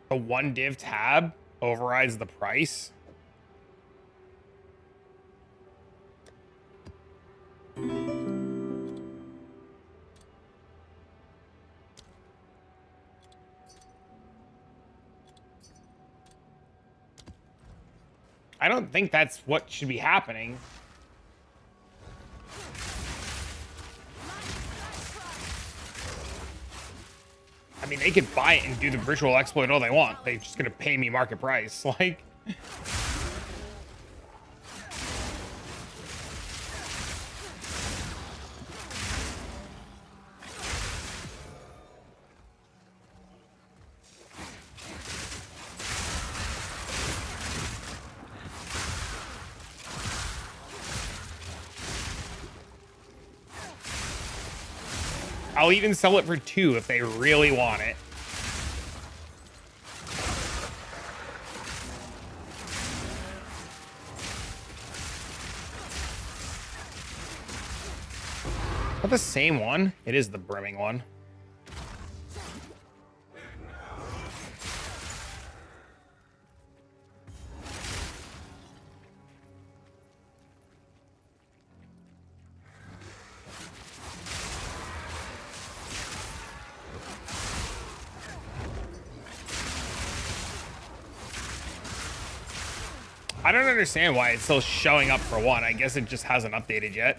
The 1 div tab overrides the price. I don't think that's what should be happening. I mean, they could buy it and do the ritual exploit all they want. They're just gonna pay me market price. Like, I'll even sell it for 2 if they really want it. Is that the same one? It is the brimming one. I don't understand why it's still showing up for 1. I guess it just hasn't updated yet.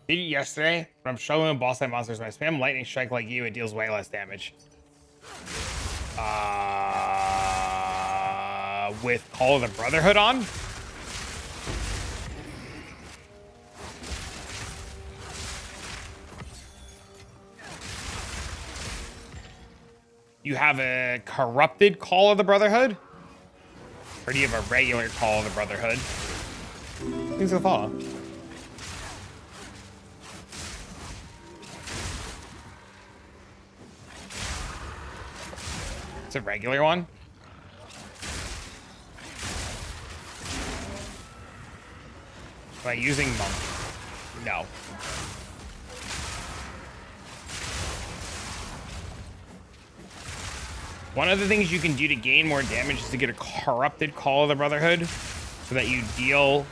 Did it yesterday, when I'm struggling with boss type monsters, when I spam lightning strike like you, it deals way less damage. With Call of the Brotherhood on? You have a corrupted Call of the Brotherhood? Or do you have a regular Call of the Brotherhood? Things will follow. It's a regular one. Am I using monk? No. One of the things you can do to gain more damage is to get a corrupted Call of the Brotherhood so that you deal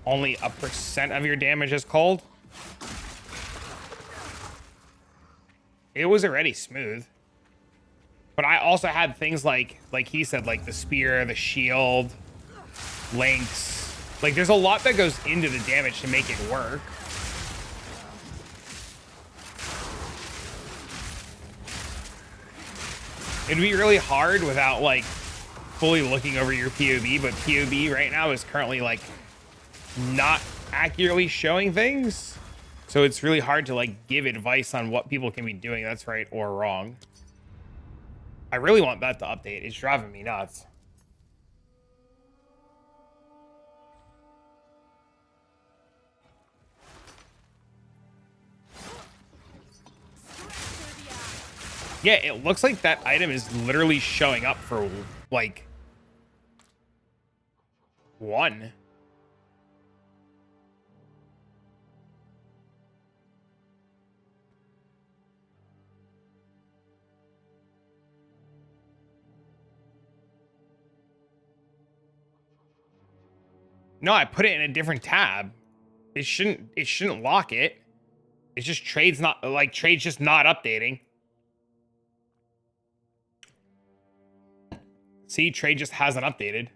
only a % of your damage as cold. It was already smooth. But I also had things like he said, like the spear, the shield, links. Like there's a lot that goes into the damage to make it work. It'd be really hard without like fully looking over your POV, but POV right now is currently like not accurately showing things. So it's really hard to like give advice on what people can be doing that's right or wrong. I really want that to update. It's driving me nuts. Yeah, it looks like that item is literally showing up for like 1. No, I put it in a different tab. It shouldn't lock it. It's just trade's just not updating. See, trade just hasn't updated.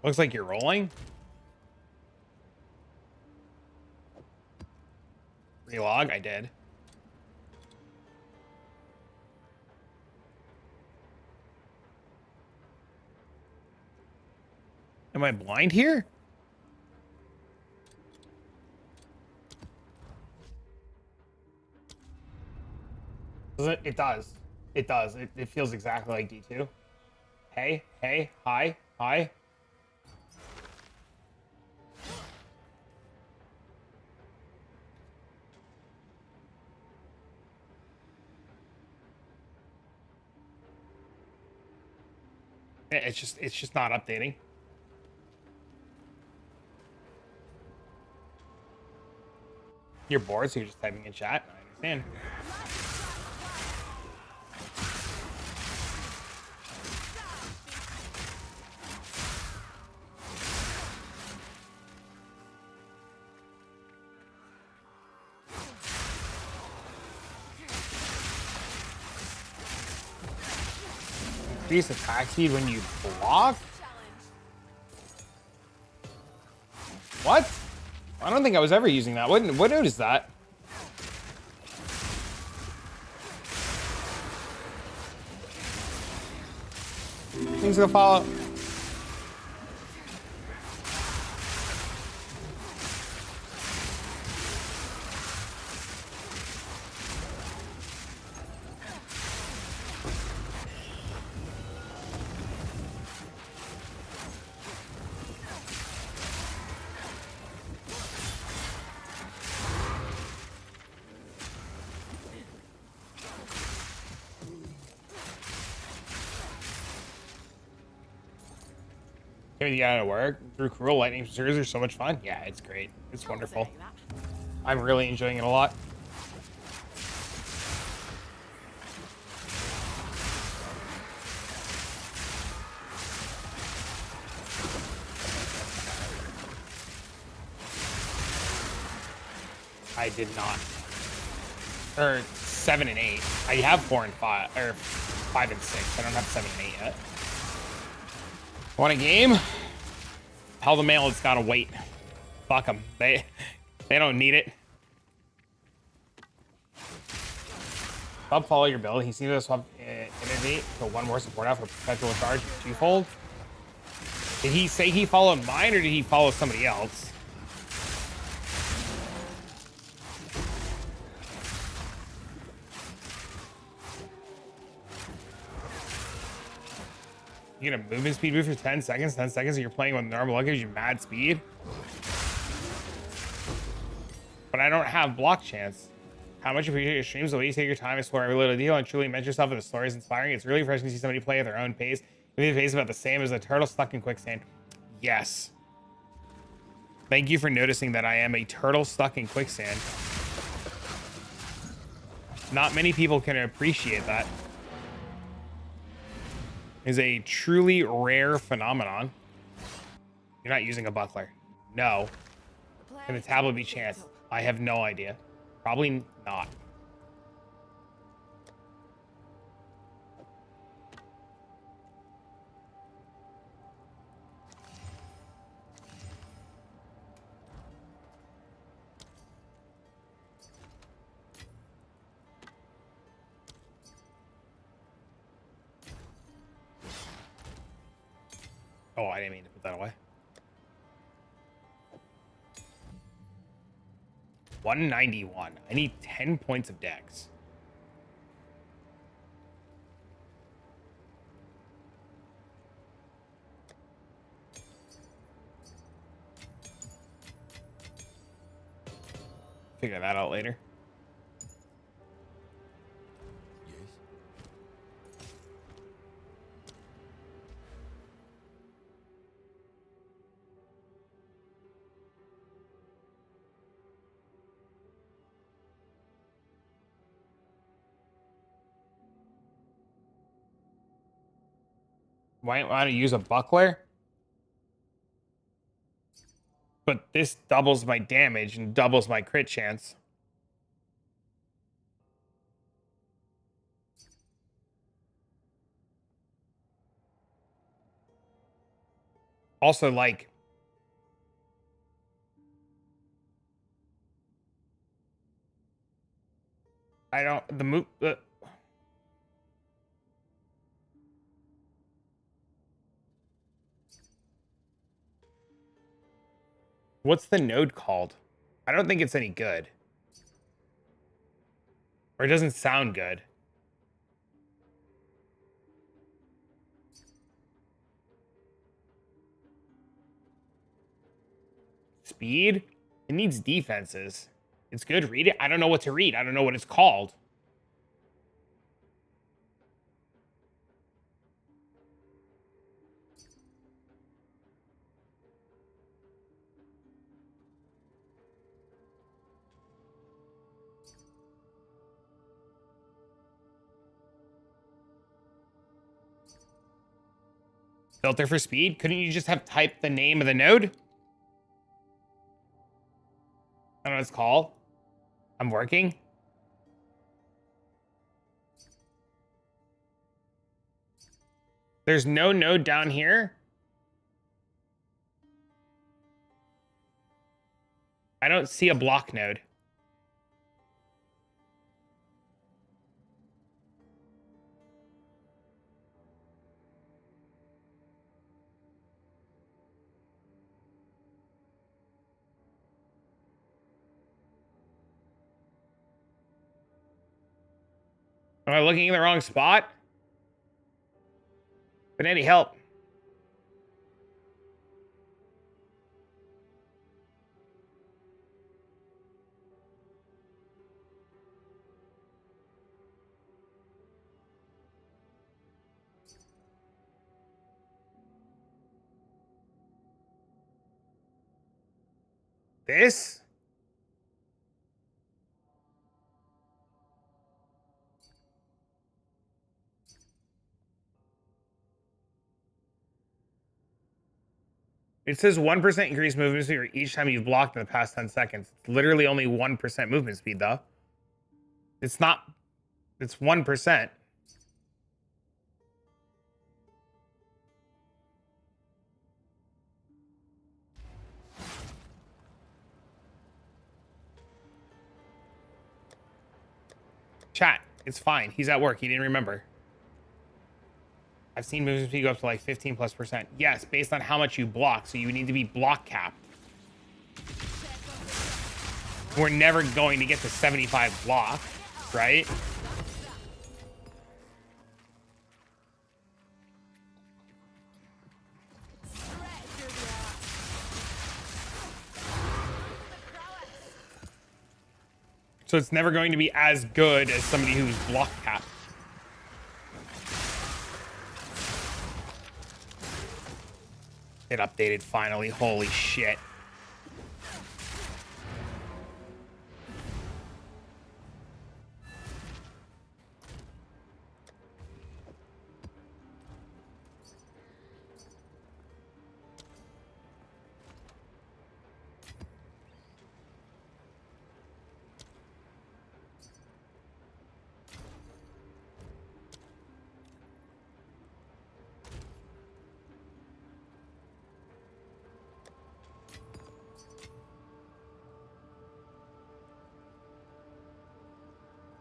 Looks like you're rolling. Relog, I did. Am I blind here? It does. It does. It feels exactly like D2. Hey, hey, hi, hi. It's just not updating. You're bored, so you're just typing in chat. I understand. Increase attack speed when you block? What? I don't think I was ever using that. What node is that? things gonna follow. Getting out of work through cruel lightning pursuers are so much fun. Yeah, it's great. It's wonderful. Say that. I'm really enjoying it a lot. I did not. Or 7 and 8. I have 4 and 5, or 5 and 6. I don't have 7 and 8 yet. Want a game? Tell the mail it's gotta wait. Fuck them. They don't need it. Swap follow your build. He seems to swap innovate to one more support out for perpetual charge twofold. Did he say he followed mine or did he follow somebody else? You get a movement speed boost for 10 seconds. 10 seconds and you're playing with normal luck gives you mad speed. But I don't have block chance. How much appreciate your streams, the way you take your time, explore every little deal, and truly immerse yourself in the story is inspiring. It's really refreshing to see somebody play at their own pace. Maybe the pace is about the same as a turtle stuck in quicksand. Yes. Thank you for noticing that I am a turtle stuck in quicksand. Not many people can appreciate that. Is a truly rare phenomenon. You're not using a buckler. No. Can the tablet be chanced? I have no idea. Probably not. Oh, I didn't mean to put that away. 191. I need 10 points of dex. Figure that out later. Yes. Why want to use a buckler? But this doubles my damage and doubles my crit chance. Also, like, I don't, the move, what's the node called? I don't think it's any good. Or it doesn't sound good. Speed? It needs defenses. It's good. Read it. I don't know what to read. I don't know what it's called. Filter for speed? Couldn't you just have typed the name of the node? I don't know what it's called. I'm working. There's no node down here. I don't see a block node. Am I looking in the wrong spot? Benetti, help. This? It says 1% increased movement speed each time you've blocked in the past 10 seconds. It's literally only 1% movement speed, though. It's not. It's 1%. Chat, it's fine. He's at work. He didn't remember. I've seen movement speed go up to like 15+%. Yes, based on how much you block. So you need to be block capped. We're never going to get to 75 block, right? So it's never going to be as good as somebody who's block capped. It updated finally. Holy shit.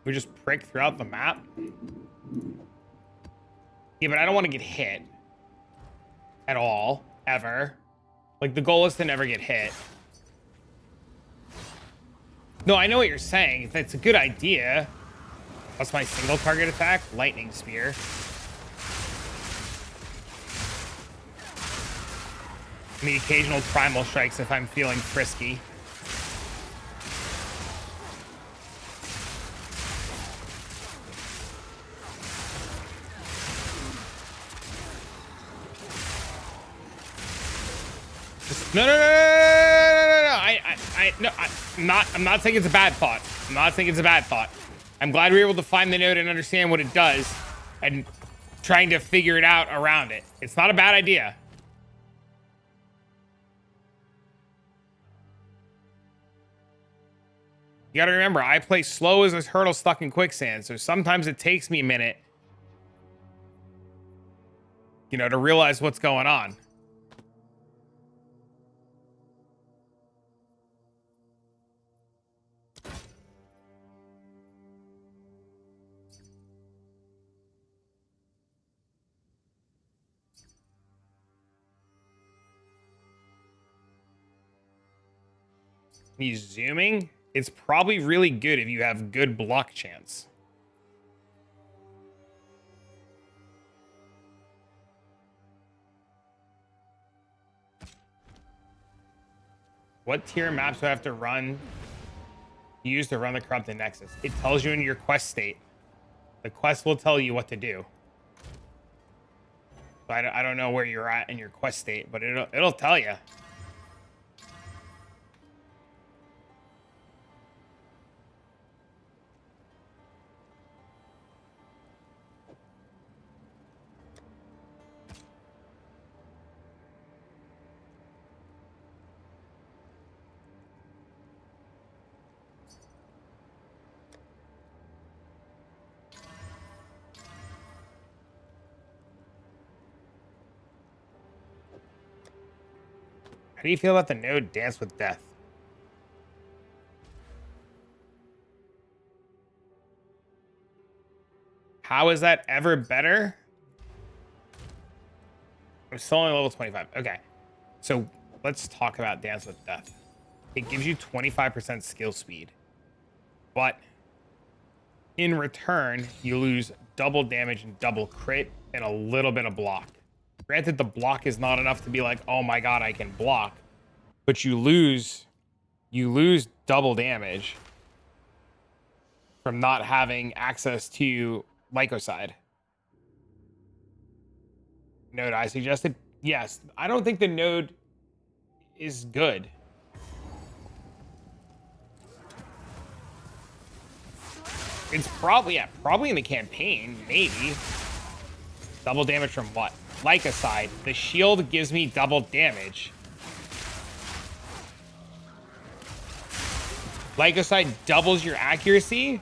We just prick throughout the map? Yeah, but I don't want to get hit. At all. Ever. Like, the goal is to never get hit. No, I know what you're saying. That's a good idea. What's my single target attack? Lightning Spear. And the occasional Primal Strikes if I'm feeling frisky. No. I'm not saying it's a bad thought. I'm not saying it's a bad thought. I'm glad we were able to find the node and understand what it does and trying to figure it out around it. It's not a bad idea. You gotta remember, I play slow as a turtle stuck in quicksand, so sometimes it takes me a minute, you know, to realize what's going on. He's zooming. It's probably really good if you have good block chance. What tier maps do I have to use to run the corrupted Nexus? It tells you in your quest state. The quest will tell you what to do. So I don't know where you're at in your quest state, but it'll tell you. How do you feel about the node Dance with Death? How is that ever better? I'm still only level 25. Okay. So let's talk about Dance with Death. It gives you 25% skill speed. But In return, you lose double damage and double crit and a little bit of block. Granted, the block is not enough to be like, oh my god, I can block. But you lose double damage from not having access to Lycoside. Node I suggested? Yes. I don't think the node is good. It's probably, yeah, probably in the campaign, maybe. Double damage from what? Lycoside. The shield gives me double damage. Lycoside doubles your accuracy?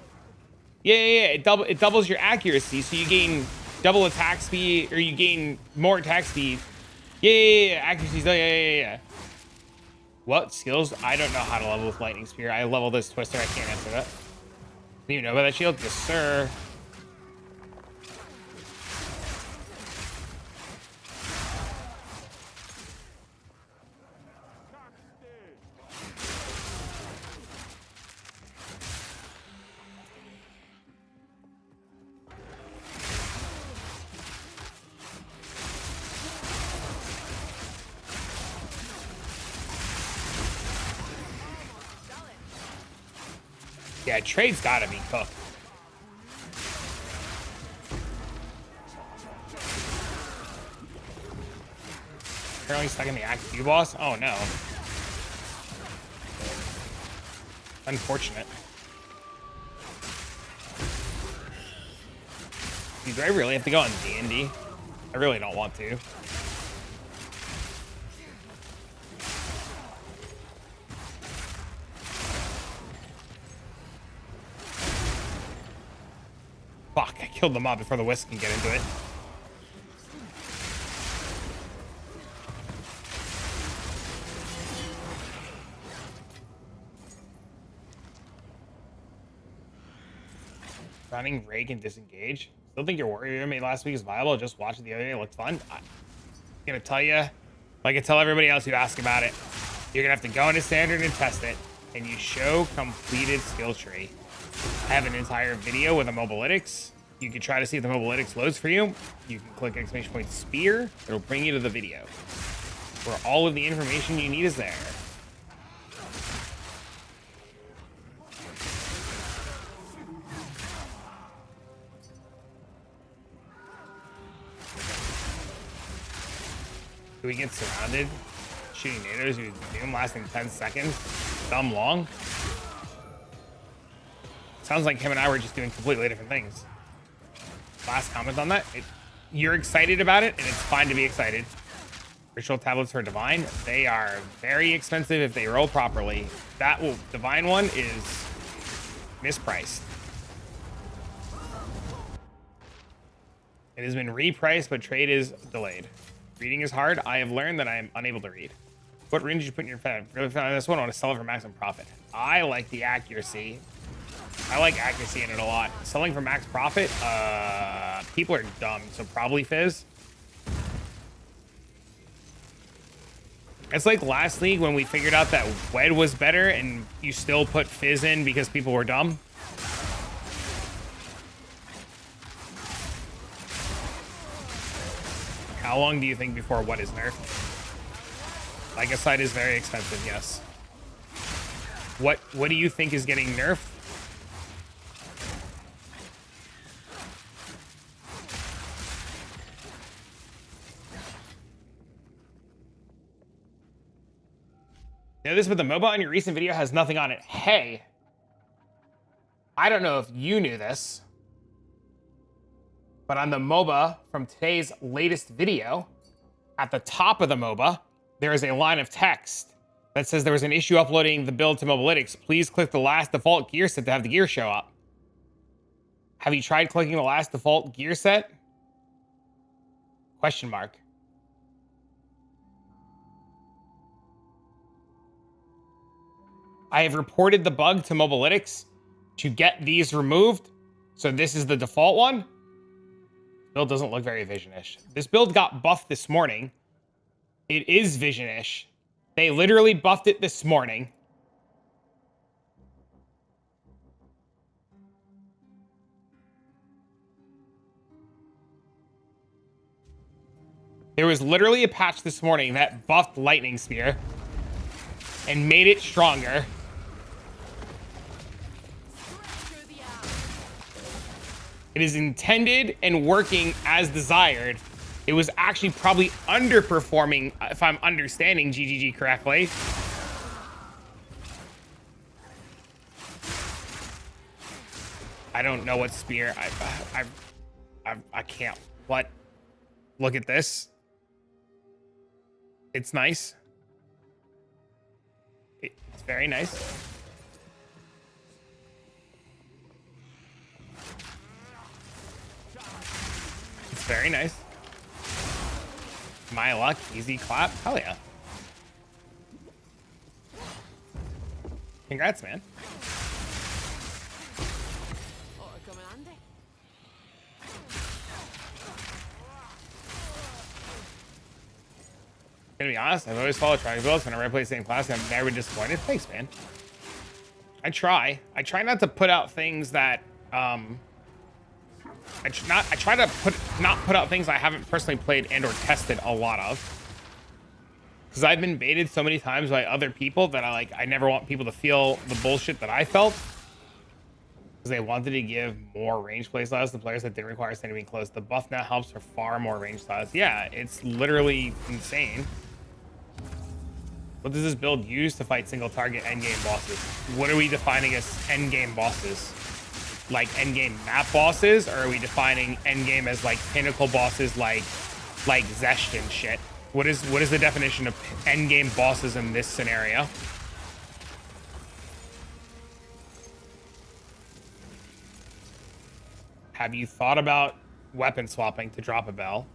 Yeah. It doubles your accuracy, so you gain double attack speed, or you gain more attack speed. Yeah. Accuracy, yeah. What skills? I don't know how to level with Lightning Spear. I level this Twister. I can't answer that. Do you know about that shield? Yes, sir. Yeah, trade's gotta be cooked. Apparently stuck in the Act 2 boss? Oh no. Unfortunate. Dude, do I really have to go on D&D? I really don't want to. Fuck, I killed the mob before the Wisp can get into it. Running Rake and Disengage. Still think your warrior you made last week is viable. Just watched it the other day. It looked fun. I'm gonna tell you, like I tell everybody else who asks about it, you're gonna have to go into standard and test it, and you show completed skill tree. I have an entire video with a mobilytics. You can try to see if the mobilytics loads for you. You can click exclamation point spear. It'll bring you to the video where all of the information you need is there. Do we get surrounded? Shooting nados who doom lasting 10 seconds? Dumb long? Sounds like him and I were just doing completely different things. Last comment on that. You're excited about it, and it's fine to be excited. Ritual tablets for Divine. They are very expensive if they roll properly. That Divine one is mispriced. It has been repriced, but trade is delayed. Reading is hard. I have learned that I am unable to read. What rune did you put in your fan? Really found this one. I want to sell it for maximum profit. I like the accuracy. I like accuracy in it a lot. Selling for max profit, people are dumb, so probably Fizz. It's like last league when we figured out that Wed was better and you still put Fizz in because people were dumb. How long do you think before Wed is nerfed? Lycoside is very expensive, yes. What do you think is getting nerfed? You know this, but the MOBA on your recent video has nothing on it. Hey, I don't know if you knew this, but on the MOBA from today's latest video, at the top of the MOBA, there is a line of text that says there was an issue uploading the build to mobilytics. Please click the last default gear set to have the gear show up. Have you tried clicking the last default gear set? Question mark. I have reported the bug to mobilytics to get these removed. So this is the default one. Build doesn't look very vision-ish. This build got buffed this morning. It is vision-ish. They literally buffed it this morning. There was literally a patch this morning that buffed lightning spear and made it stronger. It is intended and working as desired. It was actually probably underperforming, if I'm understanding GGG correctly. I don't know what spear. I can't. What? Look at this. It's nice. It's very nice. It's very nice. My luck, easy clap. Hell yeah. Congrats, man. Ought to come in handy. Gonna be honest, I've always followed trying builds whenever I play the same class, and I'm never disappointed. Thanks, man. I try not to put out things that I try to not put out things I haven't personally played and or tested a lot of. Because I've been baited so many times by other people that I never want people to feel the bullshit that I felt. Because they wanted to give more range playstyles to players that didn't require standing being close. The buff now helps for far more range styles. Yeah, it's literally insane. What does this build use to fight single target endgame bosses? What are we defining as endgame bosses? Like endgame map bosses, or are we defining endgame as like pinnacle bosses like Zesht and shit? What is the definition of endgame bosses in this scenario? Have you thought about weapon swapping to drop a bell?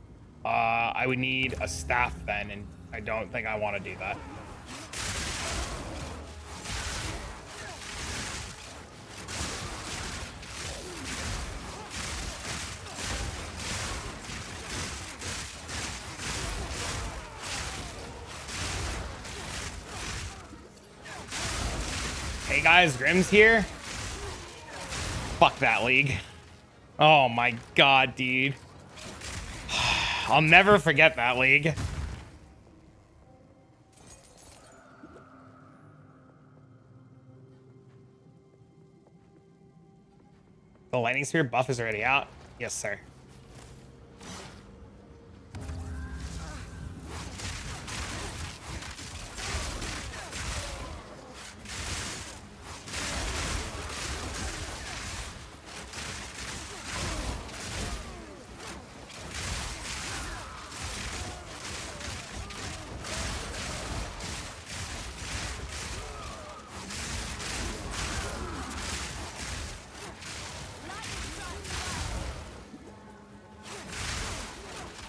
I would need a staff then, and I don't think I want to do that. Hey guys, Grim's here. Fuck that league. Oh my god, dude. I'll never forget that league. The lightning spear buff is already out. Yes, sir.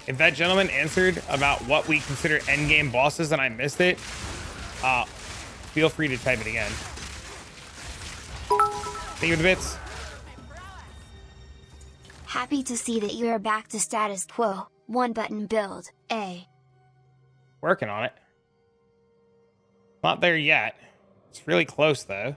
If that gentleman answered about what we consider endgame bosses and I missed it, feel free to type it again. Thank you for the bits. Happy to see that you're back to status quo. One button build, A. Working on it. Not there yet. It's really close though.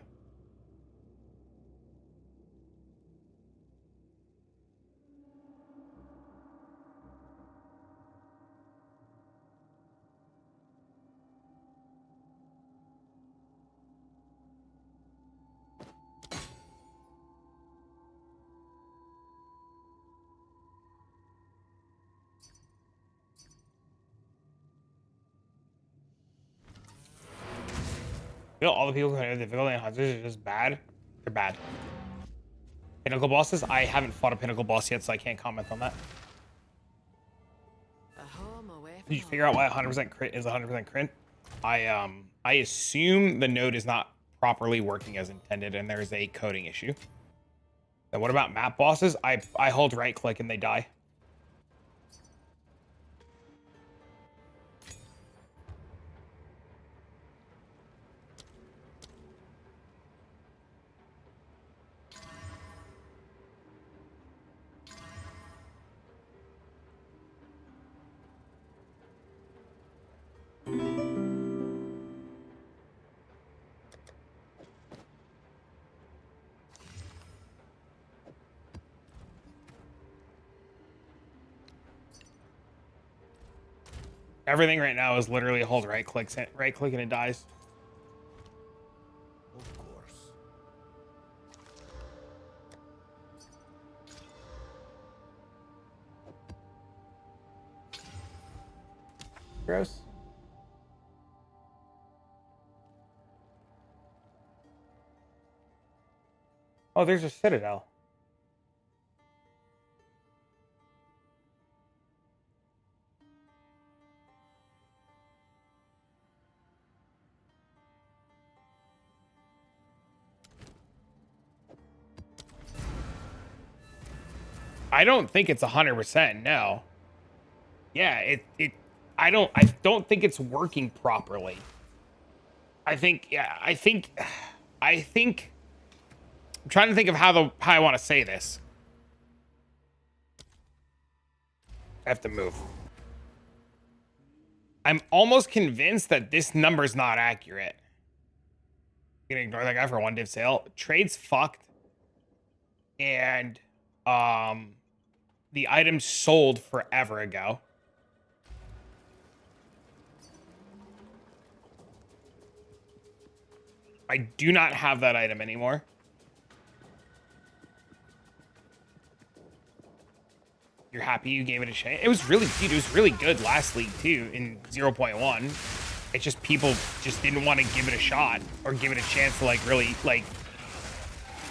You know, all the people who have difficulty in hunters are just bad. They're bad. Pinnacle bosses? I haven't fought a pinnacle boss yet, so I can't comment on that. A home away from Did you home. figure out why 100% crit is 100% crit? I assume the node is not properly working as intended, and there's a coding issue. Then what about map bosses? I hold right click and they die. Everything right now is literally hold right click and it dies. Of course. Gross. Oh, there's a citadel. I don't think it's 100%. No. Yeah, I don't think it's working properly. I think I'm trying to think of how I want to say this. I have to move. I'm almost convinced that this number's not accurate. You gonna ignore that guy for one div sale. Trade's fucked. And the item sold forever ago. I do not have that item anymore. You're happy you gave it a chance? It was really, dude, it was really good last league too in 0.1. It's just people just didn't want to give it a shot or give it a chance to like really like,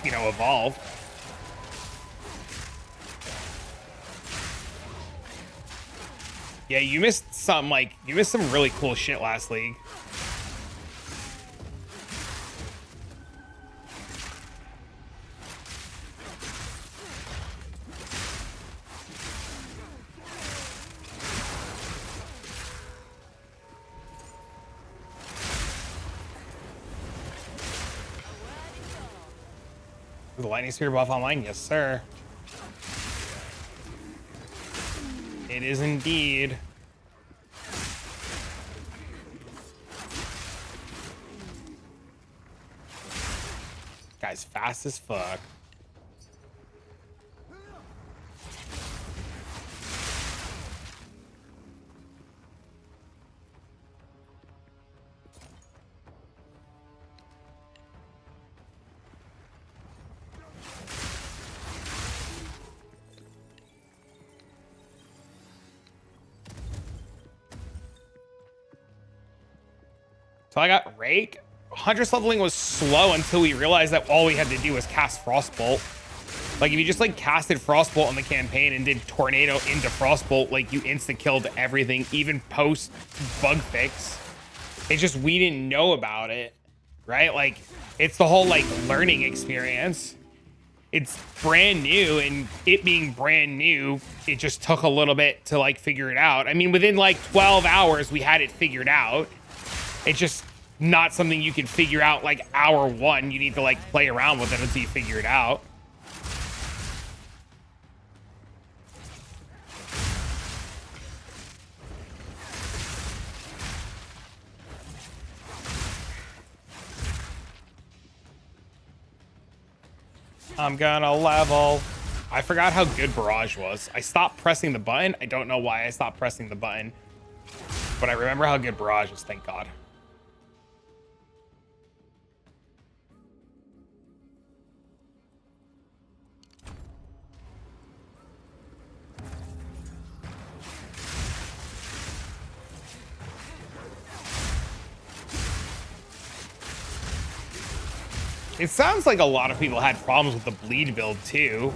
you know, evolve. Yeah, you missed some really cool shit last league. The lightning spear buff online, yes sir. It is indeed. Guy's fast as fuck. So I got Rake. Huntress leveling was slow until we realized that all we had to do was cast Frostbolt. Like if you just like casted Frostbolt on the campaign and did Tornado into Frostbolt, like you insta-killed everything, even post bug fix. It's just we didn't know about it, right? Like it's the whole like learning experience. It's brand new, and it being brand new, it just took a little bit to like figure it out. I mean, within like 12 hours, we had it figured out. It's just not something you can figure out like hour one. You need to like play around with it until you figure it out. I'm gonna level. I forgot how good Barrage was. I stopped pressing the button. I don't know why I stopped pressing the button, but I remember how good Barrage is, thank God. It sounds like a lot of people had problems with the bleed build too.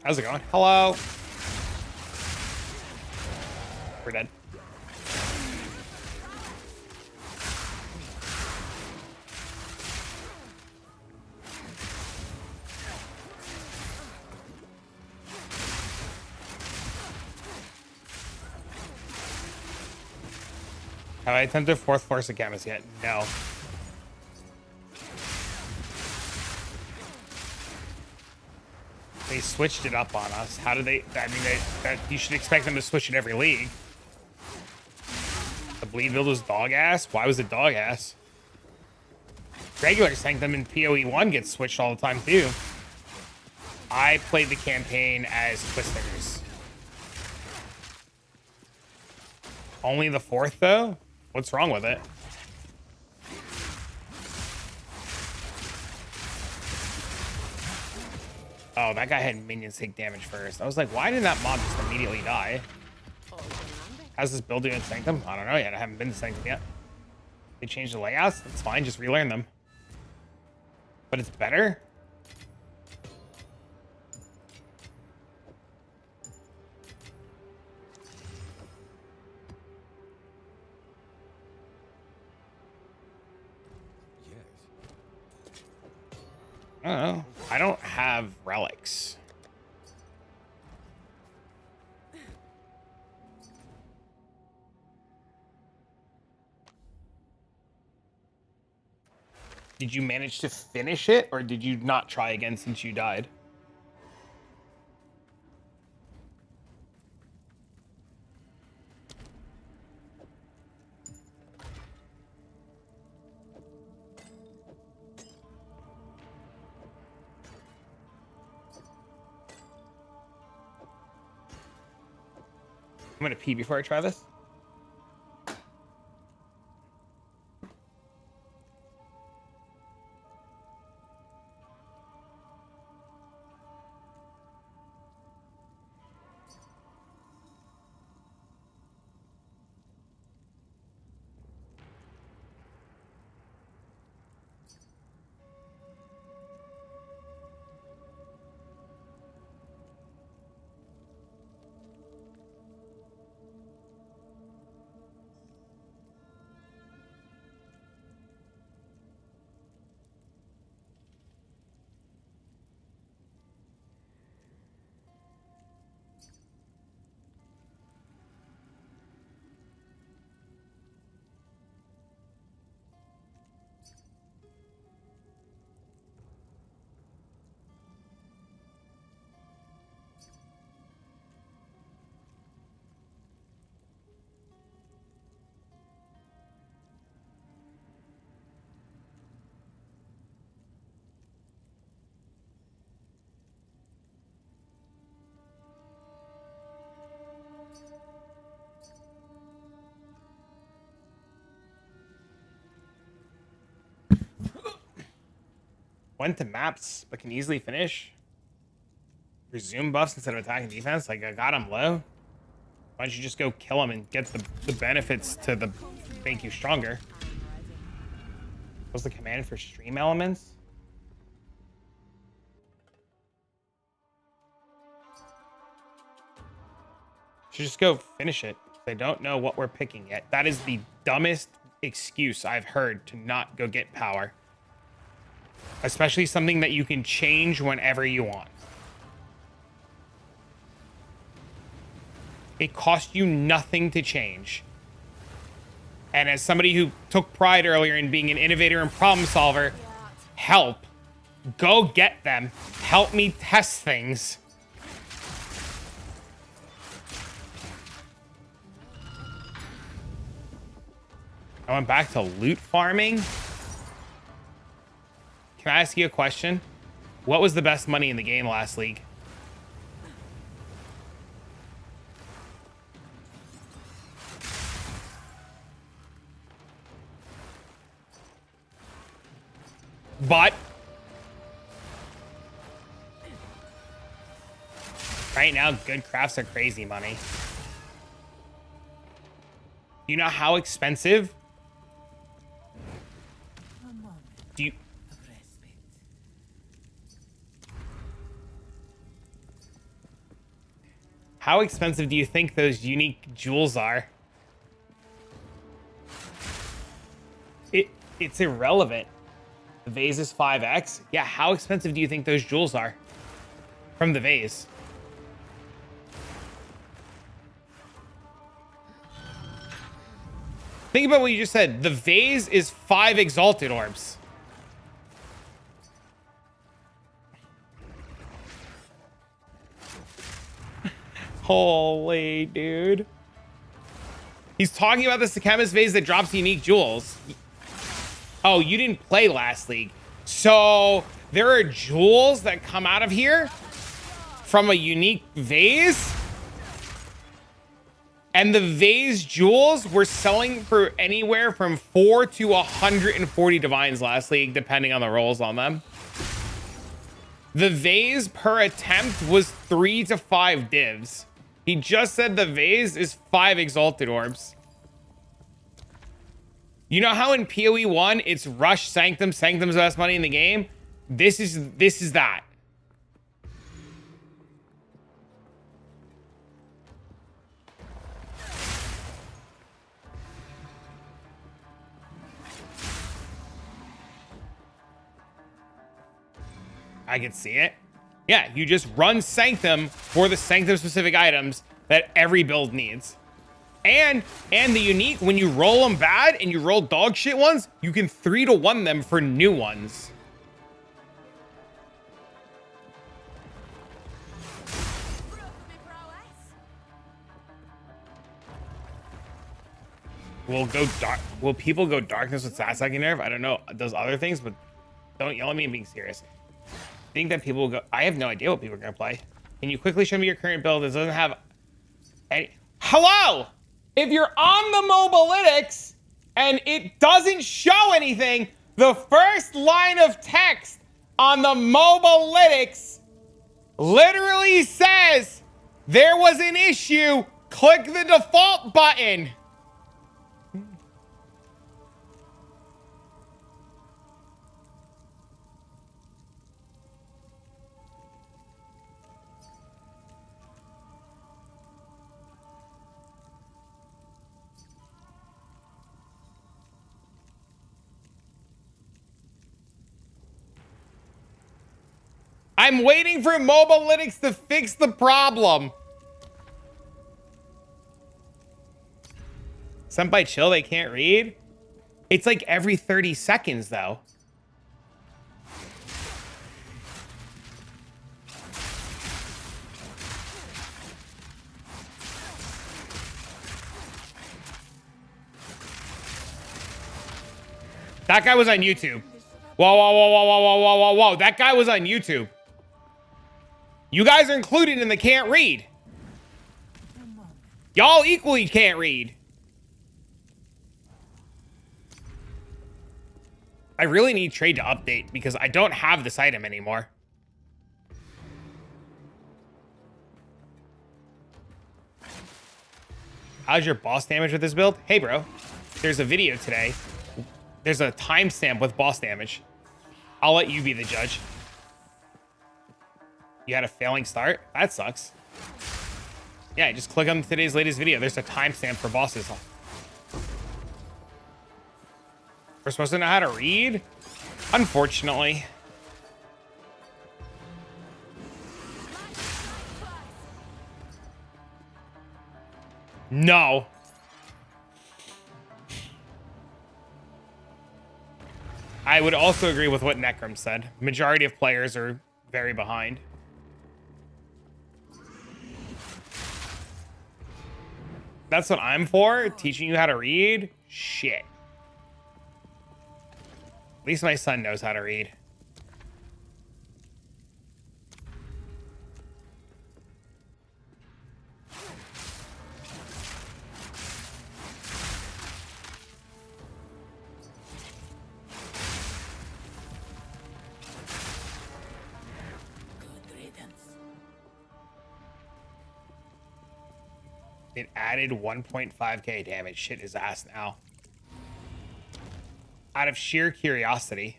How's it going? Hello. We're dead. Have I attempted fourth floor Sakamas yet? No. They switched it up on us. How did they? I mean, you should expect them to switch it every league. The bleed build was dog ass. Why was it dog ass? Regular Sanctum in PoE 1 gets switched all the time too. I played the campaign as Twisters. Only the 4th, though? What's wrong with it? Oh, that guy had minions take damage first. I was like, why did that mob just immediately die? How's this build doing in Sanctum? I don't know yet. I haven't been to Sanctum yet. They changed the layouts. That's fine. Just relearn them. But it's better? Yes. I don't know. I don't have relics. Did you manage to finish it, or did you not try again since you died? I'm gonna pee before I try this. Went to maps, but can easily finish. Resume buffs instead of attacking defense. Like, I got him low. Why don't you just go kill him and get the benefits to the make you stronger? What's the command for stream elements? Should just go finish it. They don't know what we're picking yet. That is the dumbest excuse I've heard to not go get power. Especially something that you can change whenever you want. It costs you nothing to change. And as somebody who took pride earlier in being an innovator and problem solver, help. Go get them. Help me test things. I went back to loot farming. Can I ask you a question? What was the best money in the game last league? But right now, good crafts are crazy money. You know how expensive? Do you... How expensive do you think those unique jewels are? It's irrelevant. The vase is 5x. Yeah, how expensive do you think those jewels are from the vase? Think about what you just said. The vase is 5 exalted orbs. Holy dude. He's talking about the Sakema's vase that drops unique jewels. Oh, you didn't play last league. So there are jewels that come out of here from a unique vase. And the vase jewels were selling for anywhere from 4 to 140 divines last league, depending on the rolls on them. The vase per attempt was 3 to 5 divs. He just said the vase is 5 exalted orbs. You know how in PoE 1 it's rush sanctum, sanctum's the best money in the game? This is that. I can see it. Yeah, you just run Sanctum for the Sanctum specific items that every build needs. And the unique, when you roll them bad and you roll dog shit ones, you can 3 to 1 them for new ones. Will people go darkness with stat stacking nerf? I don't know. Those other things, but don't yell at me and being serious. I think that people will go. I have no idea what people are going to play. Can you quickly show me your current build that doesn't have any? Hello! If you're on the Mobalytics and it doesn't show anything, the first line of text on the Mobalytics literally says there was an issue. Click the default button. I'm waiting for Mobalytics to fix the problem. Senpai chill, they can't read? It's like every 30 seconds, though. That guy was on YouTube. Whoa, whoa, whoa, whoa, whoa, whoa, whoa, whoa, whoa. That guy was on YouTube. You guys are included in the can't read. Y'all equally can't read. I really need trade to update because I don't have this item anymore. How's your boss damage with this build? Hey, bro. There's a video today. There's a timestamp with boss damage. I'll let you be the judge. You had a failing start? That sucks. Yeah, just click on today's latest video. There's a timestamp for bosses. We're supposed to know how to read? Unfortunately. No. I would also agree with what Necrum said. Majority of players are very behind. That's what I'm for, teaching you how to read. Shit. At least my son knows how to read. It added 1.5k damage. Shit his ass now. Out of sheer curiosity.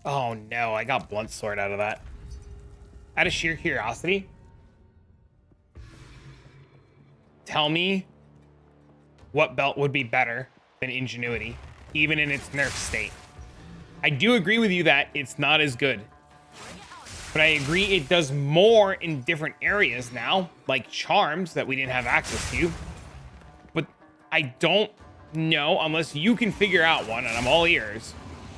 Oh no, I got blunt sword out of that. Out of sheer curiosity. Tell me what belt would be better than Ingenuity, even in its nerf state. I do agree with you that it's not as good. But I agree it does more in different areas now, like charms that we didn't have access to. But I don't know, unless you can figure out one, and I'm all ears,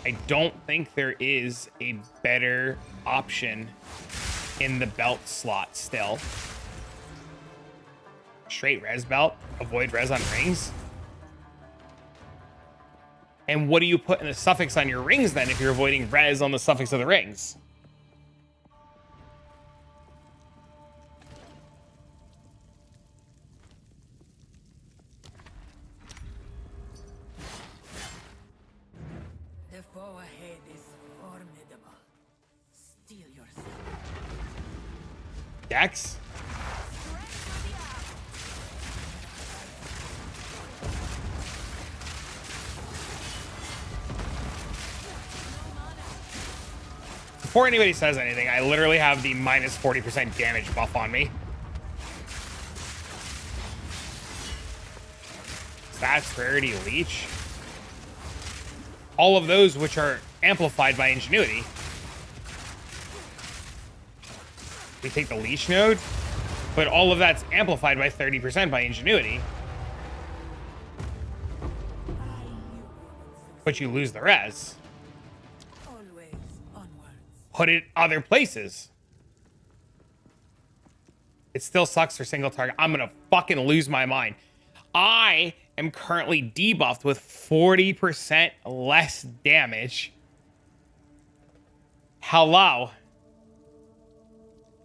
I don't think there is a better option in the belt slot still. Straight res belt, avoid res on rings. And what do you put in the suffix on your rings then if you're avoiding res on the suffix of the rings? The foe ahead is formidable. Steel yourself. Dex? Before anybody says anything, I literally have the minus 40% damage buff on me. Stats, rarity, leech. All of those which are amplified by ingenuity. We take the leech node, but all of that's amplified by 30% by ingenuity. But you lose the res. Always onwards. Put it other places. It still sucks for single target. I'm gonna fucking lose my mind. I am currently debuffed with 40% less damage. Hello.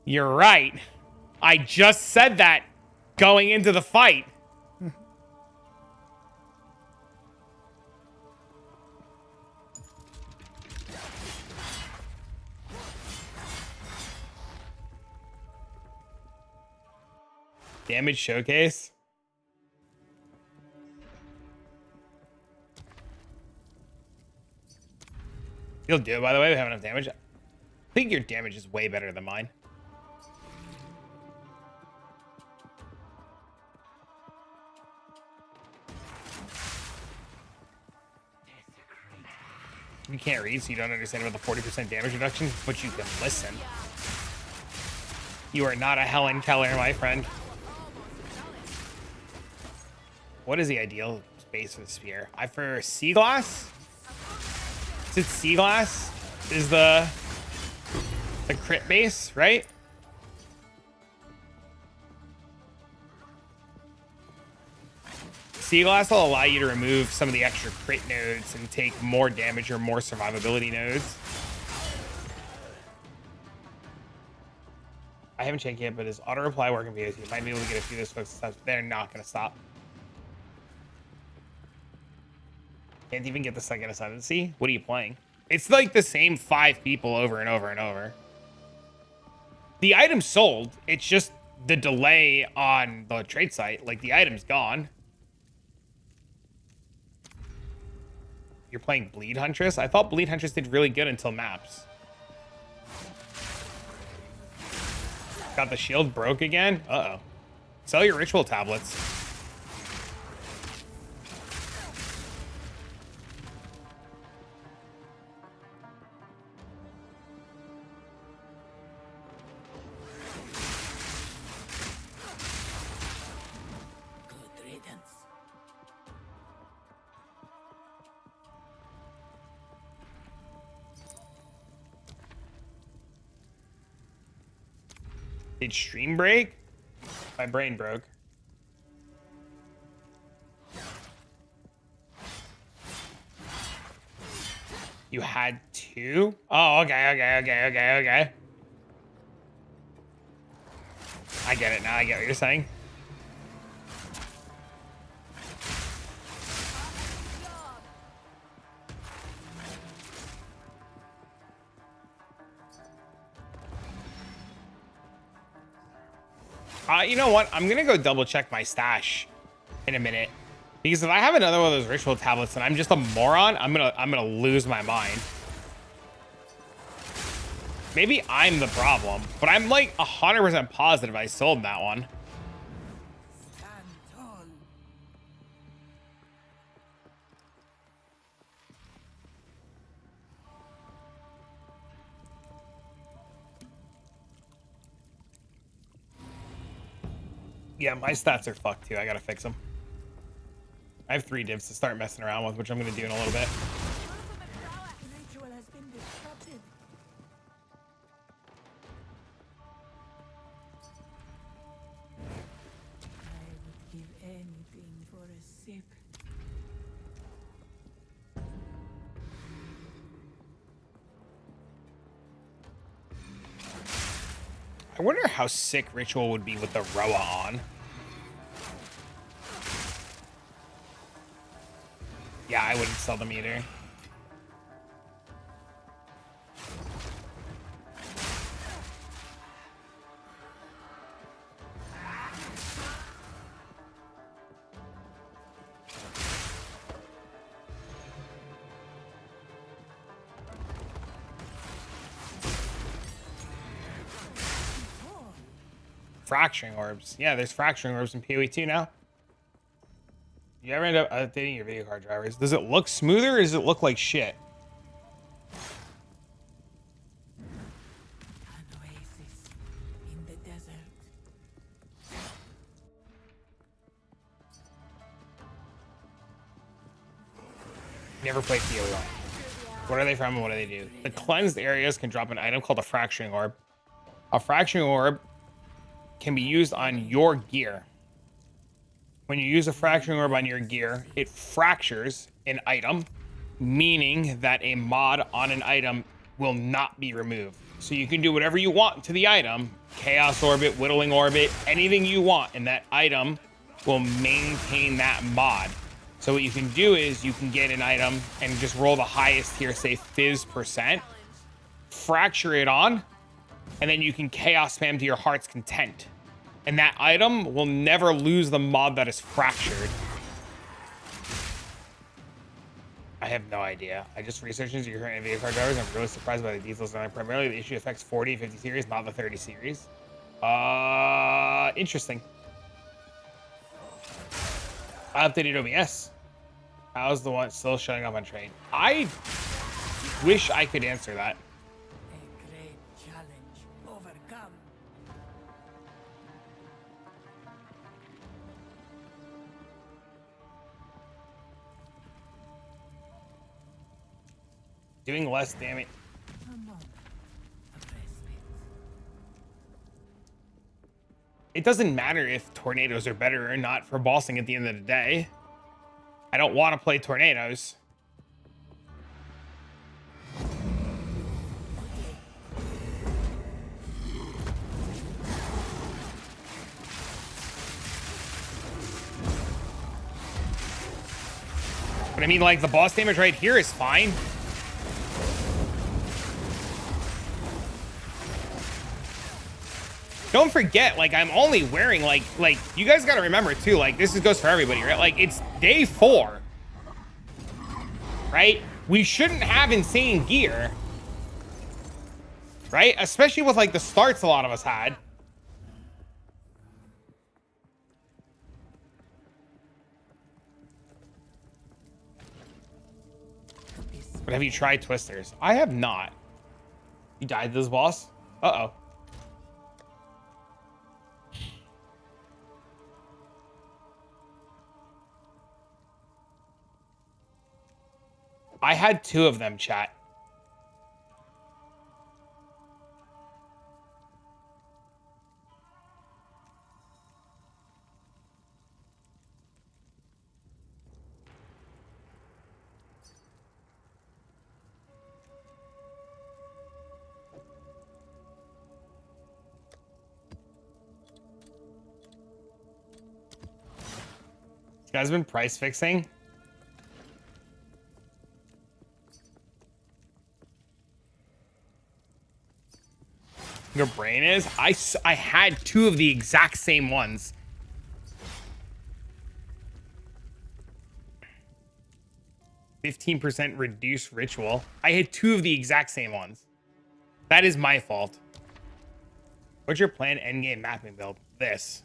You're right. I just said that going into the fight. Damage showcase. You'll do it, by the way. We have enough damage. I think your damage is way better than mine. You can't read, so you don't understand about the 40% damage reduction, but you can listen. You are not a Helen Keller, my friend. What is the ideal base for the spear? I prefer sea glass. Is it sea glass? Is the crit base, right? Sea glass will allow you to remove some of the extra crit nodes and take more damage or more survivability nodes. I haven't checked yet, but is auto reply working for you? You might be able to get a few of those folks to stop. They're not going to stop. Can't even get the second ascendancy. What are you playing? It's like the same 5 people over and over and over. The item sold. It's just the delay on the trade site. Like, the item's gone. You're playing Bleed Huntress? I thought Bleed Huntress did really good until maps. Got the shield broke again? Uh-oh. Sell your ritual tablets. Good riddance. Did stream break? My brain broke. You had 2? Oh, okay. I get it now. I get what you're saying. You know what? I'm gonna go double check my stash in a minute, because if I have another one of those ritual tablets and I'm just a moron, I'm gonna lose my mind. Maybe I'm the problem, but I'm like 100% positive I sold that one. Stand tall. Yeah, my stats are fucked too. I gotta fix them. I have 3 divs to start messing around with, which I'm gonna do in a little bit. Ritual has been disrupted. I would give anything for a sip. I wonder how sick Ritual would be with the Rhoa on. Yeah, I wouldn't sell them either. Fracturing orbs. Yeah, there's fracturing orbs in PoE 2 now. You ever end up updating your video card drivers? Does it look smoother or does it look like shit? An oasis in the desert. Never played PoE 1. What are they from and what do they do? The cleansed areas can drop an item called a fracturing orb. A fracturing orb can be used on your gear. When you use a fracturing orb on your gear, it fractures an item, meaning that a mod on an item will not be removed. So you can do whatever you want to the item, Chaos Orbit, Whittling Orbit, anything you want, and that item will maintain that mod. So what you can do is you can get an item and just roll the highest tier, say Fizz %, fracture it on, and then you can chaos spam to your heart's content. And that item will never lose the mod that is fractured. I have no idea. I just researched into your current video card drivers. I'm really surprised by the details. Primarily, the issue affects 40 and 50 series, not the 30 series. Interesting. I updated OBS. How's the one still showing up on trade? I wish I could answer that. A great challenge overcome. Doing less damage. A moment of respite. It doesn't matter if tornadoes are better or not for bossing at the end of the day. I don't want to play tornadoes. But I mean, like, the boss damage right here is fine. Don't forget, like, I'm only wearing, like, you guys got to remember, too, like, this goes for everybody, right? Like, it's day 4, right? We shouldn't have insane gear, right? Especially with, like, the starts a lot of us had. But have you tried Twisters? I have not. You died to this boss? Uh-oh. I had 2 of them, chat. This guy's been price fixing. Your brain is? I had 2 of the exact same ones. %15 reduced ritual. I had 2 of the exact same ones. That is my fault. What's your planned endgame mapping build? This.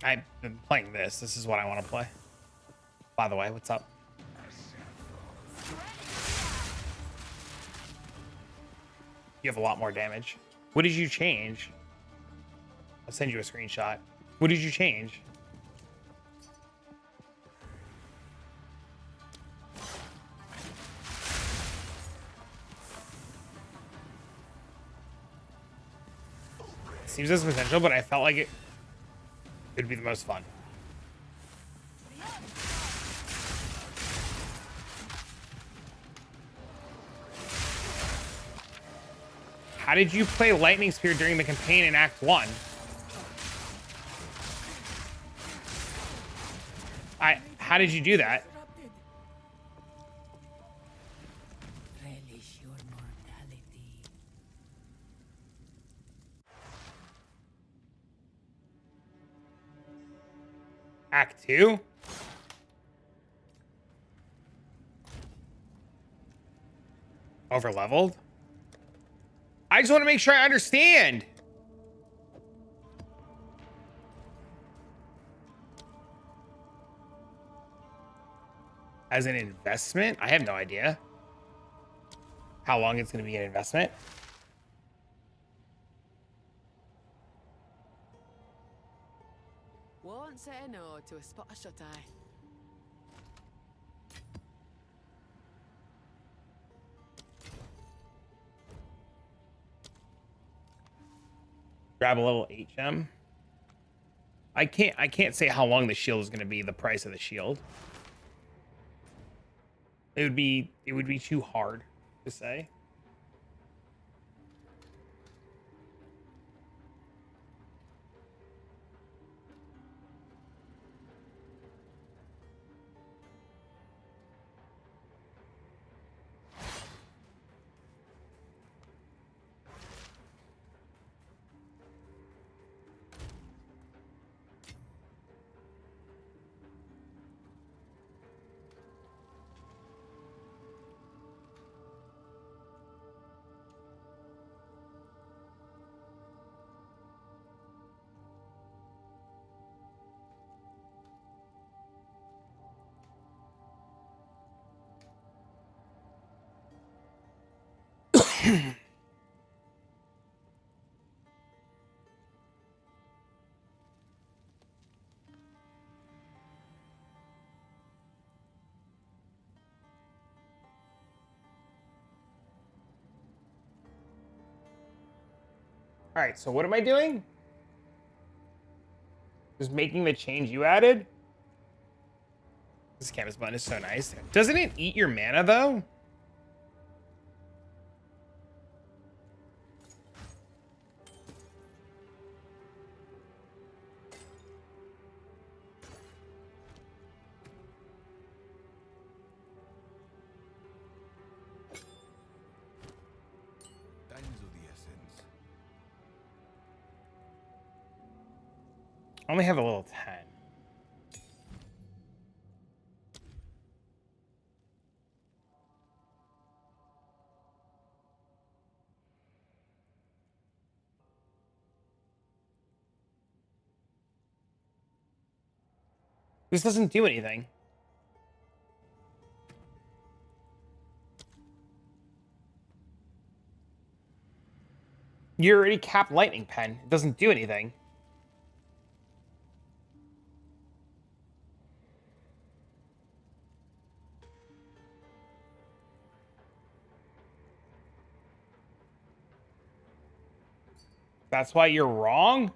I've been playing this. This is what I want to play. By the way, what's up? You have a lot more damage. What did you change? I'll send you a screenshot. What did you change? seems as potential, but I felt like it would be the most fun. How did you play Lightning Spear during the campaign in Act 1? How did you do that? Disrupted. Relish your mortality. Act 2? Over leveled? I just want to make sure I understand. As an investment? I have no idea how long it's going to be an investment. Won't say no to a spot of shut eye. Grab a level HM. I can't say how long the shield is going to be, the price of the shield. It would be too hard to say. All right, so what am I doing? Just making the change you added? This canvas button is so nice. Doesn't it eat your mana, though? Times of the essence. I only have a little 10. This doesn't do anything. You already capped lightning pen. It doesn't do anything. That's why you're wrong?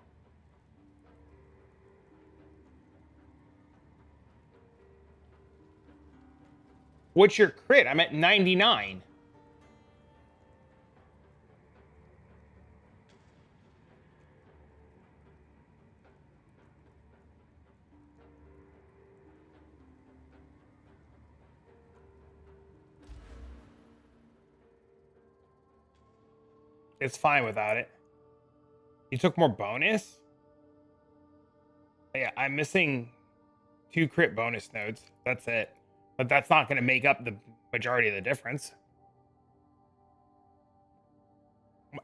What's your crit? I'm at 99. It's fine without it. You took more bonus? Yeah, I'm missing 2 crit bonus nodes. That's it. But that's not going to make up the majority of the difference.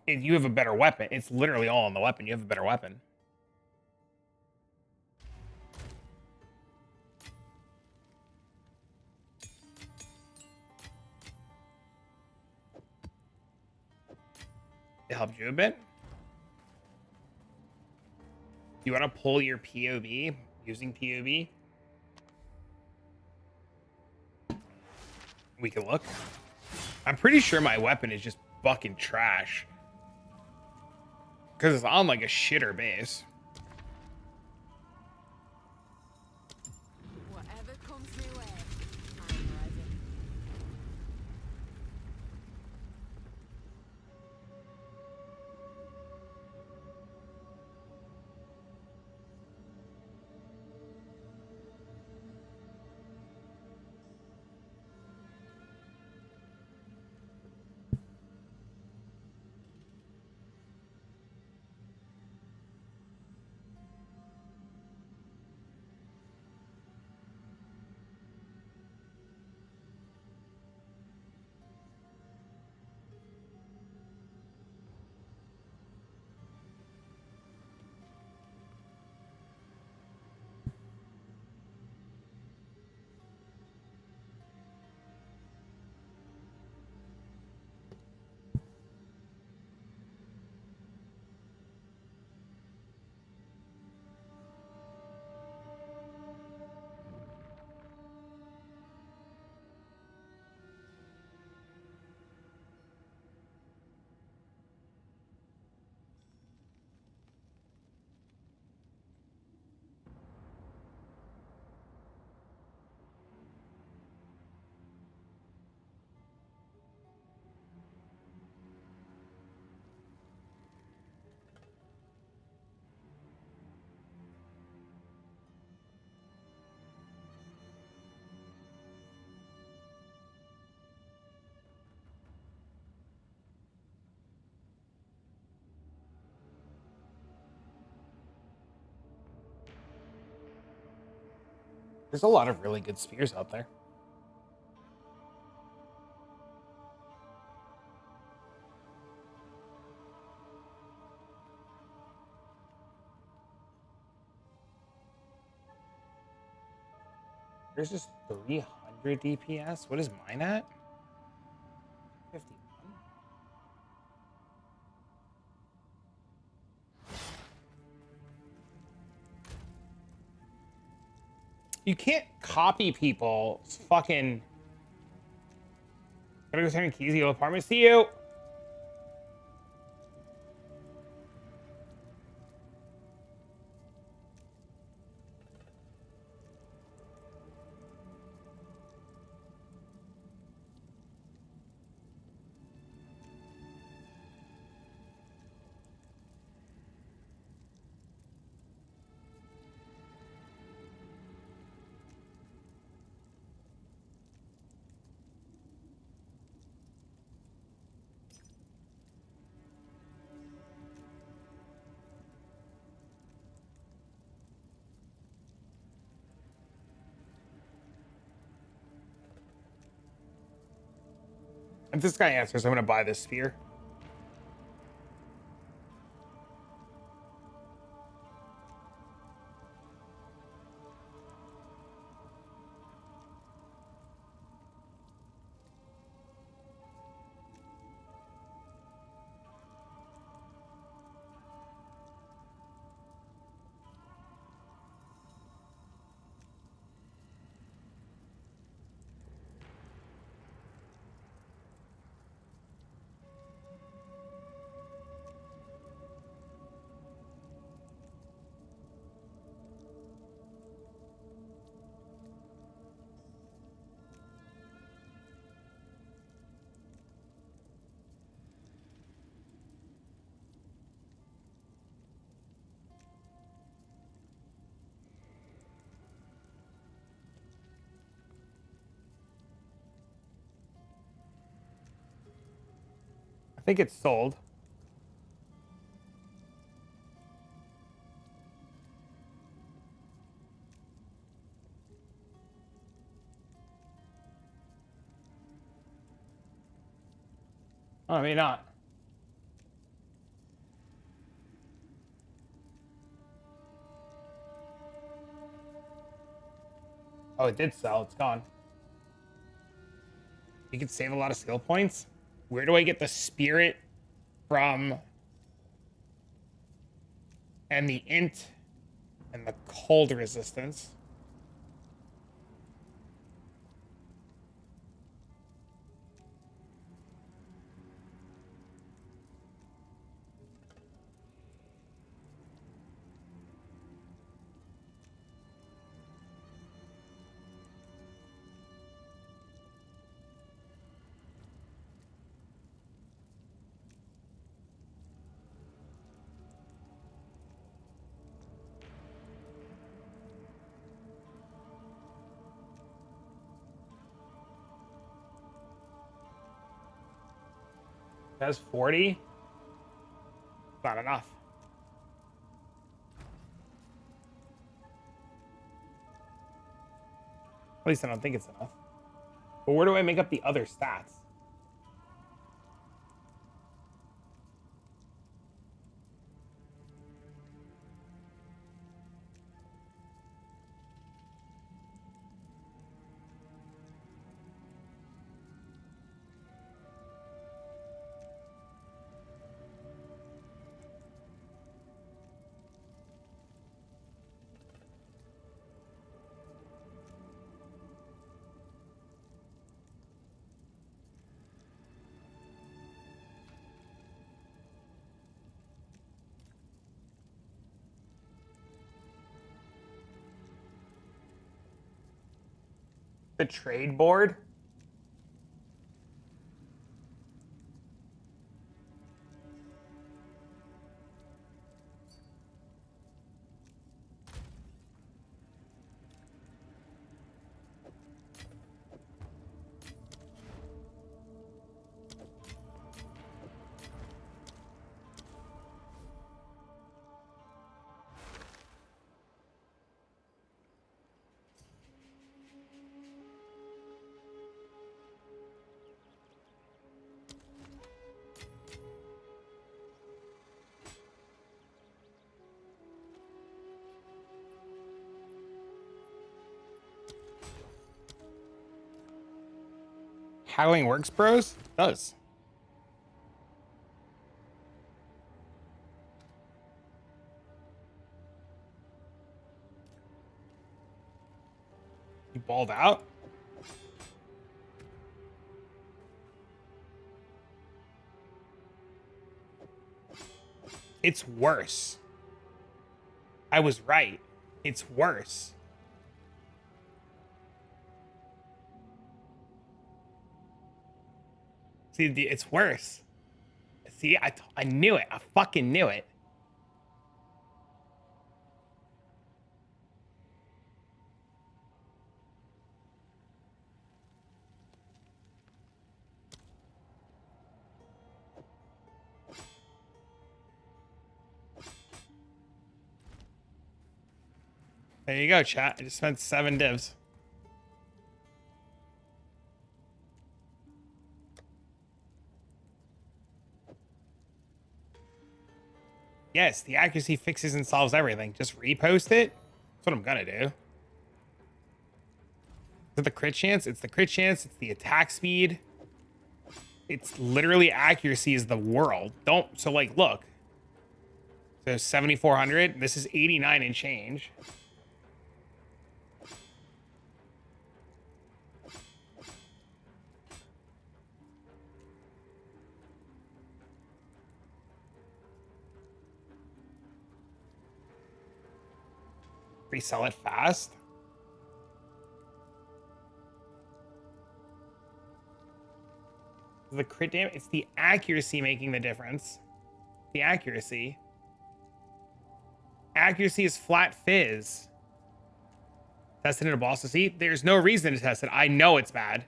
If you have a better weapon, it's literally all on the weapon. You have a better weapon. It helped you a bit. You want to pull your POV using POV? We can look. I'm pretty sure my weapon is just fucking trash. Because it's on like a shitter base. Whatever comes my way, I'm ready. There's a lot of really good spears out there. There's just 300 DPS. What is mine at? 51. You can't copy people. It's fucking. Gotta go turn keys, yellow apartment. See you. If this guy answers, I'm gonna buy this spear. I think it's sold. Oh, maybe not. Oh, it did sell. It's gone. You can save a lot of skill points. Where do I get the spirit from? And the int and the cold resistance. Has 40. Not enough. At least I don't think it's enough. But where do I make up the other stats? The trade board? Haggling works, bros? It does. You balled out? It's worse. I was right. It's worse. See, it's worse. See, I knew it. I fucking knew it. There you go, chat. I just spent 7 divs. Yes, the accuracy fixes and solves everything. Just repost it. That's what I'm gonna do. Is it the crit chance? It's the crit chance. It's the attack speed. It's literally accuracy is the world. Don't, so like, look. So 7,400. This is 89 and change. Resell it fast. The crit damage, it's the accuracy making the difference. The accuracy. Accuracy is flat fizz. Tested in a boss to see. There's no reason to test it. I know it's bad.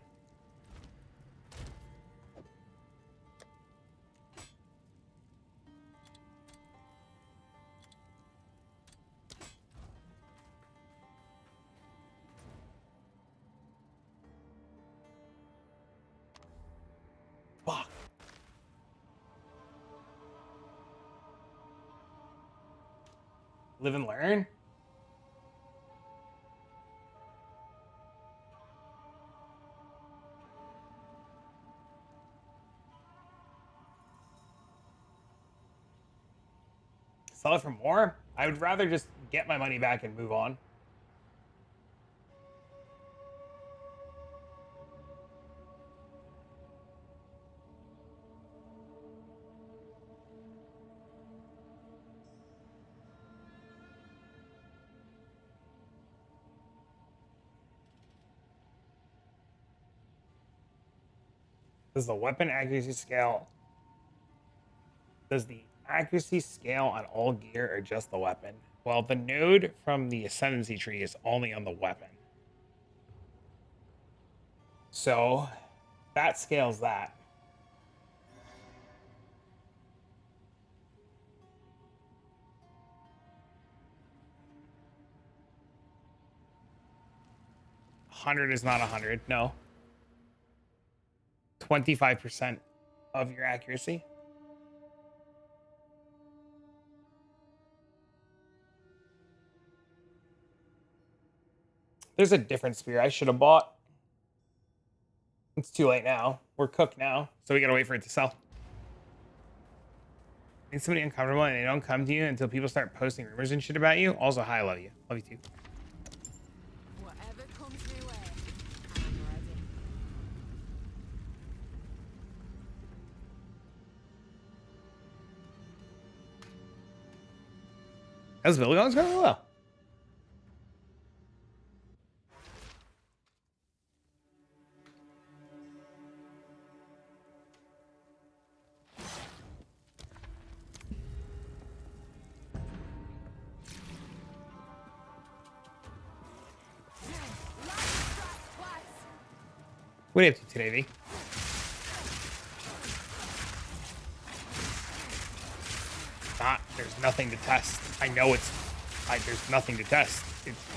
Fuck. Live and learn? Sell it for more? I would rather just get my money back and move on. Does the weapon accuracy scale? Does the accuracy scale on all gear or just the weapon? Well, the node from the ascendancy tree is only on the weapon. So that scales that. 100 is not 100. No. 25% of your accuracy. There's a different spear I should have bought. It's too late now. We're cooked now, so we gotta wait for it to sell. Make somebody uncomfortable and they don't come to you until people start posting rumors and shit about you. Also, hi, I love you. Love you too. Whatever comes my way, I'm ready. How's Bill going? It's going well. What are you up to today, V? There's nothing to test. I know there's nothing to test.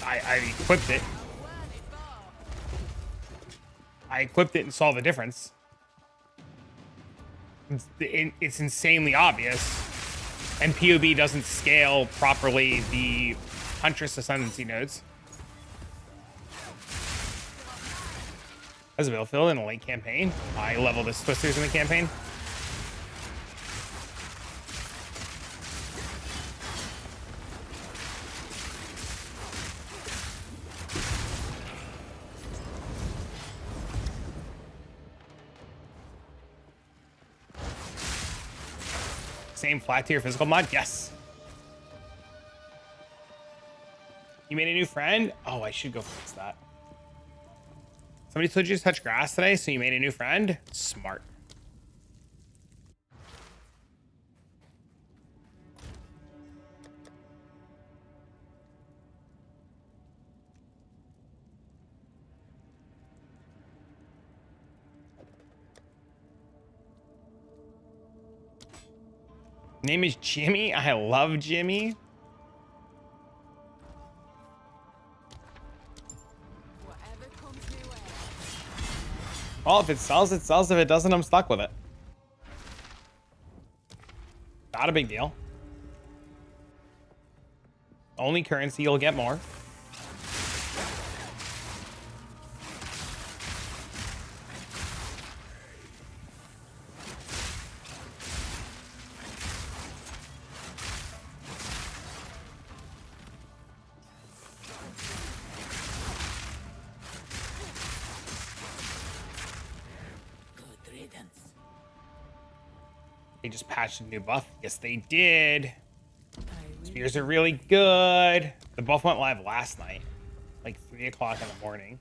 I equipped it. I equipped it and saw the difference. It's insanely obvious. And POB doesn't scale properly the huntress ascendancy nodes. As a Battlefield in a late campaign, I leveled the twisters in the campaign. Same flat tier physical mod? Yes. You made a new friend? Oh, I should go fix that. Somebody told you to touch grass today, so you made a new friend? Smart. Name is Jimmy. I love Jimmy. Well, if it sells, it sells. If it doesn't, I'm stuck with it. Not a big deal. Only currency, you'll get more. They just patched a new buff. Yes, they did. Spears are really good. The buff went live last night, like 3 o'clock in the morning.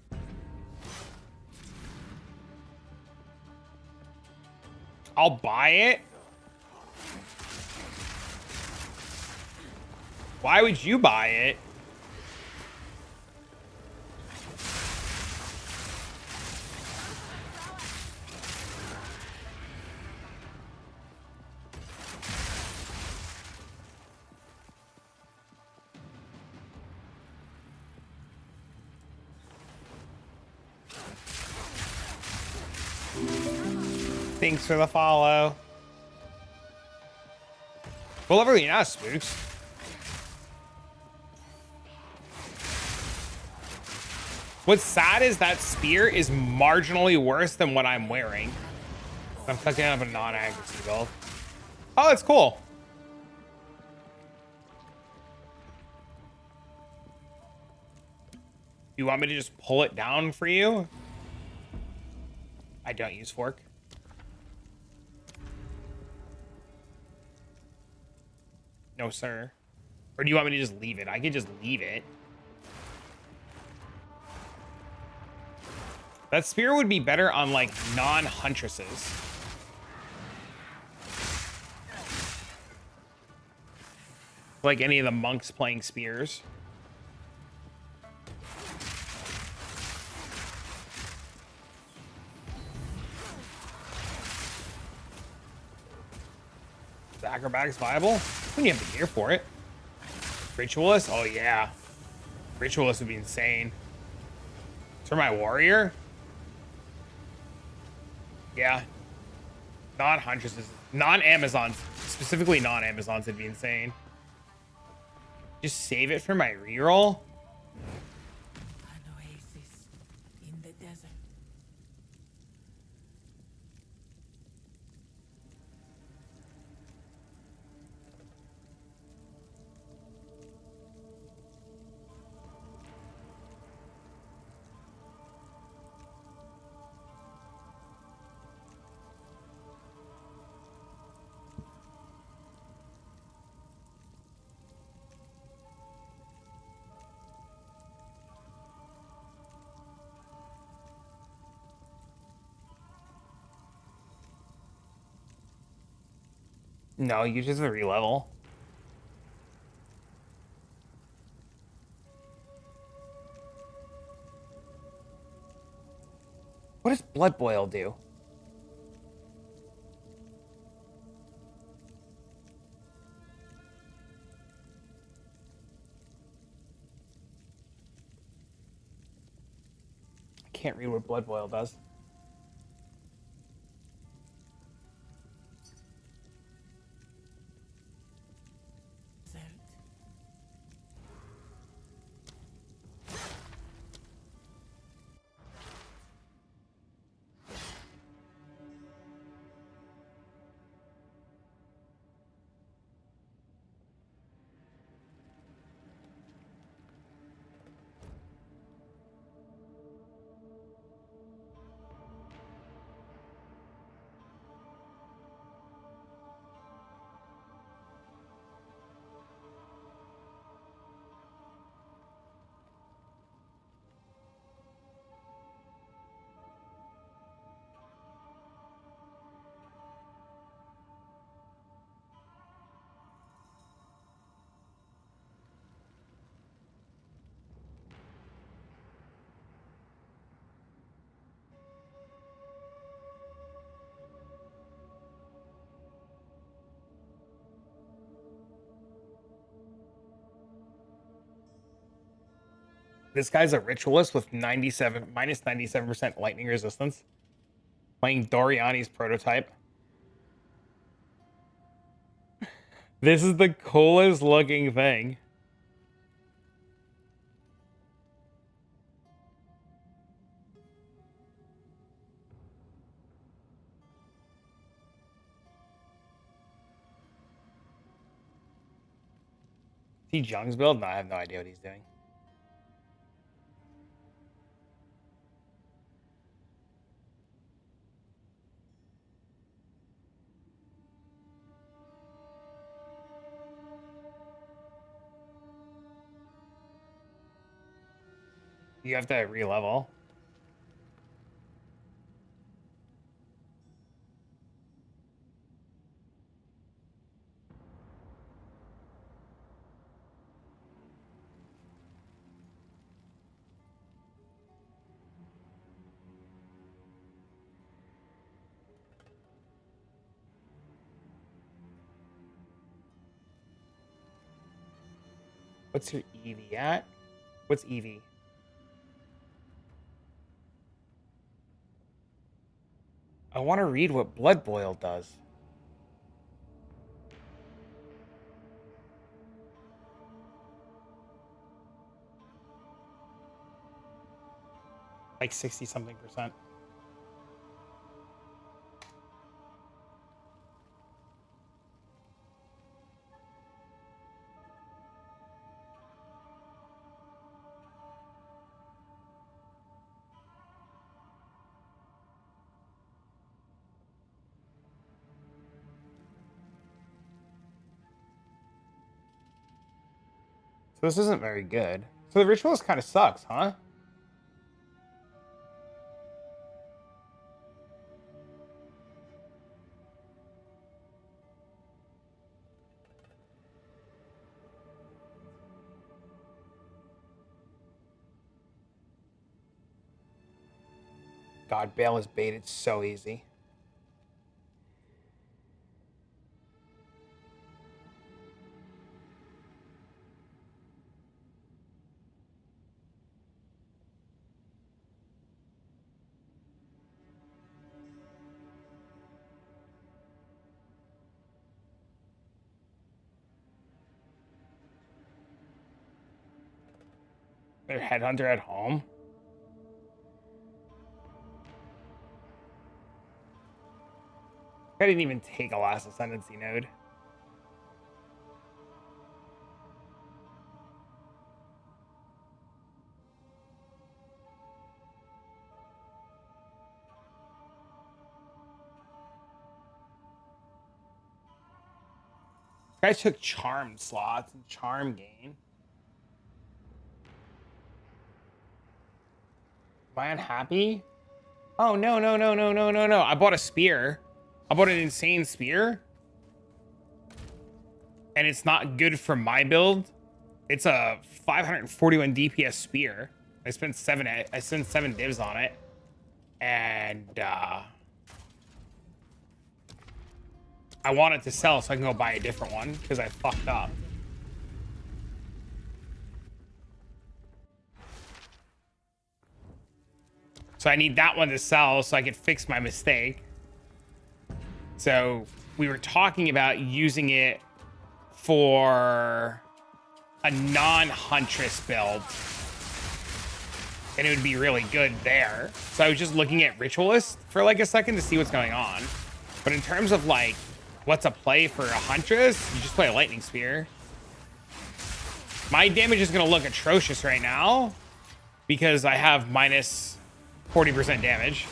I'll buy it. Why would you buy it? Thanks for the follow. What level are you now, Spooks? What's sad is that spear is marginally worse than what I'm wearing. I'm clicking up a non-accuracy build. Oh, that's cool. You want me to just pull it down for you? I don't use fork. No, sir. Or do you want me to just leave it? I can just leave it. That spear would be better on, like, non-huntresses. Like any of the monks playing spears. Is acrobatics viable? When you have the gear for it. Ritualist? Oh yeah. Ritualist would be insane. For my warrior? Yeah. Non-huntresses. Non-Amazons. Specifically non-Amazons would be insane. Just save it for my reroll? An oasis in the desert. No, you just re-level. What does Blood Boil do? I can't read what Blood Boil does. Desert. This guy's a ritualist with minus 97% lightning resistance. Playing Doriani's prototype. This is the coolest looking thing. Is he Jung's build? No, I have no idea what he's doing. You have to re-level. What's your EV at? What's EV? I want to read what Blood Boil does. Like 60 something percent. So this isn't very good. So the ritualist kind of sucks, huh? God, Bale is baited so easy. Their headhunter at home. I didn't even take a last ascendancy node. I took charm slots and charm gain. Am I unhappy? Oh, no, no, no, no, no, no, no. I bought a spear. I bought an insane spear. And it's not good for my build. It's a 541 DPS spear. I spent 7 divs on it. And I want it to sell so I can go buy a different one because I fucked up. So I need that one to sell so I could fix my mistake. So we were talking about using it for a non-huntress build. And it would be really good there. So I was just looking at Ritualist for like a second to see what's going on. But in terms of like what's a play for a huntress, you just play a lightning spear. My damage is going to look atrocious right now because I have minus 40% damage.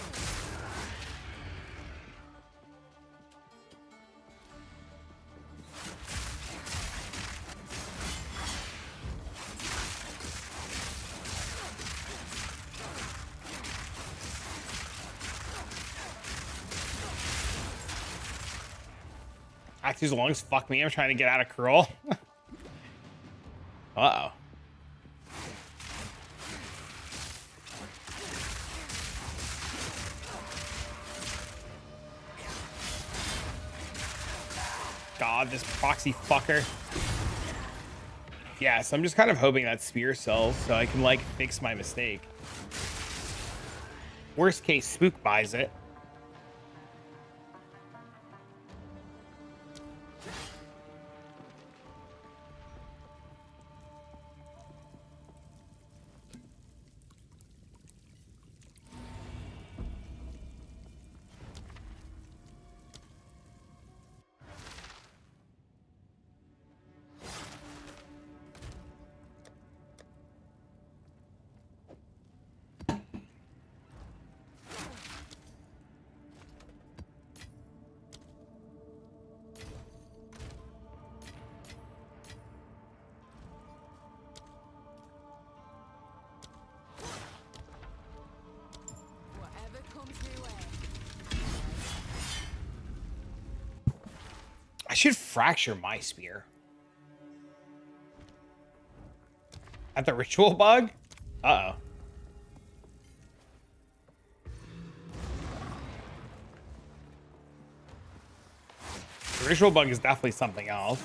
Act 2's lungs, fuck me. I'm trying to get out of curl. Uh-oh. God, this proxy fucker. Yeah, so I'm just kind of hoping that spear sells so I can like fix my mistake. Worst case, Spook buys it. I should fracture my spear. At the ritual bug? Uh-oh. The ritual bug is definitely something else.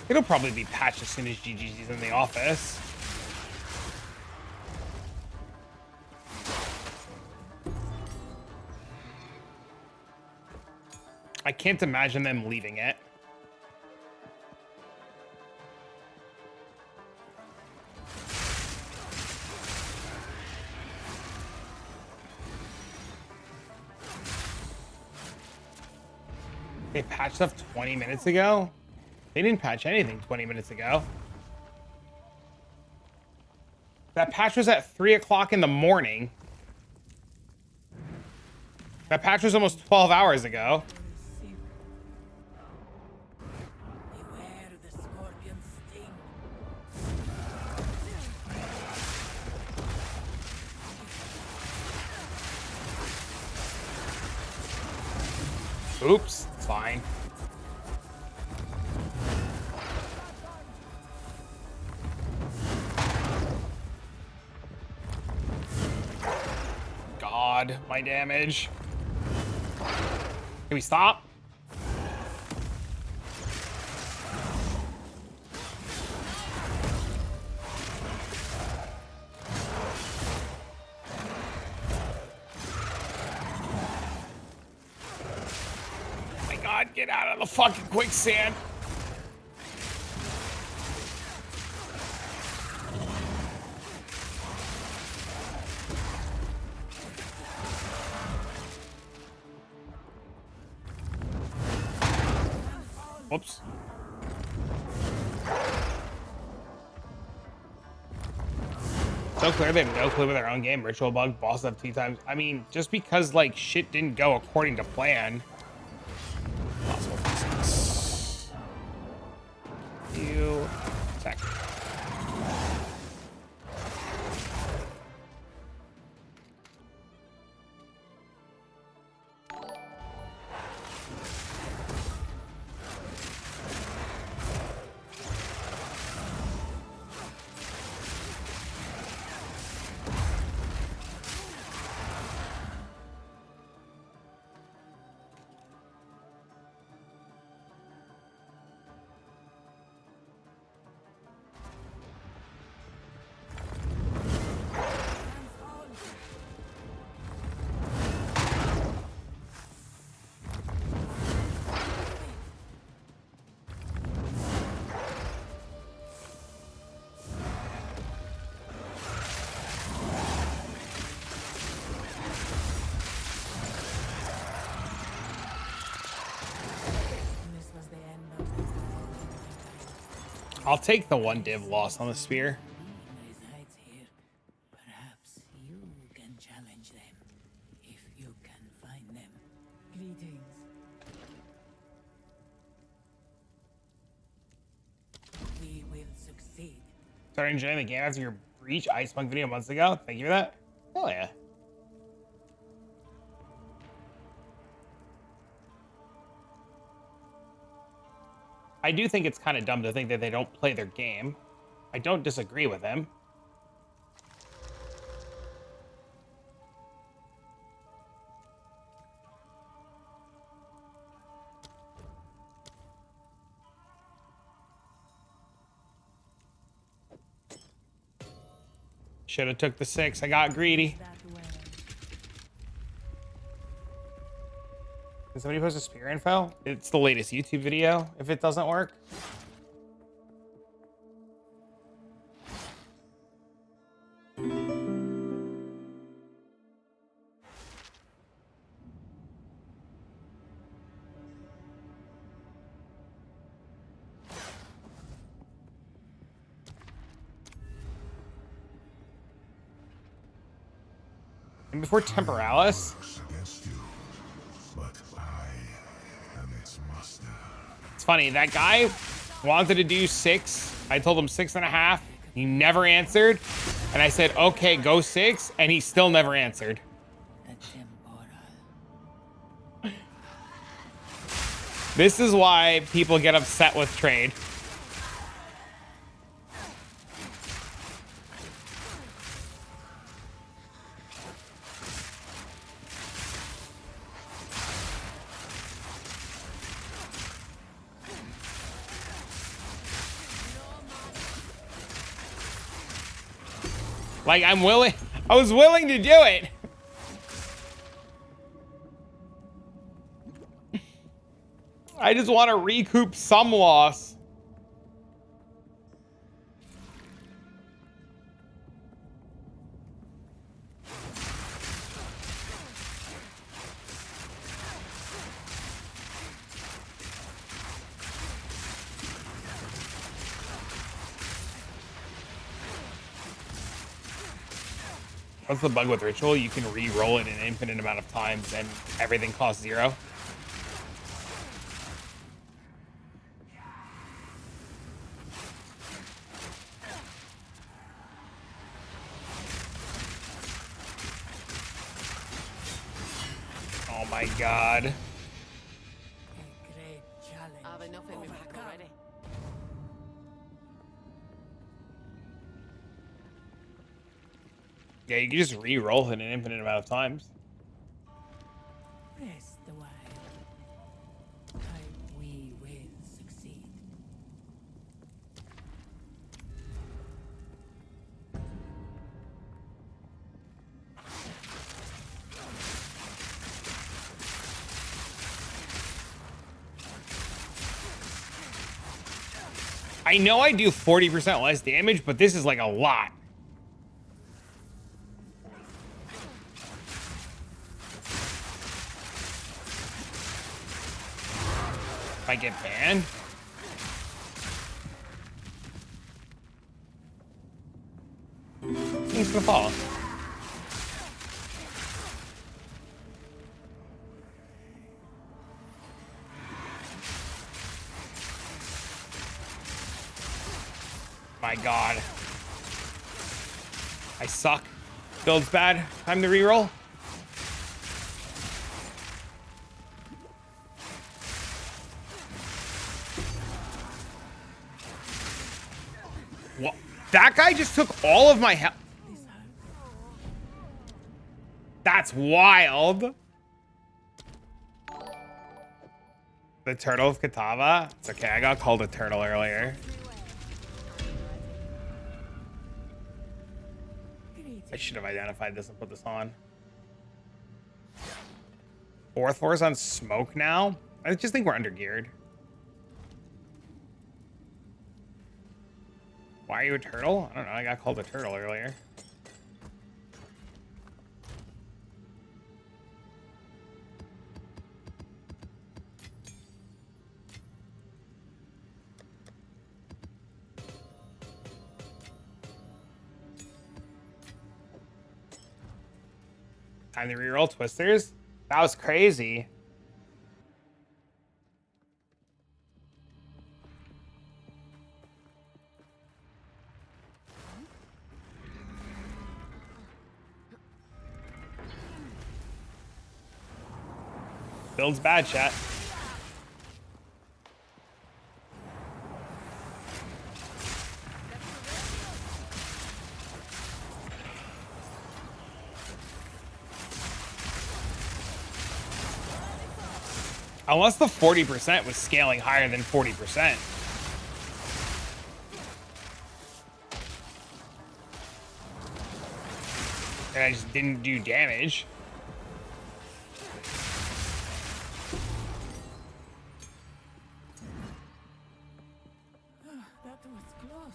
It'll probably be patched as soon as GG's in the office. I can't imagine them leaving it. They patched stuff 20 minutes ago? They didn't patch anything 20 minutes ago. That patch was at 3 o'clock in the morning. That patch was almost 12 hours ago. Beware the scorpion's sting. Oops, it's fine. God, my damage. Can we stop? My God, Get out of the fucking quicksand. Whoops. So clear they have no clue with their own game. Ritual bug, boss up 2 times. I mean, just because like shit didn't go according to plan. Possible physics. You attack. This was the end of the time. I'll take the 1 div loss on the spear. Resides here. Perhaps you can challenge them if you can find them. Greetings. We will succeed. Started enjoying the game after your Breach Ice Punk video months ago. Thank you for that. Hell yeah. I do think it's kind of dumb to think that they don't play their game. I don't disagree with him. Should have took the 6. I got greedy. That way. Did somebody post a spear info? It's the latest YouTube video if it doesn't work. And before Temporalis, Against you, but I am its master. it's funny, that guy wanted to do 6. I told him 6.5. He never answered. And I said, okay, go 6. And he still never answered. A temporal. This is why people get upset with trade. Like, I was willing to do it. I just want to recoup some loss. What's the bug with Ritual? You can re-roll it an infinite amount of times and everything costs 0. Oh my god. A great challenge. I've enough in my pack already. Yeah, you can just re-roll it an infinite amount of times. Rest a while. We will succeed. I know I do 40% less damage, but this is like a lot. If I get banned. He's gonna fall. My God. I suck. Build's bad. Time to reroll. What? That guy just took all of my health. That's wild. The turtle of Katava? It's okay, I got called a turtle earlier. I should have identified this and put this on. Fourth floor's on smoke now? I just think we're under geared. Why are you a turtle? I don't know, I got called a turtle earlier. Time to reroll twisters. That was crazy. Build's bad, chat. Unless the 40% was scaling higher than 40%. And I just didn't do damage. That was close.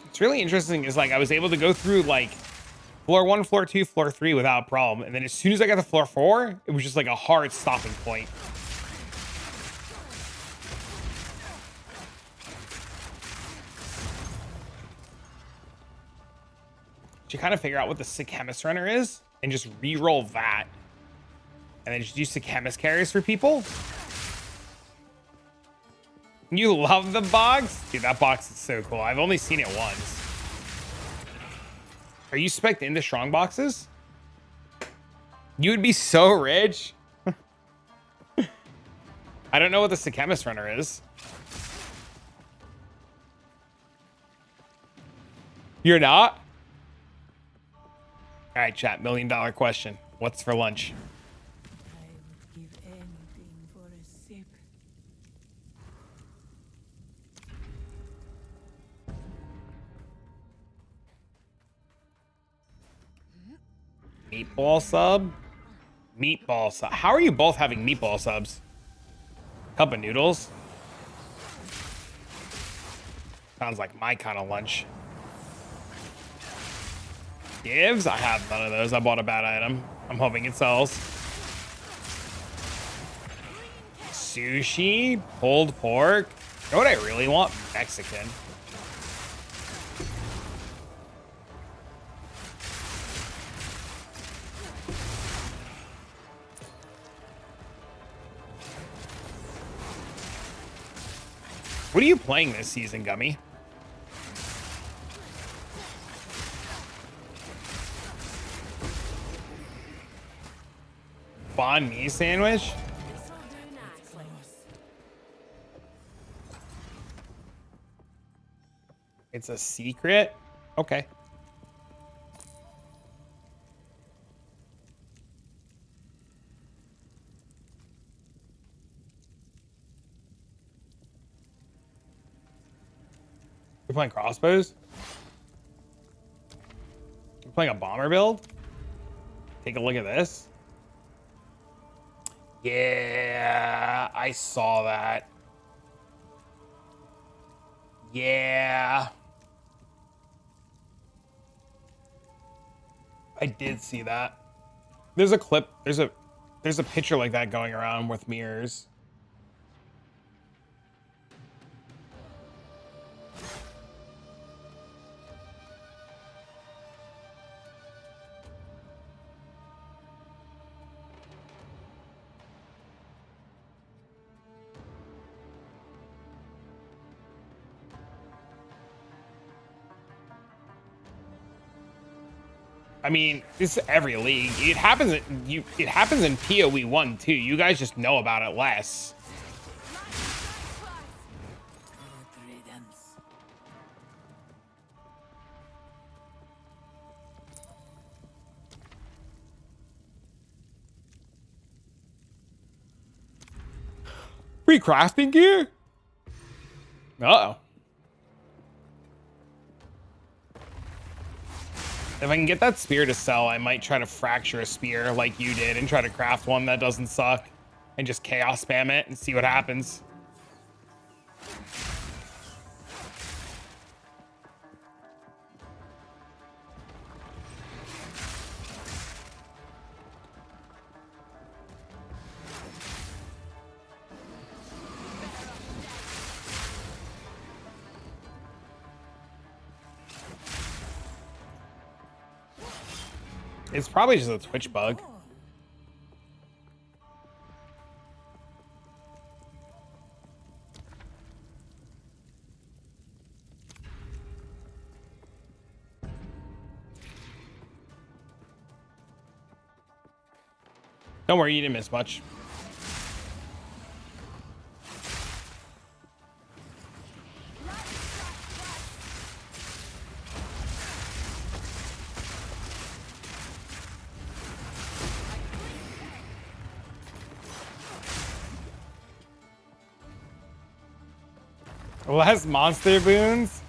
What's really interesting is like I was able to go through like floor 1, floor 2, floor 3 without a problem. And then as soon as I got to floor 4, it was just like a hard stopping point. You kind of figure out what the sick chemist runner is and just re-roll that. And then just use sick chemist carries for people. You love the box? Dude, that box is so cool. I've only seen it once. Are you spec'd into strong boxes? You would be so rich. I don't know what the sick chemist runner is. You're not? All right, chat, $1 million question. What's for lunch? I would give anything for a sip. Meatball sub? Meatball sub. How are you both having meatball subs? Cup of noodles? Sounds like my kind of lunch. Gives? I have none of those. I bought a bad item. I'm hoping it sells. Sushi? Pulled pork? You know what I really want? Mexican. What are you playing this season, Gummy? Banh mi sandwich? It's a secret? Okay. playing crossbows? You're playing a bomber build? Take a look at this. Yeah, I saw that. Yeah. I did see that. There's a clip, there's a picture like that going around with mirrors. I mean, this is every league. It happens in PoE 1 too. You guys just know about it less. Good riddance. Free crafting gear? Uh-oh. If I can get that spear to sell, I might try to fracture a spear like you did and try to craft one that doesn't suck and just chaos spam it and see what happens. It's probably just a Twitch bug. Don't worry, you didn't miss much. Less monster boons?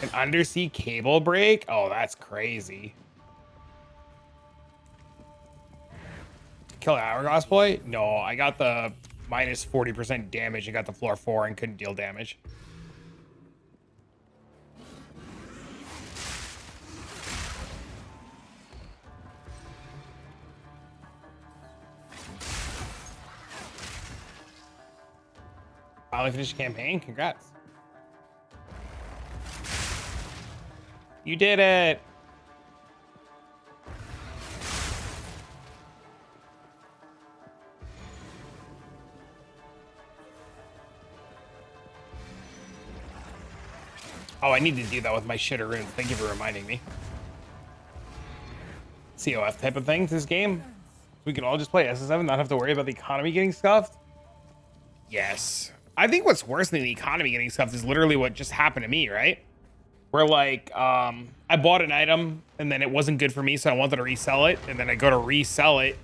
An undersea cable break? Oh, that's crazy. Kill an hourglass boy? No, I got the minus 40% damage and got the floor 4 and couldn't deal damage. Finally finished the campaign. Congrats. You did it. Oh, I need to do that with my shitter runes. Thank you for reminding me. COF type of things this game. We can all just play SS7, not have to worry about the economy getting scuffed. Yes. I think what's worse than the economy getting scuffed is literally what just happened to me, right? Where like, I bought an item and then it wasn't good for me, so I wanted to resell it. And then I go to resell it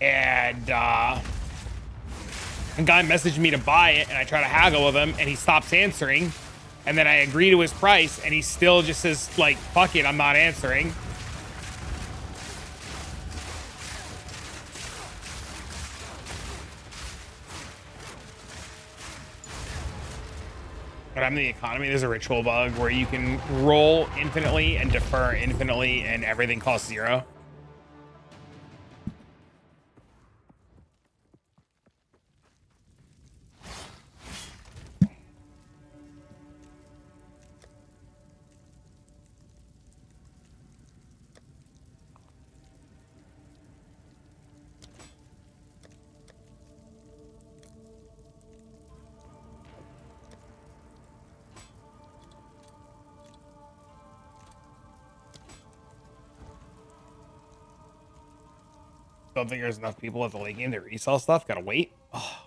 and a guy messaged me to buy it and I try to haggle with him and he stops answering. And then I agree to his price and he still just says like, fuck it, I'm not answering. But I'm the economy. There's a ritual bug where you can roll infinitely and defer infinitely and everything costs 0. Don't think there's enough people at the late game to resell stuff. Gotta wait. Oh.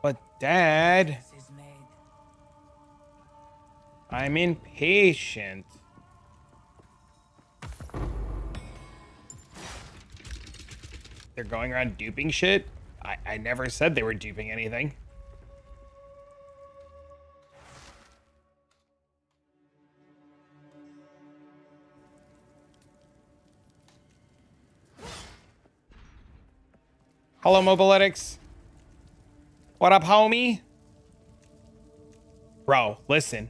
But Dad, This is made. I'm impatient. they're going around duping shit. I never said they were duping anything. Hello, Mobiletics. What up, homie? Bro, listen.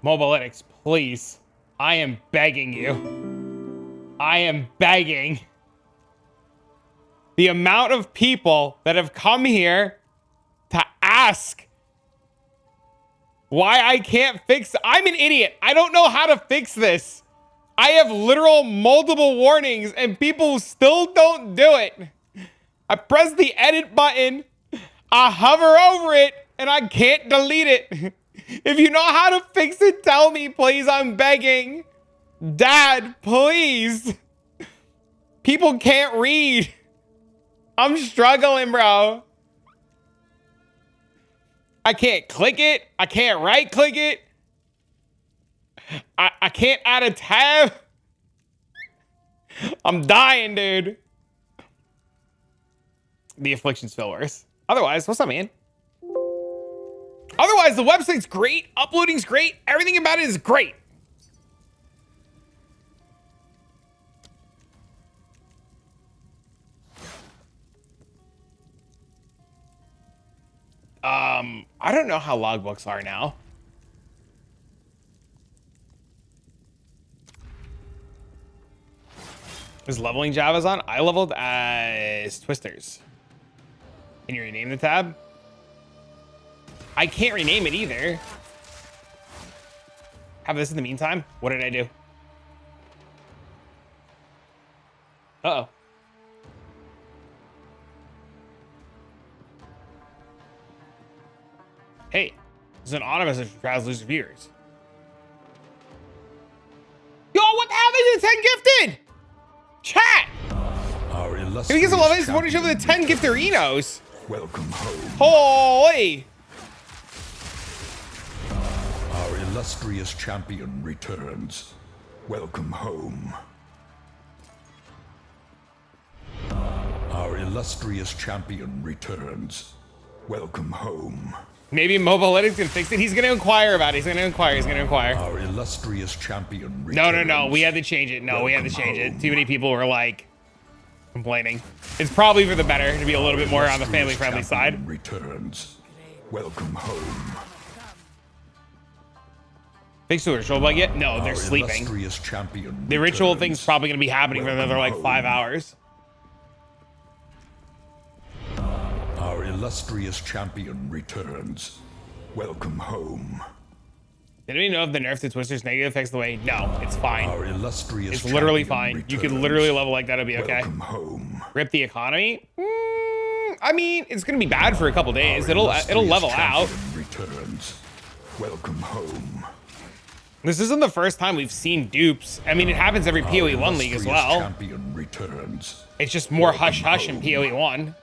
Mobiletics, please. I am begging you. I am begging. The amount of people that have come here to ask why I can't fix... I'm an idiot. I don't know how to fix this. I have literal multiple warnings and people still don't do it. I press the edit button, I hover over it, and I can't delete it. If you know how to fix it, tell me, please. I'm begging. Dad, please. People can't read. I'm struggling, bro. I can't click it. I can't right click it. I can't add a tab. I'm dying, dude. The afflictions feel worse. Otherwise, what's up, man? Otherwise, the website's great. Uploading's great. Everything about it is great. I don't know how logbooks are now. Is leveling Java's on? I leveled as Twisters. Can you rename the tab? I can't rename it either. Have this in the meantime. What did I do? Uh-oh. Hey, this is an auto message from Traz Loser Viewers. Yo, what the hell is it? 10 gifted? Chat! Can we get some love and support each other with the 10 gifterinos? Welcome home. Holy! Our illustrious champion returns. Welcome home. Our illustrious champion returns. Welcome home. Maybe Mobiletics can fix it. He's going to inquire about it. He's going to inquire. He's going to inquire. Our illustrious champion No. returns. No. We had to change it. No, we had to change it. Home. Too many people were like complaining. It's probably for the better to be a little bit more on the family-friendly side. Returns. Welcome home. Fix the ritual bug yet? No, they're Our sleeping. illustrious champion The ritual returns. thing's probably going to be happening for another like 5 hours. Our illustrious champion returns. Welcome home. Did anybody know if the nerf to Twister's negative affects the way? No, it's fine. Our illustrious It's literally champion fine. You could returns. literally level like that. It'll be okay. Welcome home. Rip the economy? I mean, it's going to be bad for a couple days. Our It'll illustrious level out. champion returns. Welcome home. This isn't the first time we've seen dupes. I mean, it happens every Our PoE 1 league as illustrious well. champion returns. It's just more Welcome hush-hush in home. PoE 1.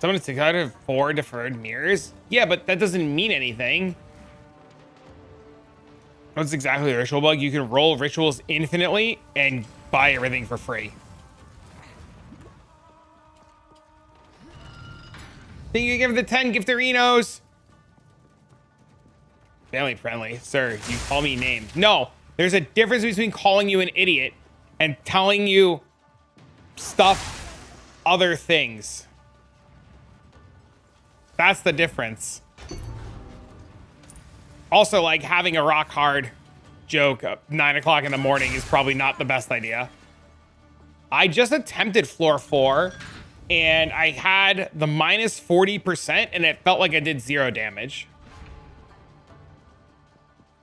Someone took out of 4 deferred mirrors? Yeah, but that doesn't mean anything. What's exactly the ritual bug? You can roll rituals infinitely and buy everything for free. Think you give the 10 gifterinos? Family friendly. Sir, you call me names. No, there's a difference between calling you an idiot and telling you stuff, other things. That's the difference. Also, like, having a rock hard joke at 9 o'clock in the morning is probably not the best idea. I just attempted floor 4 and I had the minus 40% and it felt like I did 0 damage.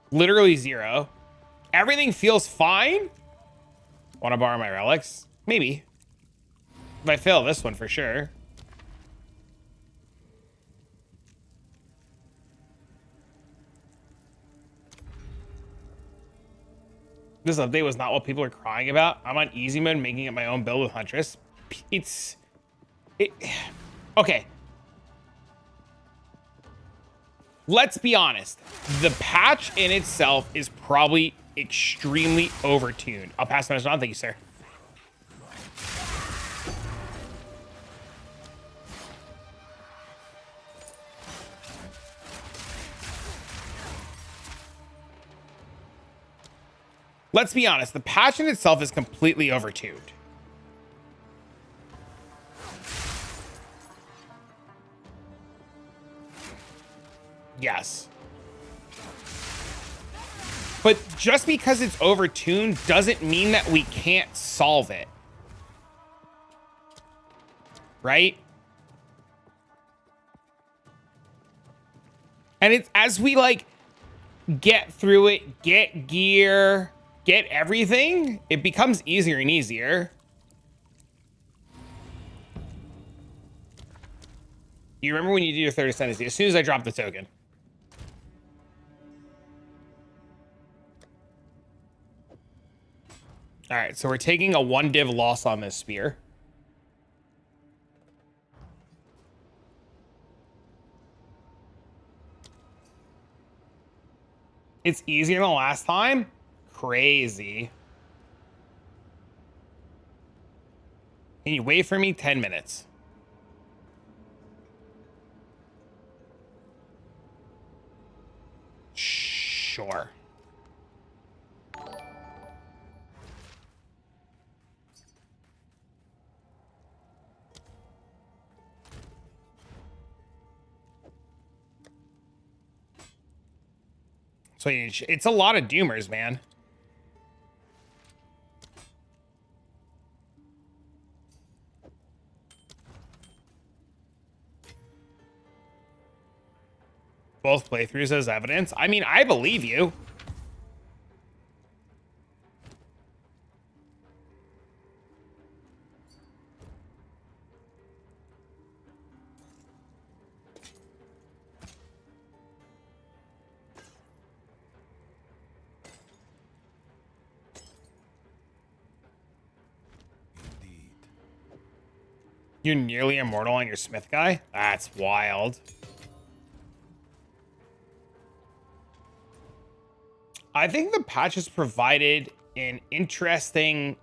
Literally 0. Everything feels fine. Want to borrow my relics? Maybe. If I fail this one for sure. This update was not what people are crying about. I'm on easy mode making up my own build with Huntress. Okay. let's be honest. The patch in itself is probably extremely overtuned. I'll pass the message on. Thank you, sir. Let's be honest. The patch in itself is completely overtuned. Yes. But just because it's overtuned doesn't mean that we can't solve it. Right? And it's as we like get through it, get gear, get everything, it becomes easier and easier. You remember when you do your third ascendancy? As soon as I drop the token. All right, so we're taking a 1 div loss on this spear. It's easier than the last time? Crazy. Can you wait for me 10 minutes? Sure. So it's a lot of doomers, man. Both playthroughs as evidence. I mean, I believe you. Indeed. You're nearly immortal on your Smith guy? That's wild. I think the patch has provided an interesting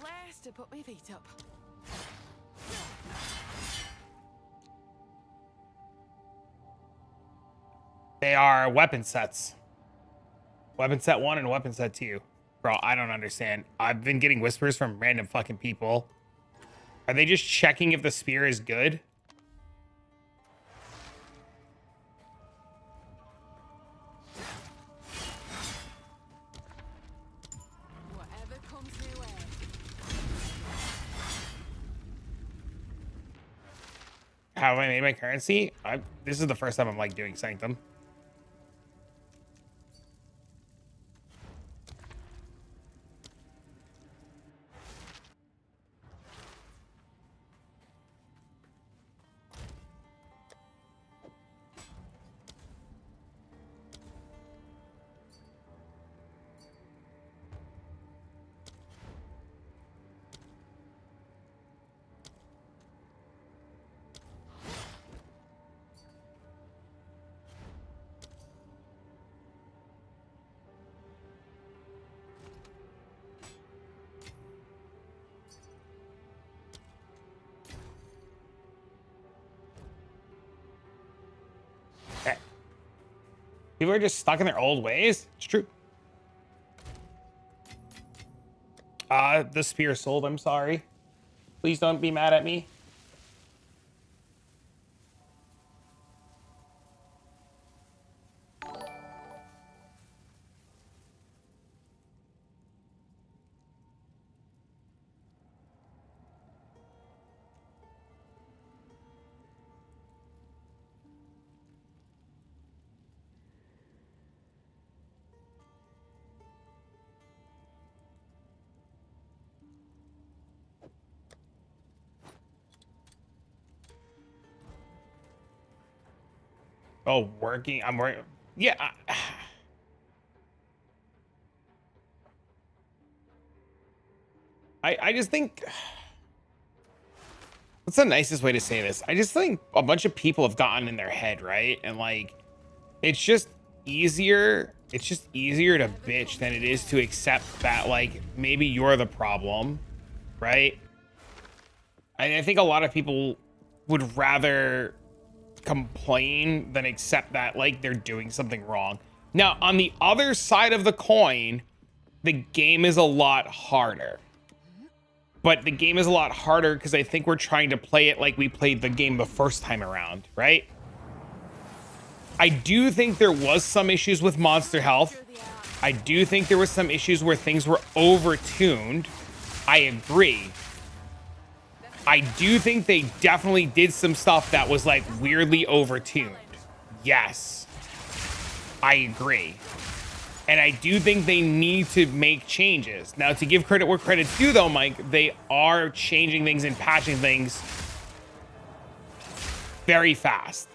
Place to put my feet up. they are weapon sets. Weapon set 1 and weapon set 2. Bro, I don't understand. I've been getting whispers from random fucking people. Are they just checking if the spear is good? Whatever comes my way. How have I made my currency? This is the first time I'm like doing Sanctum. Okay. People are just stuck in their old ways. It's true. The spear sold. I'm sorry. Please don't be mad at me. Oh, working. I'm working. Yeah. I just think, what's the nicest way to say this? I just think a bunch of people have gotten in their head, right? And like, it's just easier. It's just easier to bitch than it is to accept that like maybe you're the problem, right? I think a lot of people would rather complain than accept that like they're doing something wrong. Now, on the other side of the coin, the game is a lot harder. But the game is a lot harder because I think we're trying to play it like we played the game the first time around, right? I do think there was some issues with monster health. I do think there was some issues where things were over-tuned. I agree. I do think they definitely did some stuff that was like weirdly over-tuned. Yes. I agree. And I do think they need to make changes. Now, to give credit where credit's due, though, Mike, they are changing things and patching things very fast.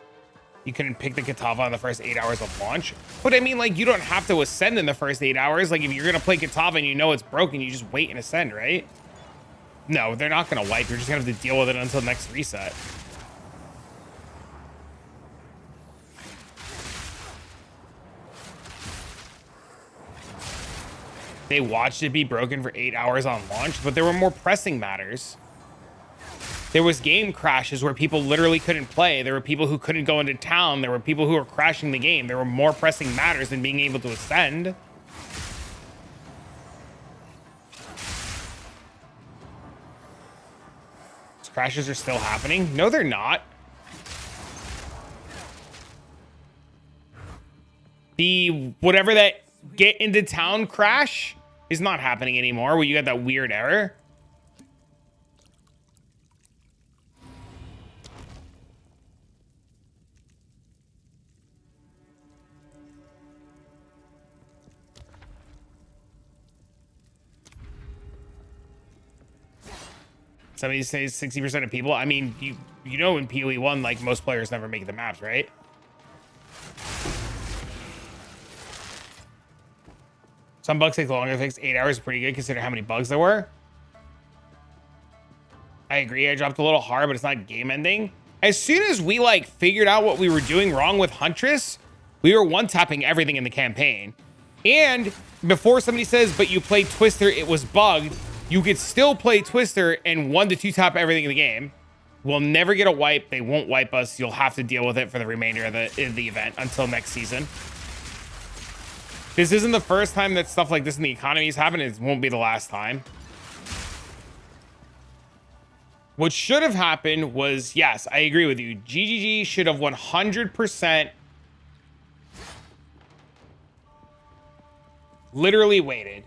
You couldn't pick the Katava in the first 8 hours of launch. But I mean, like, you don't have to ascend in the first 8 hours. Like, if you're going to play Katava and you know it's broken, you just wait and ascend, right? No, they're not going to wipe. You're just going to have to deal with it until next reset. They watched it be broken for 8 hours on launch, but there were more pressing matters. There was game crashes where people literally couldn't play. There were people who couldn't go into town. There were people who were crashing the game. There were more pressing matters than being able to ascend. These crashes are still happening? No, they're not. The whatever that get into town crash is not happening anymore where you got that weird error. Somebody says 60% of people. I mean, you know in PoE 1, like most players never make the maps, right? Some bugs take longer to fix. 8 hours is pretty good considering how many bugs there were. I agree. I dropped a little hard, but it's not game ending. As soon as we like figured out what we were doing wrong with Huntress, we were one-tapping everything in the campaign. And before somebody says, but you played Twister, it was bugged, you could still play Twister and 1 to 2 tap everything in the game. We'll never get a wipe. They won't wipe us. You'll have to deal with it for the remainder of the event until next season. This isn't the first time that stuff like this in the economy has happened. It won't be the last time. What should have happened was, yes, I agree with you. GGG should have 100% literally waited.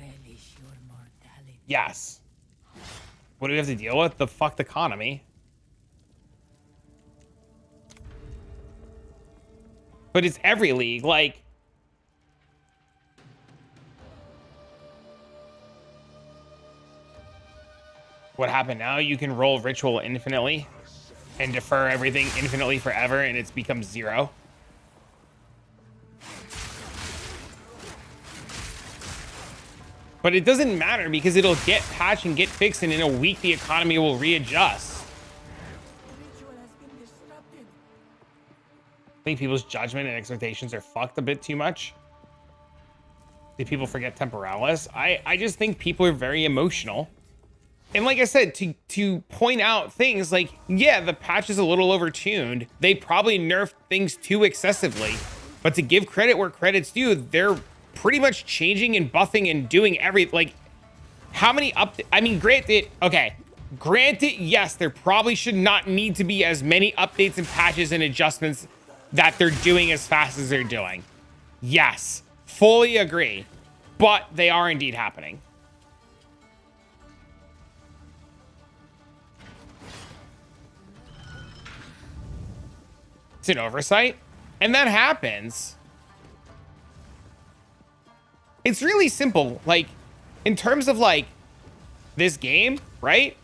Relish your mortality. Yes. What do we have to deal with? The fucked economy. But it's every league, like... What happened now? You can roll Ritual infinitely and defer everything infinitely forever, and it's become 0. But it doesn't matter because it'll get patched and get fixed, and in a week the economy will readjust. Ritual has been disrupted. I think people's judgment and expectations are fucked a bit too much. Did people forget Temporalis? I just think people are very emotional. And like I said, to point out things like, yeah, the patch is a little overtuned. They probably nerfed things too excessively. But to give credit where credit's due, they're pretty much changing and buffing and doing like, how many I mean, granted, yes, there probably should not need to be as many updates and patches and adjustments that they're doing as fast as they're doing. Yes, fully agree. But they are indeed happening. It's an oversight, and that happens. It's really simple. Like, in terms of like this game, right?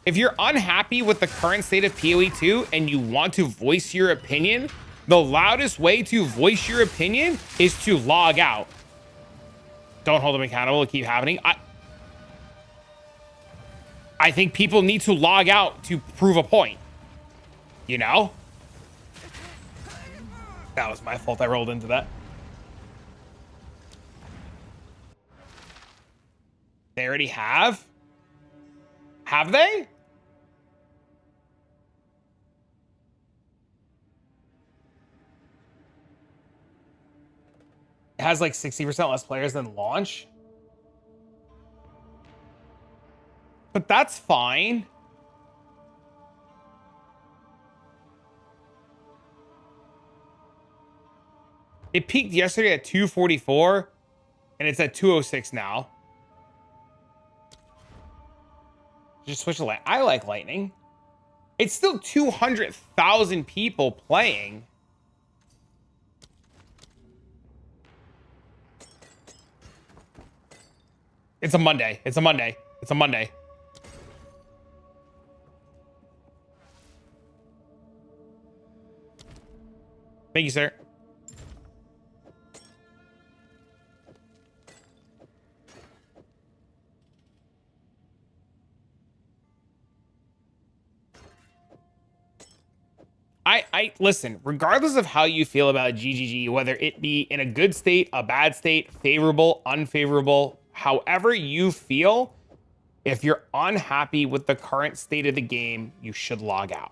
If you're unhappy with the current state of PoE 2 and you want to voice your opinion, the loudest way to voice your opinion is to log out. Don't hold them accountable. It'll keep happening. I think people need to log out to prove a point. You know? That was my fault. I rolled into that. They already have? Have they? It has like 60% less players than launch. But that's fine. It peaked yesterday at 244 and it's at 206 now. Just switch to light. I like lightning. It's still 200,000 people playing. It's a Monday. It's a Monday. It's a Monday. Thank you, sir. I listen, regardless of how you feel about GGG, whether it be in a good state, a bad state, favorable, unfavorable, however you feel, if you're unhappy with the current state of the game, you should log out.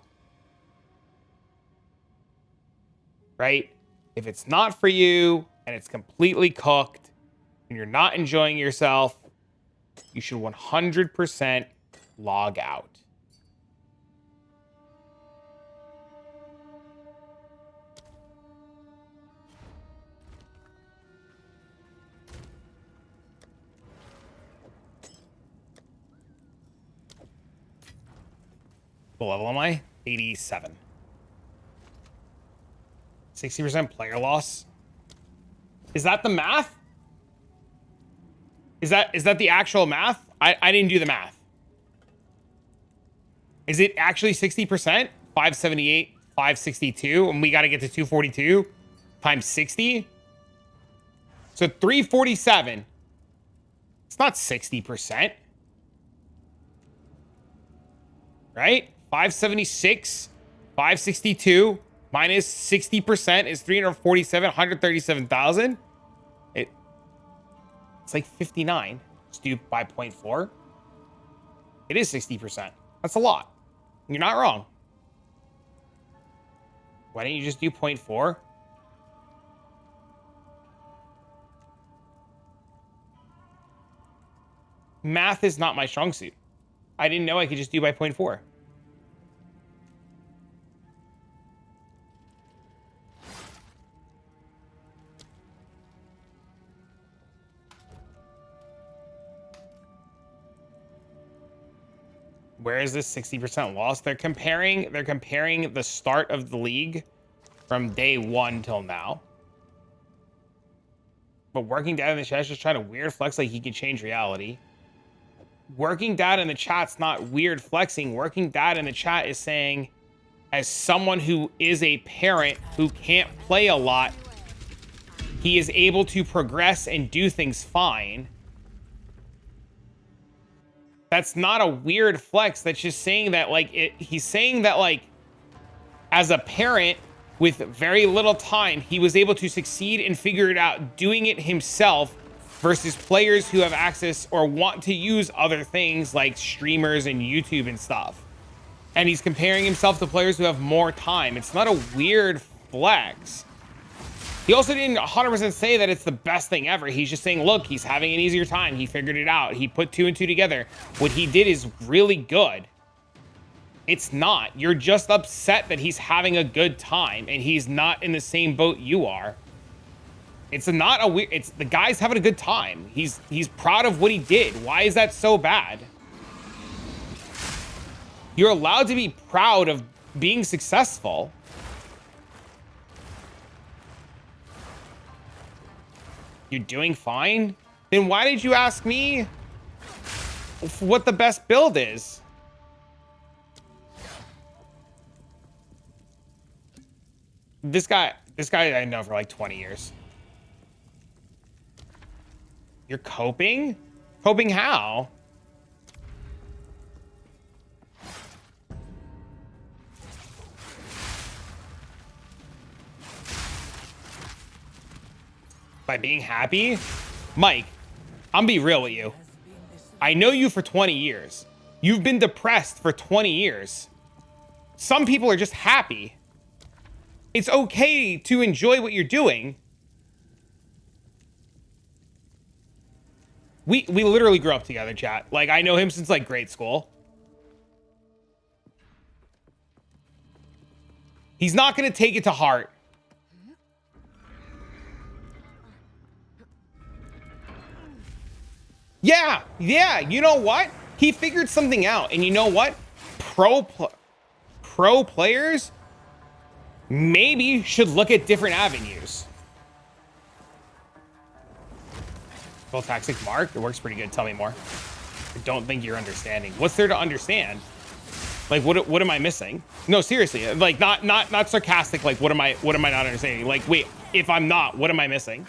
Right? If it's not for you and it's completely cooked and you're not enjoying yourself, you should 100% log out. What level am I? 87. 60% player loss. Is that the math? Is that the actual math? I didn't do the math. Is it actually 60%? 578, 562, and we got to get to 242 times 60. So 347. It's not 60%. Right? 576, 562 minus 60% is 347, 137,000. It's like 59. Just do by 0.4. It is 60%. That's a lot. You're not wrong. Why don't you just do 0.4? Math is not my strong suit. I didn't know I could just do by 0.4. Where is this 60% loss? They're comparing the start of the league from day 1 till now. But Working Dad in the chat is just trying to weird flex like he can change reality. Working Dad in the chat's not weird flexing. Working Dad in the chat is saying, as someone who is a parent who can't play a lot, he is able to progress and do things fine. That's not a weird flex. That's just saying that, like, he's saying that, like, as a parent with very little time, he was able to succeed and figure it out doing it himself versus players who have access or want to use other things like streamers and YouTube and stuff. And he's comparing himself to players who have more time. It's not a weird flex. He also didn't 100% say that it's the best thing ever. He's just saying, look, he's having an easier time. He figured it out. He put 2 and 2 together. What he did is really good. It's not. You're just upset that he's having a good time and he's not in the same boat you are. It's not a weird, it's the guy's having a good time. He's proud of what he did. Why is that so bad? You're allowed to be proud of being successful. You're doing fine? Then why did you ask me what the best build is? This guy I know for like 20 years. You're coping? Coping how? By being happy? Mike, I'm be real with you. I know you for 20 years. You've been depressed for 20 years. Some people are just happy. It's okay to enjoy what you're doing. We literally grew up together, chat. Like, I know him since like grade school. He's not gonna take it to heart. Yeah, you know what? He figured something out, and you know what? Pro players maybe should look at different avenues. Full toxic mark, it works pretty good. Tell me more. I don't think you're understanding. What's there to understand? Like, what am I missing? No, seriously, like not sarcastic. Like, what am I not understanding? Like, wait, if I'm not, what am I missing?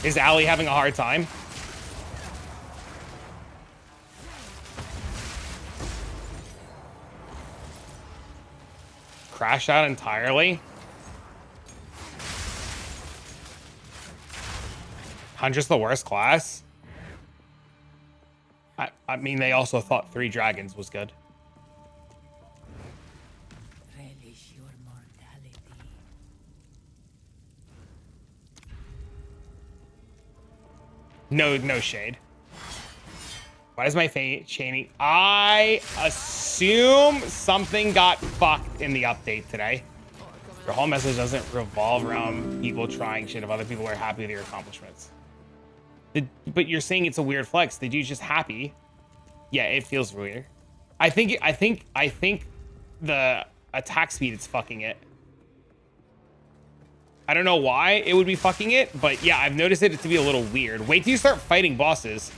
Is Allie having a hard time? Crashed out entirely? Huntress the worst class? I mean, they also thought 3 dragons was good. Relish your mortality. No shade. Why is my chaining? I assume something got fucked in the update today. Your whole message doesn't revolve around people trying shit if other people are happy with your accomplishments. But you're saying it's a weird flex. The dude's just happy. Yeah, it feels weird. I think the attack speed is fucking it. I don't know why it would be fucking it, but yeah, I've noticed it to be a little weird. Wait till you start fighting bosses.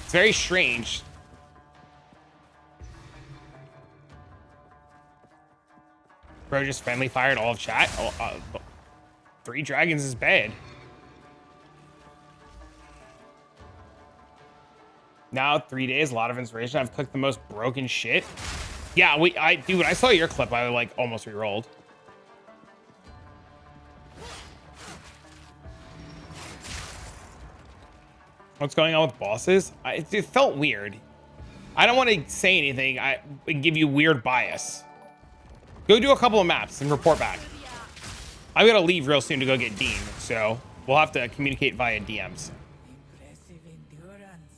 It's very strange. Bro just friendly fired all of chat. 3 dragons is bad. Now 3 days, a lot of inspiration. I've cooked the most broken shit. Yeah, dude, when I saw your clip, I like almost re-rolled. What's going on with bosses? It felt weird. I don't want to say anything. I give you weird bias. Go do a couple of maps and report back. I gotta leave real soon to go get Dean, so we'll have to communicate via DMs. Impressive endurance.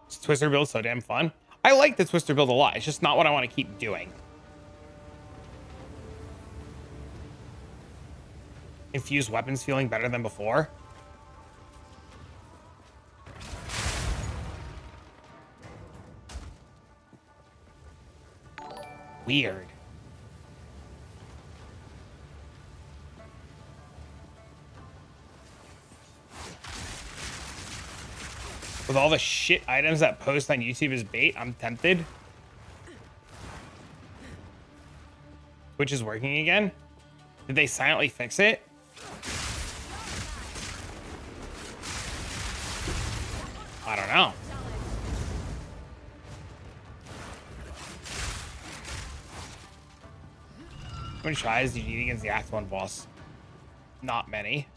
Is Twister build so damn fun? I like the Twister build a lot. It's just not what I want to keep doing. Infused weapons feeling better than before. Weird. With all the shit items that post on YouTube as bait, I'm tempted. Which is working again? Did they silently fix it? I don't know. How many tries did you need against the Act 1 boss? Not many.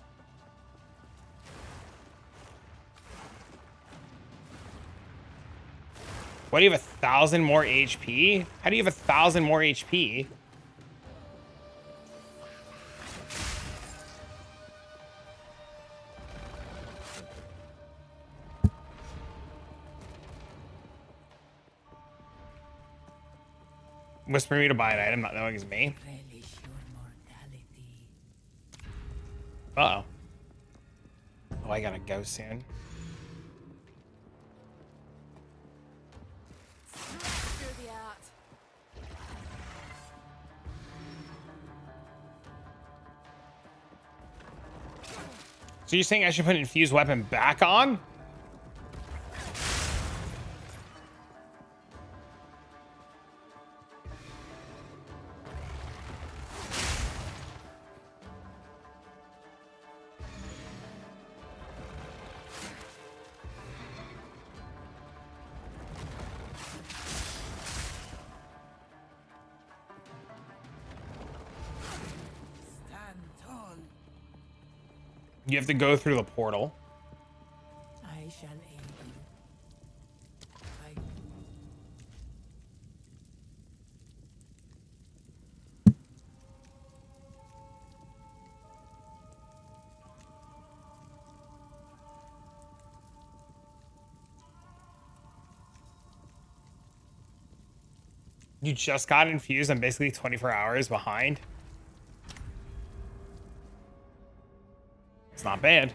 What, do you have 1,000 more HP? How do you have 1,000 more HP? Whisper me to buy an item, not knowing it's me. Relish your mortality. Uh-oh. Oh, I gotta go soon. So you're saying I should put infused weapon back on? Stand tall. You have to go through the portal. I shall aid you. I... You just got infused. I'm basically 24 hours behind. It's not bad.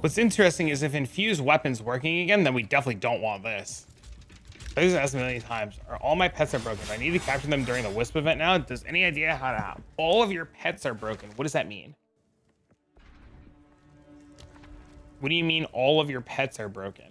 What's interesting is if infused weapons working again, then we definitely don't want this. I've asked a million times. Are all my pets are broken? Do I need to capture them during the Wisp event now? Does any idea how to have all of your pets are broken? What does that mean? What do you mean all of your pets are broken?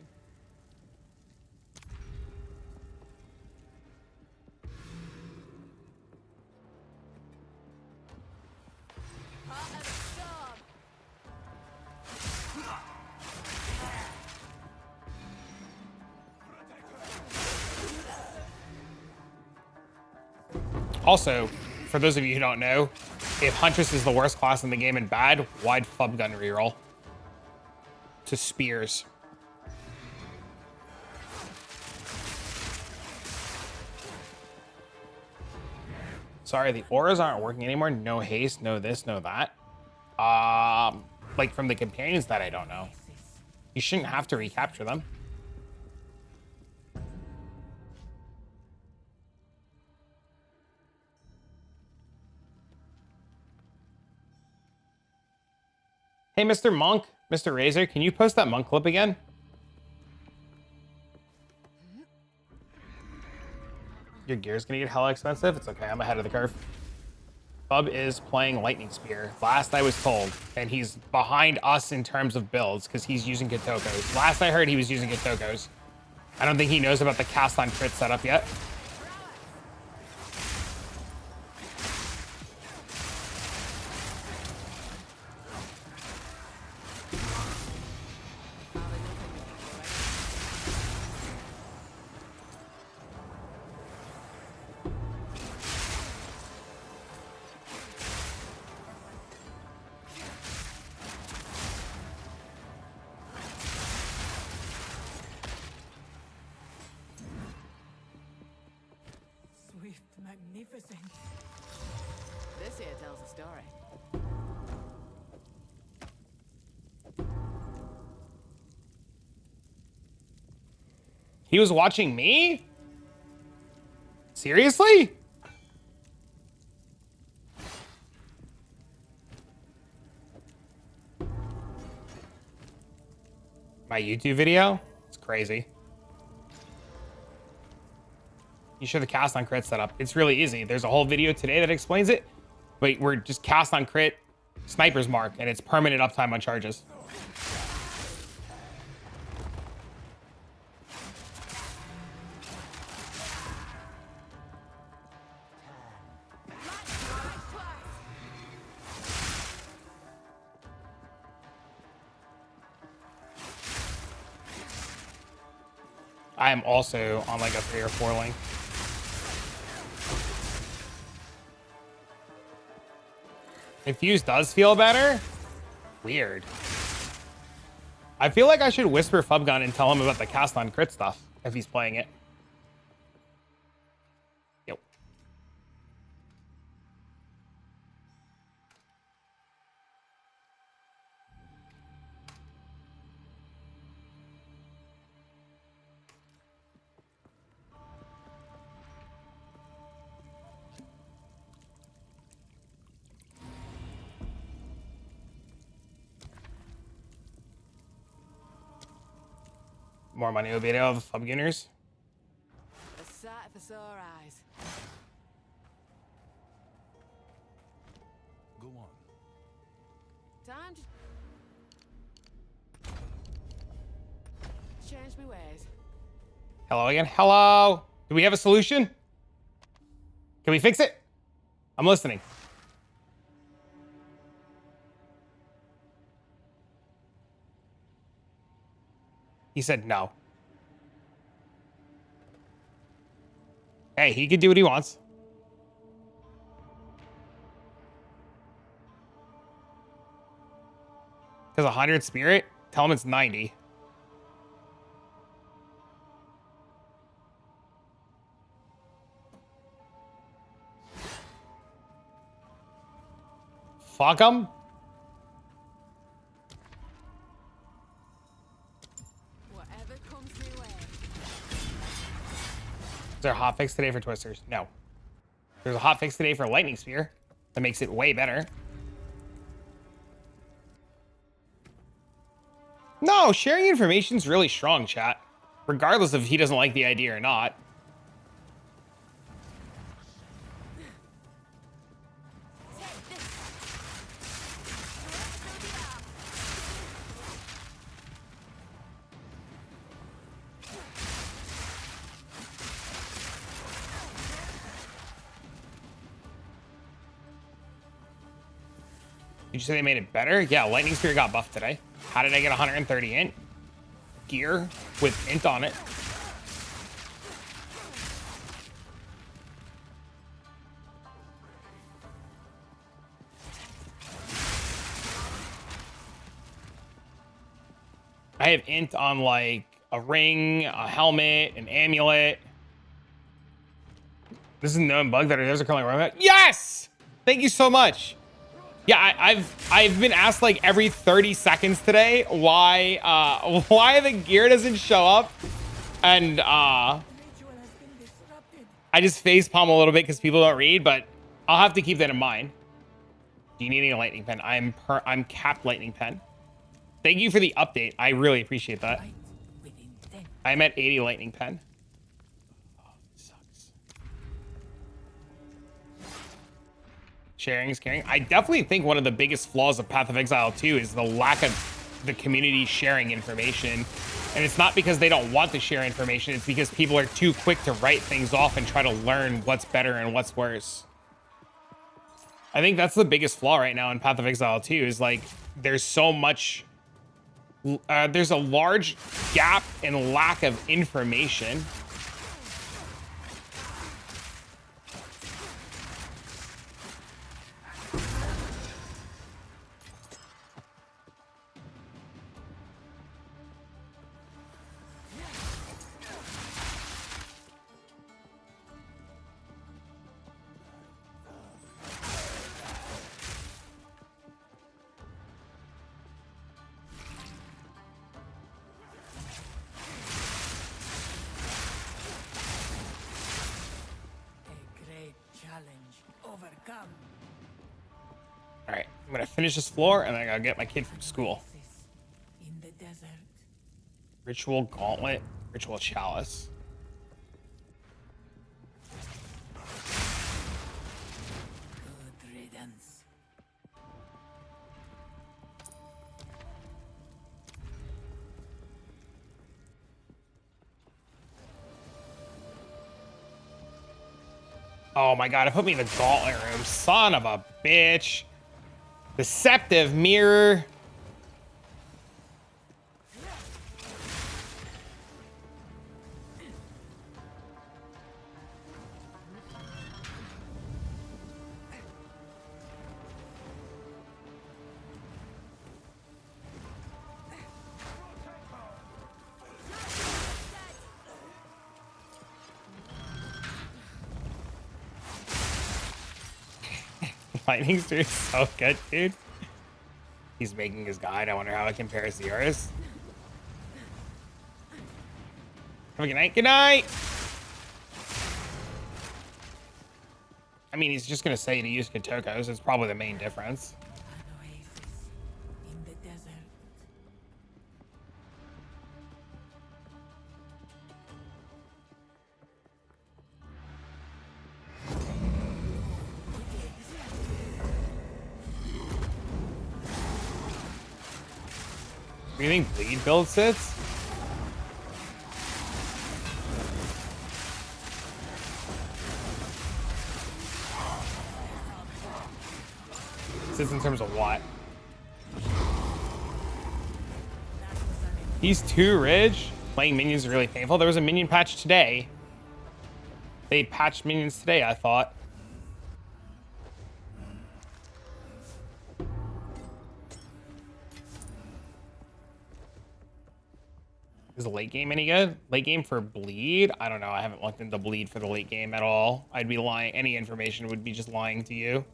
Also, for those of you who don't know, if Huntress is the worst class in the game and bad, wide flub gun reroll to spears. Sorry, the auras aren't working anymore. No haste, no this, no that. Like from the companions that I don't know. You shouldn't have to recapture them. Hey, Mr. Monk, Mr. Razor, can you post that monk clip again? Your gear's gonna get hella expensive. It's okay, I'm ahead of the curve. Bub is playing Lightning Spear, last I was told, and he's behind us in terms of builds because he's using Kitokos. Last I heard, he was using Kitokos. I don't think he knows about the cast on crit setup yet. Swift, magnificent. This here tells a story. He was watching me? Seriously? My YouTube video? It's crazy. You show the cast on crit setup. It's really easy. There's a whole video today that explains it. But we're just cast on crit, sniper's mark, and it's permanent uptime on charges. I am also on like a 3 or 4 link. Infused does feel better? Weird. I feel like I should whisper Fubgun and tell him about the cast on crit stuff if he's playing it. Yep. More money will be able for beginners. A sight for sore eyes. Go on. Time to change my ways. Hello again. Hello. Do we have a solution? Can we fix it? I'm listening. He said no. Hey, he can do what he wants. Because 100 spirit? Tell him it's 90. Fuck him. Whatever comes my way. Is there a hotfix today for twisters? No. There's a hotfix today for lightning spear that makes it way better. No, sharing information is really strong, chat. Regardless of if he doesn't like the idea or not. Did you say they made it better? Yeah, lightning spear got buffed today. How did I get 130 int? Gear with int on it. I have int on like a ring, a helmet, an amulet. This is a known bug that there's a currently wrong. Yes! Thank you so much. Yeah, I've been asked like every 30 seconds today why the gear doesn't show up, and I just facepalm a little bit because people don't read, but I'll have to keep that in mind. Do you need any lightning pen? I'm capped lightning pen. Thank you for the update. I really appreciate that. I'm at 80 lightning pen. Sharing is caring. I definitely think one of the biggest flaws of Path of Exile 2 is the lack of the community sharing information. And it's not because they don't want to share information. It's because people are too quick to write things off and try to learn what's better and what's worse. I think that's the biggest flaw right now in Path of Exile 2 is like there's so much... there's a large gap and lack of information. All right, I'm gonna finish this floor and then I gotta get my kid from school. In the desert. Ritual gauntlet, ritual chalice. Good riddance. Oh my god, it put me in the gauntlet room. Son of a bitch. Deceptive mirror. Lightning Spear is so good, dude. He's making his guide. I wonder how it compares to yours. Have a good night. Good night. I mean, he's just gonna say to use Kotokos. It's probably the main difference. An oasis in the desert. do you think bleed build sits? Sits in terms of what? He's too rich. Playing minions is really painful. There was a minion patch today. They patched minions today, I thought. Is the late game any good? Late game for bleed? I don't know. I haven't looked into bleed for the late game at all. I'd be lying. Any information would be just lying to you.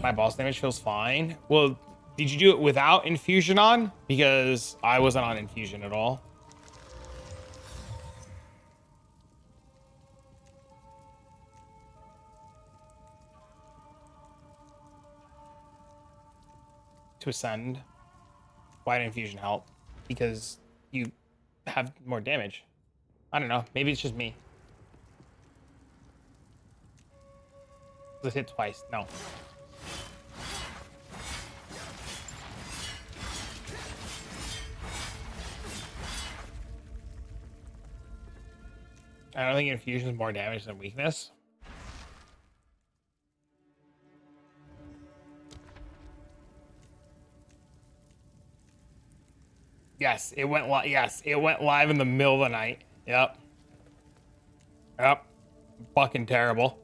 My boss damage feels fine. Well, did you do it without infusion on? Because I wasn't on infusion at all. To ascend. Why did infusion help? Because you have more damage. I don't know. Maybe it's just me. Let's hit twice. No. I don't think infusion is more damage than weakness. Yes, it went live. Yes, it went live in the middle of the night. Yep. Yep. Fucking terrible.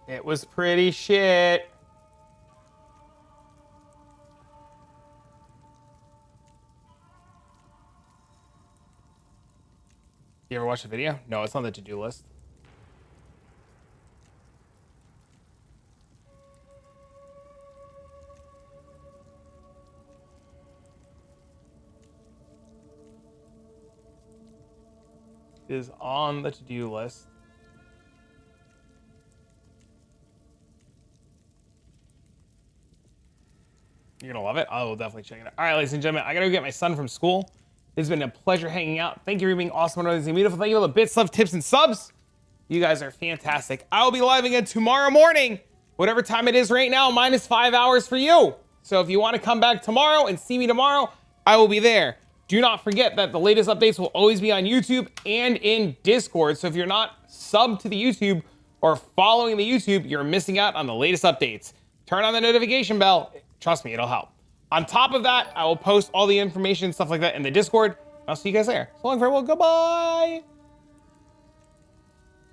It was pretty shit. You ever watch the video? No, it's on the to-do list. It is on the to-do list. You're gonna love it. I will definitely check it out. All right, ladies and gentlemen, I gotta go get my son from school. It's been a pleasure hanging out. Thank you for being awesome and amazing, beautiful. Thank you for the bits, love, tips, and subs. You guys are fantastic. I will be live again tomorrow morning, whatever time it is right now, minus 5 hours for you. So if you want to come back tomorrow and see me tomorrow, I will be there. Do not forget that the latest updates will always be on YouTube and in Discord. So if you're not subbed to the YouTube or following the YouTube, you're missing out on the latest updates. Turn on the notification bell. Trust me, it'll help. On top of that, I will post all the information, stuff like that in the Discord. I'll see you guys there. So long, farewell, goodbye.